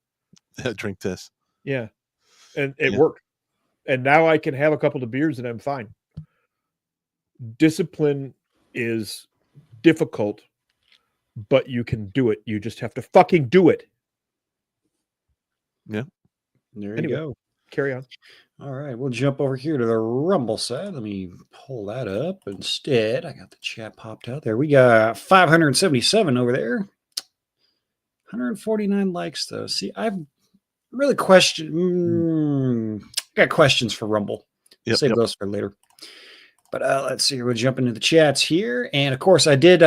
drink this. Yeah. And it worked. And now I can have a couple of beers and I'm fine. Discipline is difficult, but you can do it. You just have to fucking do it. Yeah. There Anyway. you go. Carry on. All right, we'll jump over here to the Rumble side. Let me pull that up instead. I got the chat popped out there. We got 577 over there. 149 likes, though. See, I've really got questions for Rumble. Save those for later. But let's see. We'll jump into the chats here. And, of course, I did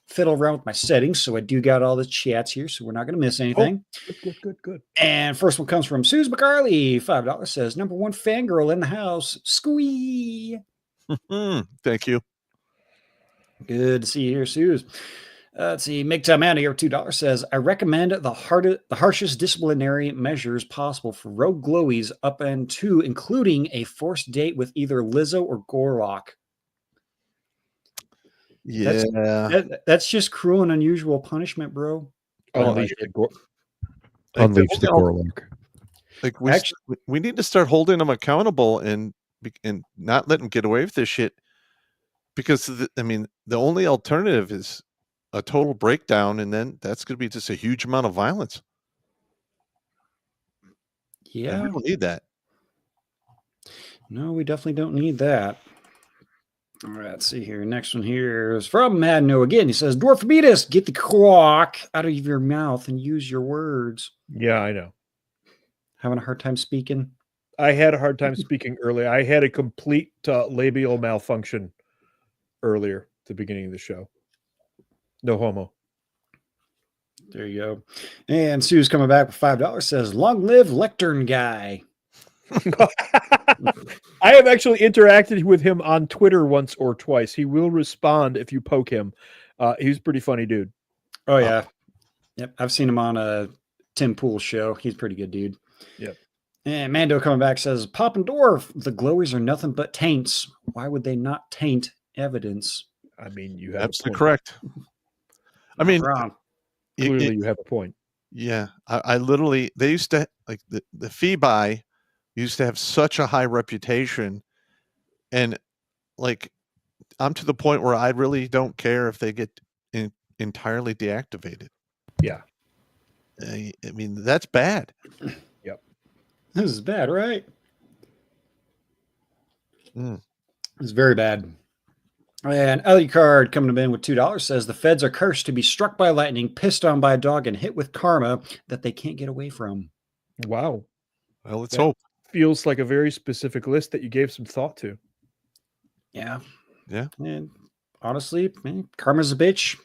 fiddle around with my settings, so I do got all the chats here, so we're not going to miss anything. Good. And first one comes from Suze McCarley, $5 says, number one fangirl in the house, squee. Thank you. Good to see you here, Suze. Let's see, Make Time Andy over $2 says, I recommend the harshest disciplinary measures possible for rogue glowies up and to including a forced date with either Lizzo or Gorlock. Yeah. That's just cruel and unusual punishment, bro. Unleash the Gorlock. Like we need to start holding them accountable and not let them get away with this shit. Because the only alternative is a total breakdown, and then that's going to be just a huge amount of violence. Yeah, and we don't need that. No, we definitely don't need that. All right, let's see here. Next one here is from Madno again. He says, Dwarfabetus, get the crock out of your mouth and use your words. Yeah, I know. Having a hard time speaking? I had a hard time speaking earlier. I had a complete labial malfunction earlier at the beginning of the show. No homo. There you go. And Sue's coming back with $5. Says, long live lectern guy. I have actually interacted with him on Twitter once or twice. He will respond if you poke him. He's a pretty funny dude. Oh, yeah. Yep. I've seen him on a Tim Pool show. He's a pretty good dude. Yep. And Mando coming back says, Poppendorf, the glowies are nothing but taints. Why would they not taint evidence? I mean, you have absolutely correct. I mean, wrong. Clearly you have a point. Yeah. I literally, they used to, like the Phoebi used to have such a high reputation, and like I'm to the point where I really don't care if they get entirely deactivated. Yeah. I mean, that's bad. Yep. This is bad, right? It's very bad. And Ellie Card coming in with $2 says the feds are cursed to be struck by lightning, pissed on by a dog, and hit with karma that they can't get away from. Wow. Well, let's hope. Feels like a very specific list that you gave some thought to. Yeah. Yeah. And honestly, karma's a bitch.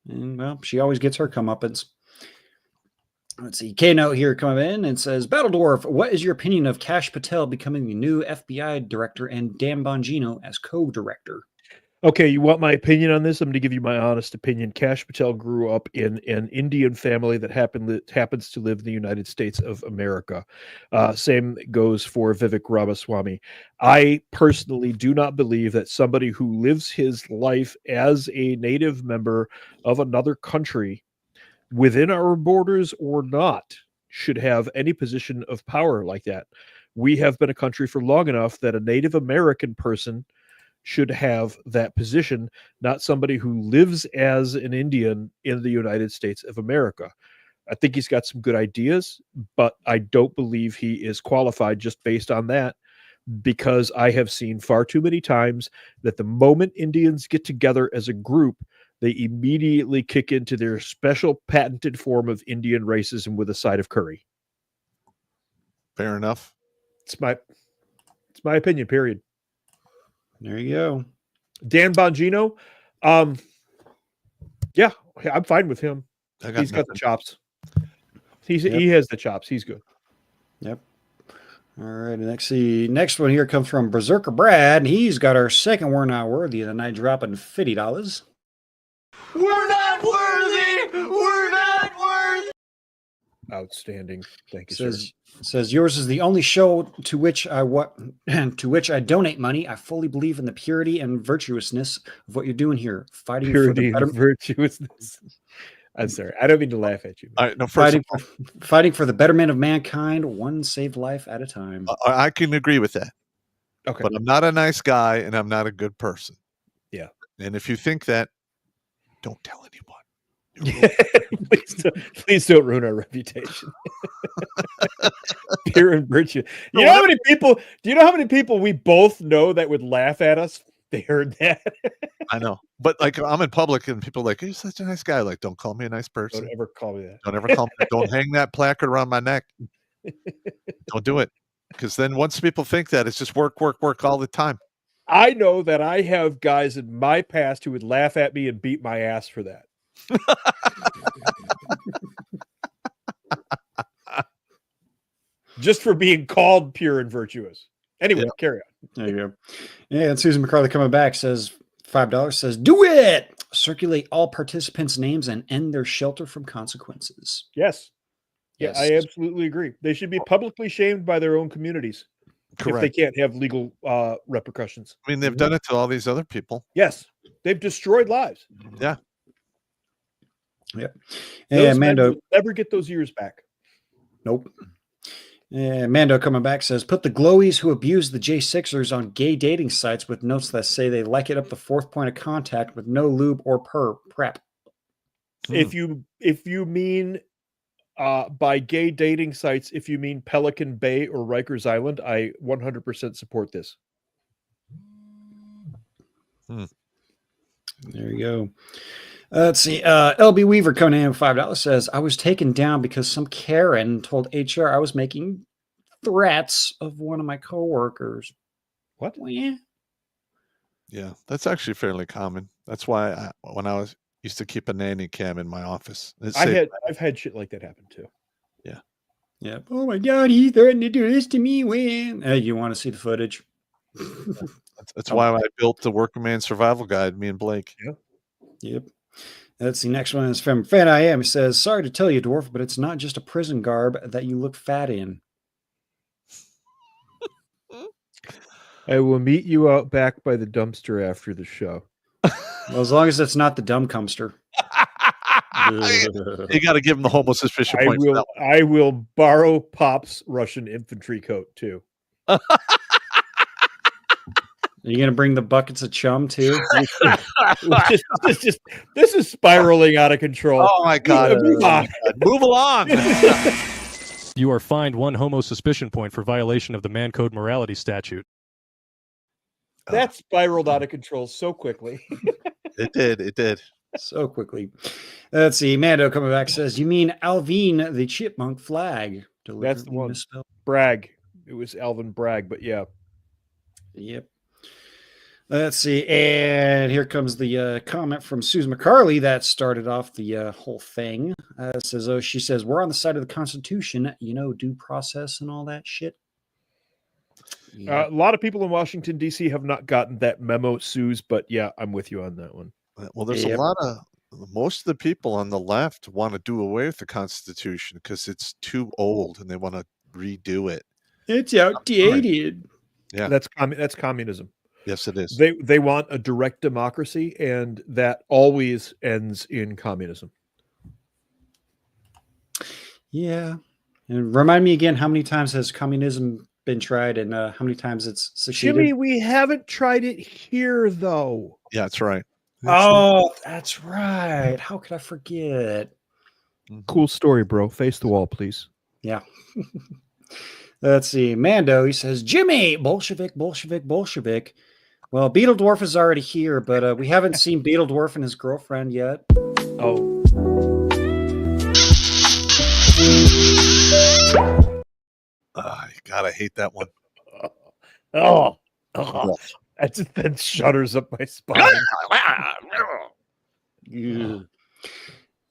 And, well, she always gets her comeuppance. Let's see. K-Note here coming in and says, Battle Dwarf, what is your opinion of Kash Patel becoming the new FBI director and Dan Bongino as co-director? Okay, you want my opinion on this? I'm going to give you my honest opinion. Kash Patel grew up in an Indian family that happens to live in the United States of America. Same goes for Vivek Ramaswamy. I personally do not believe that somebody who lives his life as a native member of another country, within our borders or not, should have any position of power like that. We have been a country for long enough that a Native American person should have that position, not somebody who lives as an Indian in the United States of America. I think he's got some good ideas, but I don't believe he is qualified just based on that, because I have seen far too many times that the moment Indians get together as a group, they immediately kick into their special patented form of Indian racism with a side of curry. Fair enough. It's my opinion, period. There you go. Dan Bongino, yeah, I'm fine with him. He's got the chops. He has the chops. He's good. Yep. All right. Next one here comes from Berserker Brad. He's got our second We're Not Worthy of the night, dropping $50. We're not worthy! We're not worthy! Outstanding. Thank you, sir. Says yours is the only show to which I donate money. I fully believe in the purity and virtuousness of what you're doing here. Fighting Purity for the and virtuousness. I'm sorry. I don't mean to laugh at you. All right, no, fighting for the betterment of mankind, one saved life at a time. I can agree with that. Okay. But I'm not a nice guy and I'm not a good person. Yeah. And if you think that, don't tell anyone. Please don't ruin our reputation. Pure and virtue. You know how many people? Do you know how many people we both know that would laugh at us? They heard that. I know, but like I'm in public and people are like, "You're such a nice guy." Like, don't call me a nice person. Don't ever call me that. Don't ever call me. Don't hang that placard around my neck. Don't do it, because then once people think that, it's just work, work, work all the time. I know that I have guys in my past who would laugh at me and beat my ass for that. Just for being called pure and virtuous. Anyway, carry on. There you go. Yeah, and Susan McCarthy coming back says $5, says, do it! Circulate all participants' names and end their shelter from consequences. Yes. Yeah, I absolutely agree. They should be publicly shamed by their own communities. Correct. If they can't have legal repercussions. I mean, they've done it to all these other people. Yes. They've destroyed lives. Yeah. Yep. And Mando never get those years back. Nope. And Mando coming back says, put the glowies who abuse the J6ers on gay dating sites with notes that say they like it up the fourth point of contact with no lube or prep. If you mean by gay dating sites, if you mean Pelican Bay or Rikers Island, I 100% support this. There you go. Let's see. LB Weaver coming in with $5 says, I was taken down because some Karen told HR I was making threats of one of my coworkers. What? Well, yeah. Yeah, that's actually fairly common. That's why when I used to keep a nanny cam in my office. I've had shit like that happen too. Yeah. Yeah. Oh my God, he threatened to do this to me. When? You want to see the footage? That's why I built the Working Man Survival Guide, me and Blake. Yeah. Yep. That's the next one is from Fan I Am. He says, sorry to tell you, Dwarf, but it's not just a prison garb that you look fat in. I will meet you out back by the dumpster after the show. Well, as long as it's not the dumb dumpster. You got to give him the homo suspicion point. I will borrow Pop's Russian infantry coat too. Are you going to bring the buckets of chum too? This is spiraling out of control. Oh my God. Move along. You are fined 1 homo suspicion point for violation of the Man Code Morality Statute. That spiraled out of control so quickly. It did. So quickly. Let's see. Mando coming back says, you mean Alvin the chipmunk flag? That's the one. Misspelled. Bragg. It was Alvin Bragg, but yeah. Yep. Let's see. And here comes the comment from Susan McCarley that started off the whole thing. She says, we're on the side of the Constitution, due process and all that shit. A lot of people in Washington, D.C. have not gotten that memo, Suze, but yeah, I'm with you on that one. Well, there's a lot of, most of the people on the left want to do away with the Constitution because it's too old and they want to redo it. It's outdated. Yeah. That's communism. Yes, it is. They want a direct democracy, and that always ends in communism. Yeah. And remind me again, how many times has communism been tried and how many times it's succeeded? Jimmy, we haven't tried it here, though. Yeah, that's right. That's right. How could I forget? Cool story, bro. Face the wall, please. Yeah. Let's see. Mando, he says, Jimmy, Bolshevik. Well, Beetle Dwarf is already here, but we haven't seen Beetle Dwarf and his girlfriend yet. Oh. God, I hate that one. That just then shudders up my spine.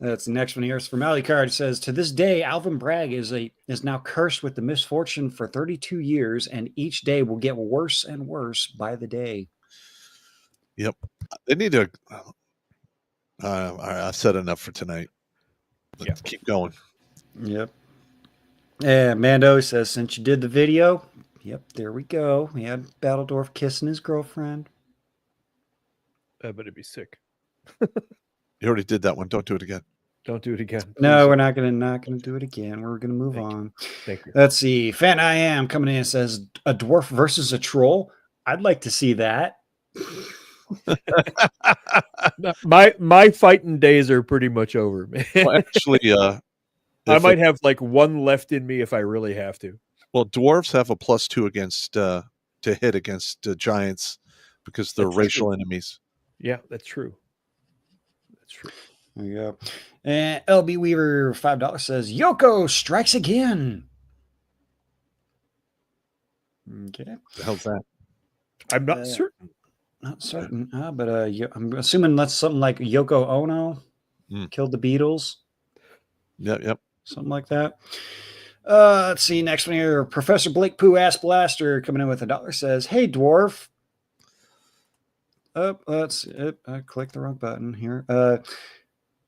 That's the next one here. It's from Alicard. It says, to this day, Alvin Bragg is now cursed with the misfortune for 32 years, and each day will get worse and worse by the day. Yep. They need to. I said enough for tonight. Let's keep going. Yep. And Mando says, since you did the video, yep, there we go. We had Battledorf kissing his girlfriend. But it'd be sick. You already did that one. Don't do it again. Don't do it again. No, we're not gonna do it again. We're gonna move on. Thank you. Let's see. Fan I am coming in and says, a dwarf versus a troll. I'd like to see that. My fighting days are pretty much over, man. Well, actually, I might have like one left in me if I really have to. Well, dwarves have a +2 against to hit against giants because they're racial enemies. Yeah, that's true. That's true. There you go. And LB Weaver $5 says, Yoko strikes again. Okay. The hell's that? I'm not certain. Not certain, but I'm assuming that's something like Yoko Ono killed the Beatles. Yep. Something like that. Let's see. Next one here. Professor Blake Pooh Ass Blaster coming in with $1 says, hey, dwarf. Let's see. I clicked the wrong button here.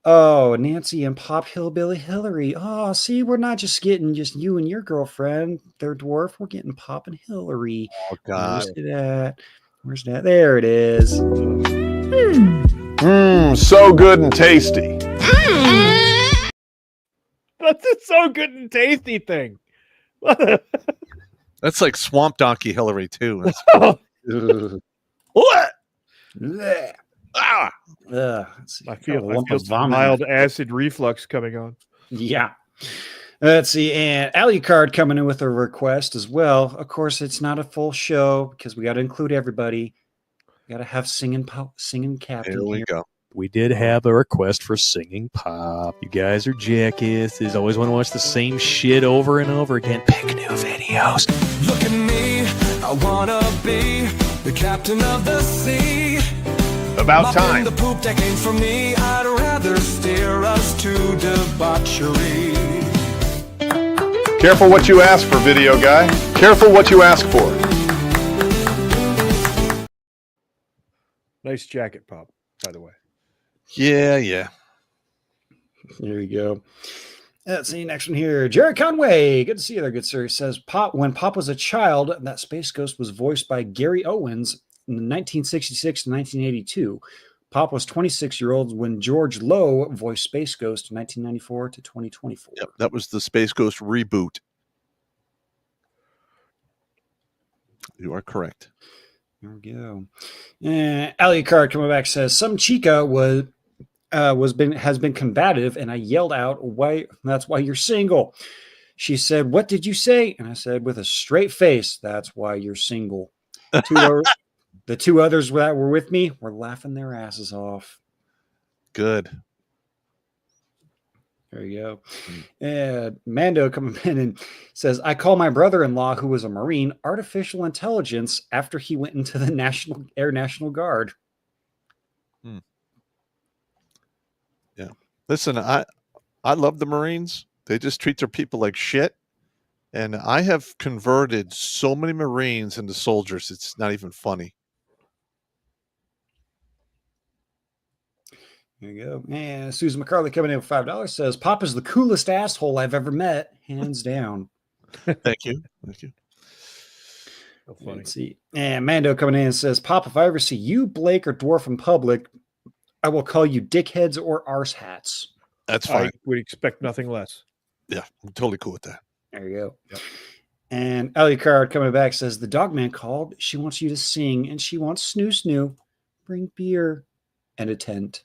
Nancy and Pop Hillbilly Hillary. Oh, see, we're not just getting just you and your girlfriend. They're dwarf. We're getting Pop and Hillary. Oh, God. Where's that? There it is. So good and tasty. That's a so good and tasty thing. That's like Swamp Donkey Hillary, too. What? Ah! I feel some mild acid reflux coming on. Yeah. Let's see. And Alucard coming in with a request as well. Of course, it's not a full show because we got to include everybody. We got to have singing captain. Here we here. go. We did have a request for singing pop. You guys are jackasses. Always want to watch the same shit over and over again. Pick new videos. Look at me, I wanna be the captain of the sea. About time. The poop deck ain't for me. I'd rather steer us to debauchery. Careful what you ask for, video guy. Careful what you ask for. Nice jacket, Pop, by the way. Yeah. There you go. Let's see. Next one here. Jerry Conway. Good to see you there, good sir. He says, when Pop was a child, that Space Ghost was voiced by Gary Owens in 1966 to 1982. Pop was 26-year-old when George Lowe voiced Space Ghost in 1994 to 2024. Yep, that was the Space Ghost reboot. You are correct. There we go. Alucard coming back says, some chica has been combative, and I yelled out, "Why? That's why you're single." She said, "What did you say?" And I said, with a straight face, "That's why you're single." The two others that were with me were laughing their asses off. Good. There you go. And Mando coming in and says, I call my brother-in-law, who was a Marine, artificial intelligence after he went into the Air National Guard. Yeah. Listen, I love the Marines. They just treat their people like shit. And I have converted so many Marines into soldiers. It's not even funny. There you go. And Susan McCarley coming in with $5 says, Pop is the coolest asshole I've ever met, hands down. Thank you. Thank you. So funny. Let's see. And Mando coming in and says, Pop, if I ever see you, Blake, or Dwarf in public, I will call you dickheads or arse hats. That's fine. I would expect nothing less. Yeah, I'm totally cool with that. There you go. Yep. And Alucard coming back says, the dogman called. She wants you to sing, and she wants snoo snoo. Bring beer and a tent.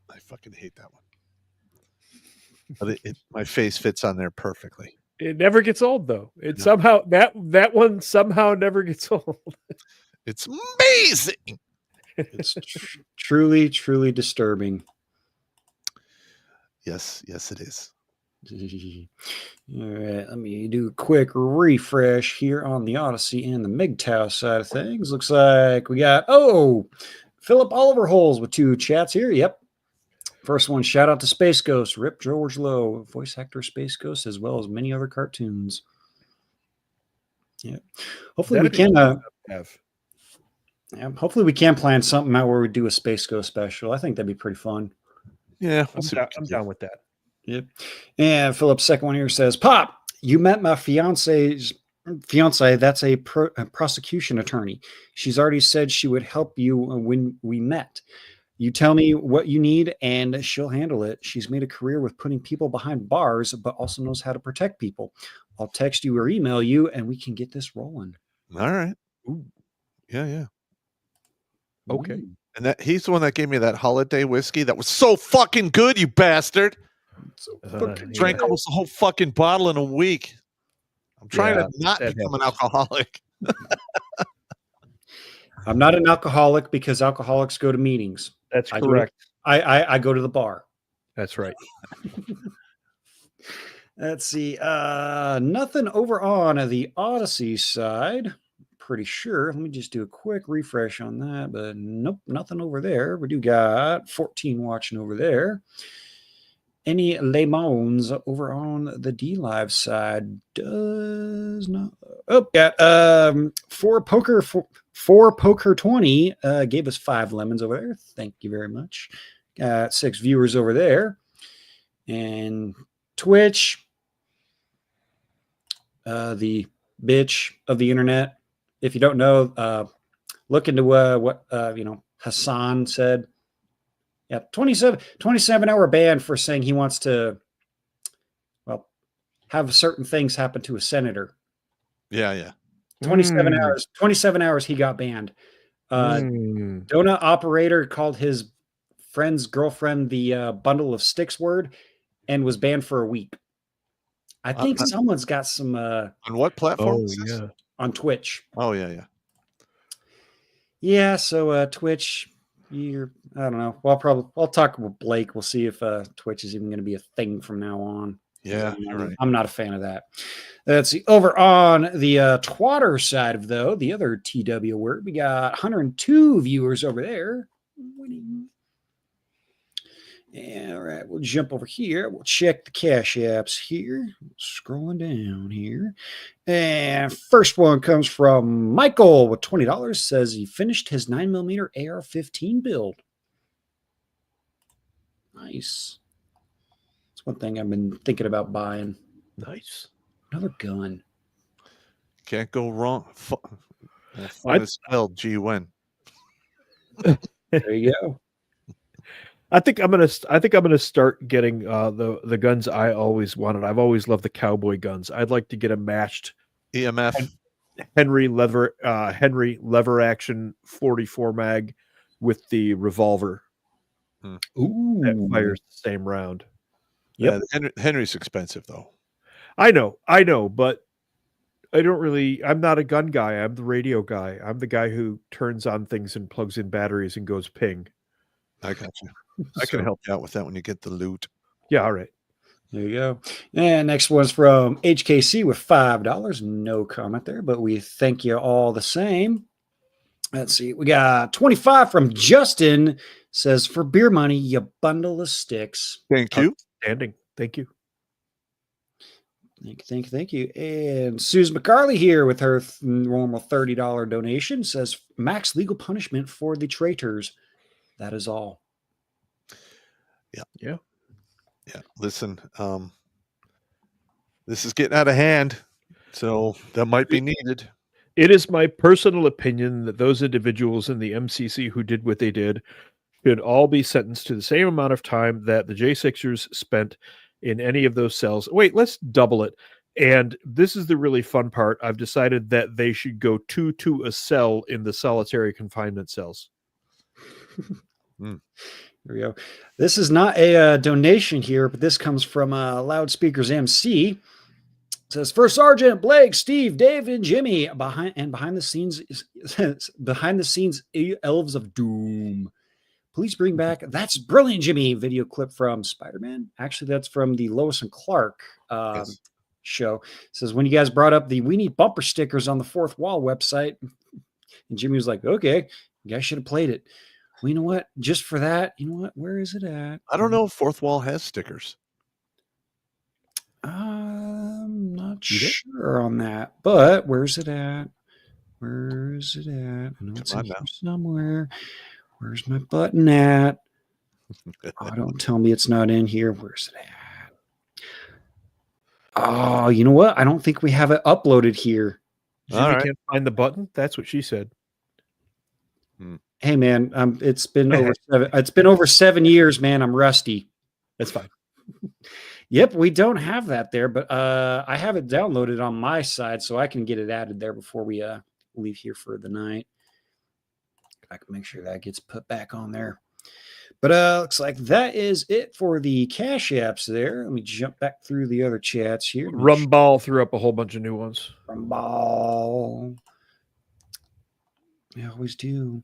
I fucking hate that one. But my face fits on there perfectly. It never gets old, though. It somehow that one somehow never gets old. It's amazing. It's truly, truly disturbing. Yes, it is. All right, let me do a quick refresh here on the Odyssey and the MGTOW side of things. Looks like we got, Philip Oliver Holes with 2 chats here. Yep. First one, shout out to Space Ghost, Rip George Lowe, voice actor Space Ghost, as well as many other cartoons. Yeah. Hopefully we can hopefully we can plan something out where we do a Space Ghost special. I think that'd be pretty fun. Yeah, I'm down with that. Yep. And Philip's second one here says, Pop, you met my fiance. That's a prosecution attorney. She's already said she would help you when we met. You tell me what you need and she'll handle it. She's made a career with putting people behind bars, but also knows how to protect people. I'll text you or email you and we can get this rolling. All right. Ooh. Yeah. Okay. Ooh. And he's the one that gave me that holiday whiskey that was so fucking good, you bastard. Drank almost the whole fucking bottle in a week. I'm trying to not become an alcoholic. I'm not an alcoholic because alcoholics go to meetings. That's correct. I go to the bar. That's right. Let's see. Nothing over on the Odyssey side. Pretty sure. Let me just do a quick refresh on that. But nope, nothing over there. We do got 14 watching over there. Any lemons over on the D Live side does not. Oh, yeah. For Poker 20 gave us 5 lemons over there. Thank you very much. Got 6 viewers over there. And Twitch, the bitch of the internet. If you don't know, look into what Hassan said. Yeah, 27-hour ban for saying he wants to, have certain things happen to a senator. Yeah. 27 hours. 27 hours he got banned. Donut operator called his friend's girlfriend the bundle of sticks word and was banned for a week. I think someone's got some on what platform? On Twitch. Oh yeah. Yeah, so Twitch, I don't know. Well, I'll talk with Blake. We'll see if Twitch is even going to be a thing from now on. Yeah, right. I'm not a fan of that. Let's see. Over on the Twatter side of the other TW word, we got 102 viewers over there. Winning. All right, we'll jump over here. We'll check the cash apps here. Scrolling down here. And first one comes from Michael with $20. Says he finished his 9mm AR-15 build. Nice. That's one thing I've been thinking about buying. Nice. Another gun. Can't go wrong. Fun is spelled G-Win. There you go. I think I'm gonna start getting the guns I always wanted. I've always loved the cowboy guns. I'd like to get a matched EMF. Henry lever action 44 mag with the revolver. Ooh. That fires the same round. Yeah, Henry's expensive though. I know, but I'm not a gun guy. I'm the radio guy. I'm the guy who turns on things and plugs in batteries and goes ping. I got you. I can help you out with that when you get the loot. Yeah, all right. There you go. And next one's from HKC with $5. No comment there, but we thank you all the same. Let's see. We got 25 from Justin. Says, for beer money, you bundle of sticks. Thank you. Outstanding. Thank you. Thank you. And Susan McCarley here with her normal $30 donation says, max legal punishment for the traitors. That is all. Yeah. Listen, this is getting out of hand, so that might be needed. It is my personal opinion that those individuals in the MCC who did what they did should all be sentenced to the same amount of time that the J6ers spent in any of those cells. Wait, let's double it. And this is the really fun part. I've decided that they should go 2 to a cell in the solitary confinement cells. There we go. This is not a donation here, but this comes from Loudspeakers MC. It says, First Sergeant Blake, Steve, Dave, and Jimmy behind the scenes Elves of Doom. Please bring back That's Brilliant Jimmy video clip from Spider-Man. Actually, that's from the Lois and Clark show. It says, when you guys brought up the we need bumper stickers on the Fourth Wall website, and Jimmy was like, okay, you guys should have played it. Well, you know what? Just for that, you know what? Where is it at? I don't know if Fourth Wall has stickers. I'm not sure on that, but where's it at? Where is it at? I know it's in here somewhere. Where's my button at? Oh, don't tell me it's not in here. Where's it at? Oh, you know what? I don't think we have it uploaded here. Jimmy can't find the button? That's what she said. Hey man, it's been over 7 years, man. I'm rusty. That's fine. Yep, we don't have that there, but I have it downloaded on my side, so I can get it added there before we leave here for the night. I can make sure that gets put back on there. But looks like that is it for the Cash Apps there. Let me jump back through the other chats here. Rumball threw up a whole bunch of new ones. Rumball. They always do.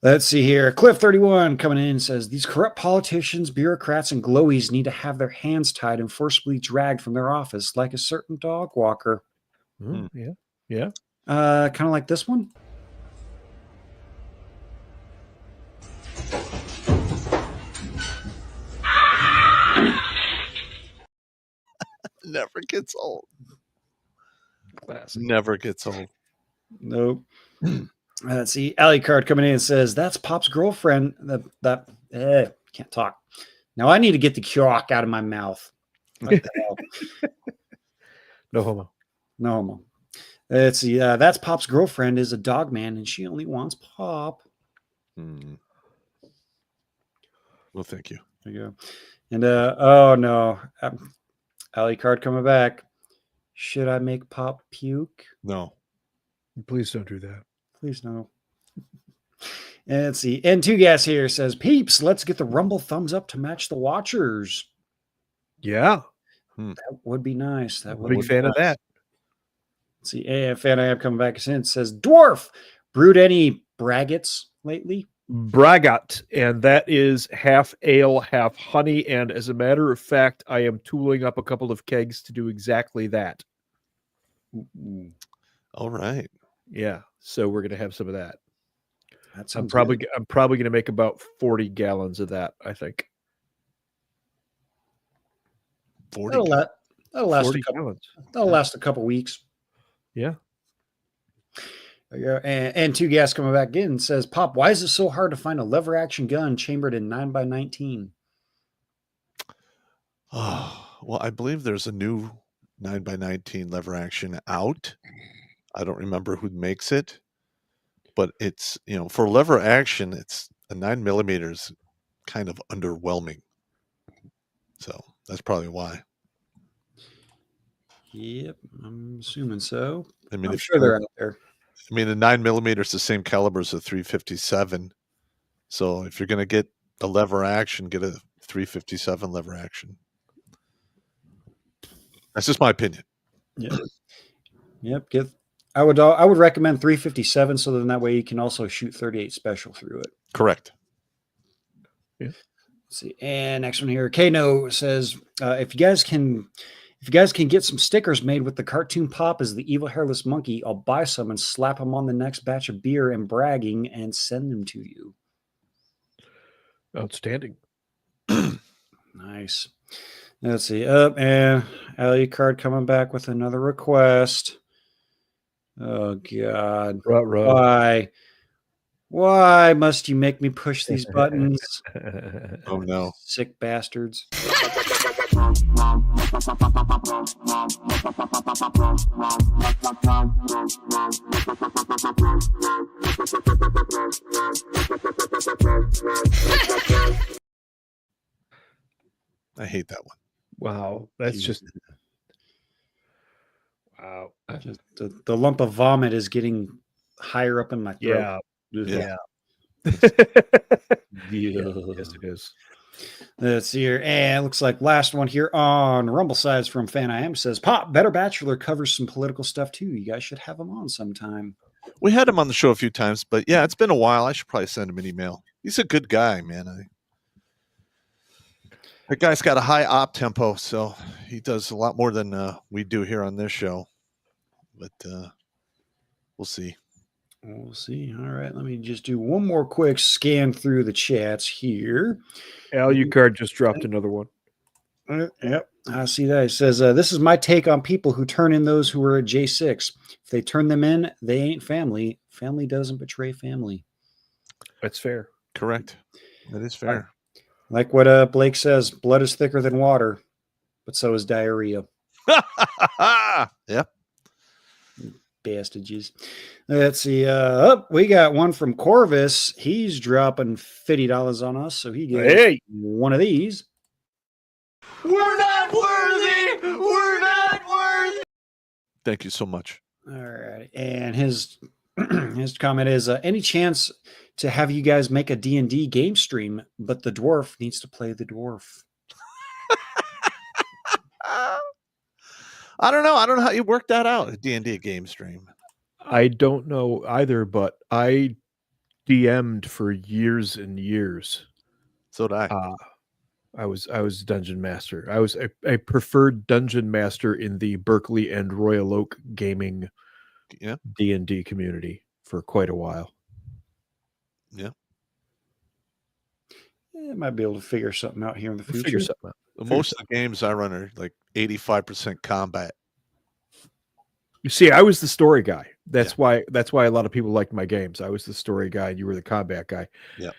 Let's see here. Cliff31 coming in says, these corrupt politicians, bureaucrats, and glowies need to have their hands tied and forcibly dragged from their office like a certain dog walker. Yeah. Kind of like this one. Never gets old. Classic. Never gets old. Nope. Let's see. Alley Card coming in and says, that's Pop's girlfriend. Can't talk. Now I need to get the chalk out of my mouth. What the hell? No homo. No homo. Let's see. That's Pop's girlfriend is a dog man, and she only wants Pop. Well, thank you. There you go. And oh no. Alley Card coming back. Should I make Pop puke? No. Please don't do that. Please no. And let's see. And Two Gas here says, peeps, let's get the Rumble thumbs up to match the watchers. Yeah. That would be nice. That would Big be fan nice. of that. Let's see. A fan I have coming back since says, Dwarf, brewed any braggots lately? Bragot, and that is half ale, half honey. And as a matter of fact, I am tooling up a couple of kegs to do exactly that. All right. Yeah. So we're gonna have some of that. I'm probably gonna make about 40 gallons of that, I think. 40 that'll last 40 a couple. gallons. That'll last a couple weeks. Yeah. And Two Gas coming back in says, Pop, why is it so hard to find a lever action gun chambered in 9x19? Oh, well, I believe there's a new 9x19 lever action out. I don't remember who makes it, but it's, for lever action, it's a 9mm. kind of underwhelming. So that's probably why. Yep, I'm assuming so. I mean, I'm sure they're out there. I mean, the 9mm is the same caliber as a 357. So if you're going to get a lever action, get a 357 lever action. That's just my opinion. Yep. I would recommend 357, so then that way you can also shoot 38 special through it. Correct. Let's see. And next one here, Kano says, if you guys can get some stickers made with the cartoon pop as the evil hairless monkey, I'll buy some and slap them on the next batch of beer and bragging and send them to you. Outstanding. Nice. Let's see. And Alucard coming back with another request. Oh God. Why must you make me push these buttons? Oh no. Sick bastards. I hate that one. Wow. That's just wow. Just the lump of vomit is getting higher up in my throat. Yeah. Yes, it is. Let's see here. And it looks like last one here on Rumble Sides from Fan I Am says, Pop, Better Bachelor covers some political stuff too. You guys should have him on sometime. We had him on the show a few times, but yeah, it's been a while. I should probably send him an email. He's a good guy, man. The guy's got a high op tempo, so he does a lot more than we do here on this show. But we'll see. We'll see. All right. Let me just do one more quick scan through the chats here. Alucard just dropped another one. Yep. I see that. It says, this is my take on people who turn in those who are at J6. If they turn them in, they ain't family. Family doesn't betray family. That's fair. Correct. That is fair. Like what Blake says, blood is thicker than water, but so is diarrhea. Yep. Bastages. Let's see. We got one from Corvus. He's dropping $50 on us, so he gets one of these. We're not worthy. We're not worthy. Thank you so much. All right. And his his comment is, any chance to have you guys make a D&D game stream, but the dwarf needs to play the dwarf. I don't know. I don't know how you work that out, a D&D game stream. I don't know either, but I DM'd for years and years. So did I. I was dungeon master. I preferred dungeon master in the Berkeley and Royal Oak gaming D&D community for quite a while. Yeah. I might be able to figure something out here in the future. Figure something out. Most of the games I run are like 85% combat. You see, I was the story guy. That's why a lot of people liked my games. I was the story guy, and you were the combat guy. Yeah.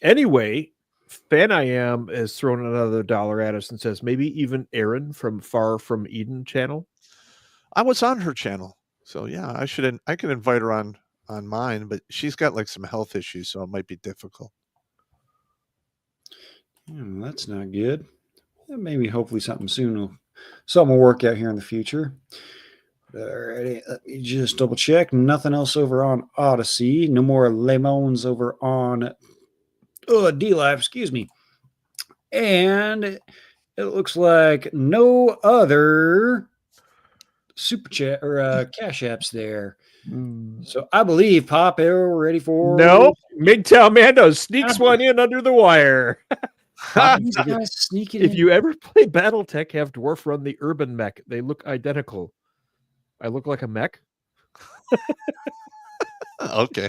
Anyway, Fan I Am has thrown another $1 at us and says maybe even Erin from Far From Eden channel. I was on her channel, so yeah, I could invite her on mine, but she's got like some health issues, so it might be difficult. That's not good. Maybe hopefully something will work out here in the future. Alrighty, let me just double check. Nothing else over on Odyssey. No more lemons over on D-Live, excuse me. And it looks like no other super chat or cash apps there. So I believe, Pop, we're ready for... No, MGTOW Mando sneaks one in under the wire. If you ever play BattleTech, have Dwarf run the Urban Mech. They look identical. I look like a mech. Okay.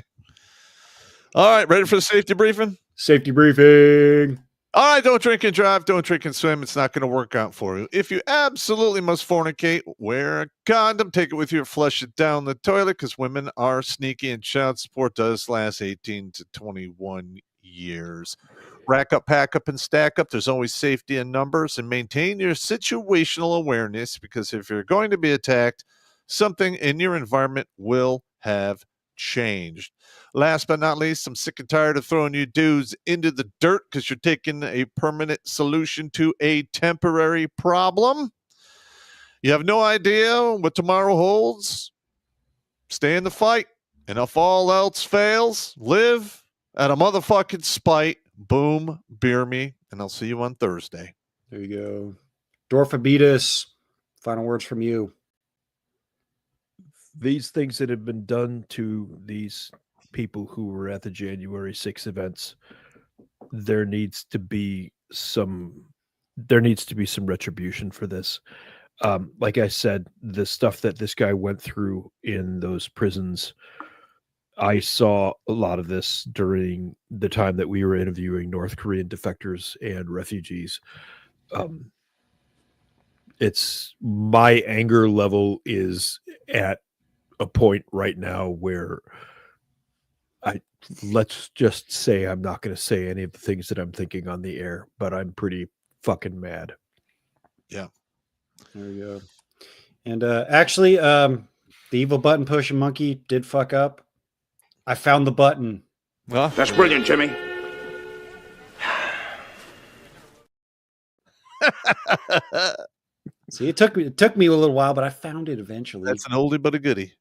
All right, ready for the safety briefing? Safety briefing. All right, don't drink and drive, don't drink and swim. It's not going to work out for you. If you absolutely must fornicate, wear a condom, take it with you, flush it down the toilet, because women are sneaky and child support does last 18 to 21 years. Rack up, pack up, and stack up. There's always safety in numbers, and maintain your situational awareness, because if you're going to be attacked, something in your environment will have changed. Last but not least, I'm sick and tired of throwing you dudes into the dirt because you're taking a permanent solution to a temporary problem. You have no idea what tomorrow holds. Stay in the fight. And if all else fails, live at a motherfucking spite. Boom, beer me, and I'll see you on Thursday. There you go. Dorfabetus, final words from you. These things that have been done to these people who were at the January 6th events, there needs to be some retribution for this. Like I said, the stuff that this guy went through in those prisons, I saw a lot of this during the time that we were interviewing North Korean defectors and refugees. It's my anger level is at a point right now where let's just say I'm not going to say any of the things that I'm thinking on the air, but I'm pretty fucking mad. Yeah. There we go. And actually, the evil button pushing monkey did fuck up. I found the button. Well, That's brilliant, Jimmy. See, it took me a little while, but I found it eventually. that's an oldie but a goodie.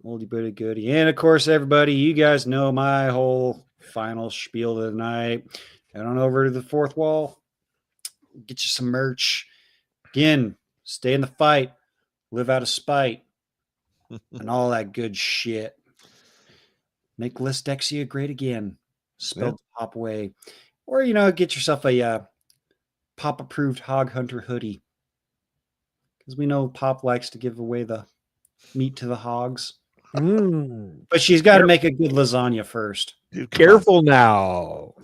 Oldie but a goodie. And of course, everybody, you guys know my whole final spiel of the night. Head on over to the fourth wall. Get you some merch. Again, stay in the fight. Live out of spite. And all that good shit. Make Listexia great again. Spelled the Pop way. Or, get yourself a Pop-approved Hog Hunter hoodie. Because we know Pop likes to give away the meat to the hogs. But she's got to make a good lasagna first. Dude, Careful now.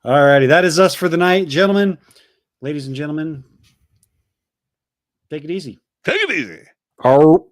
All righty. That is us for the night. Gentlemen, ladies and gentlemen, take it easy. Take it easy. Oh.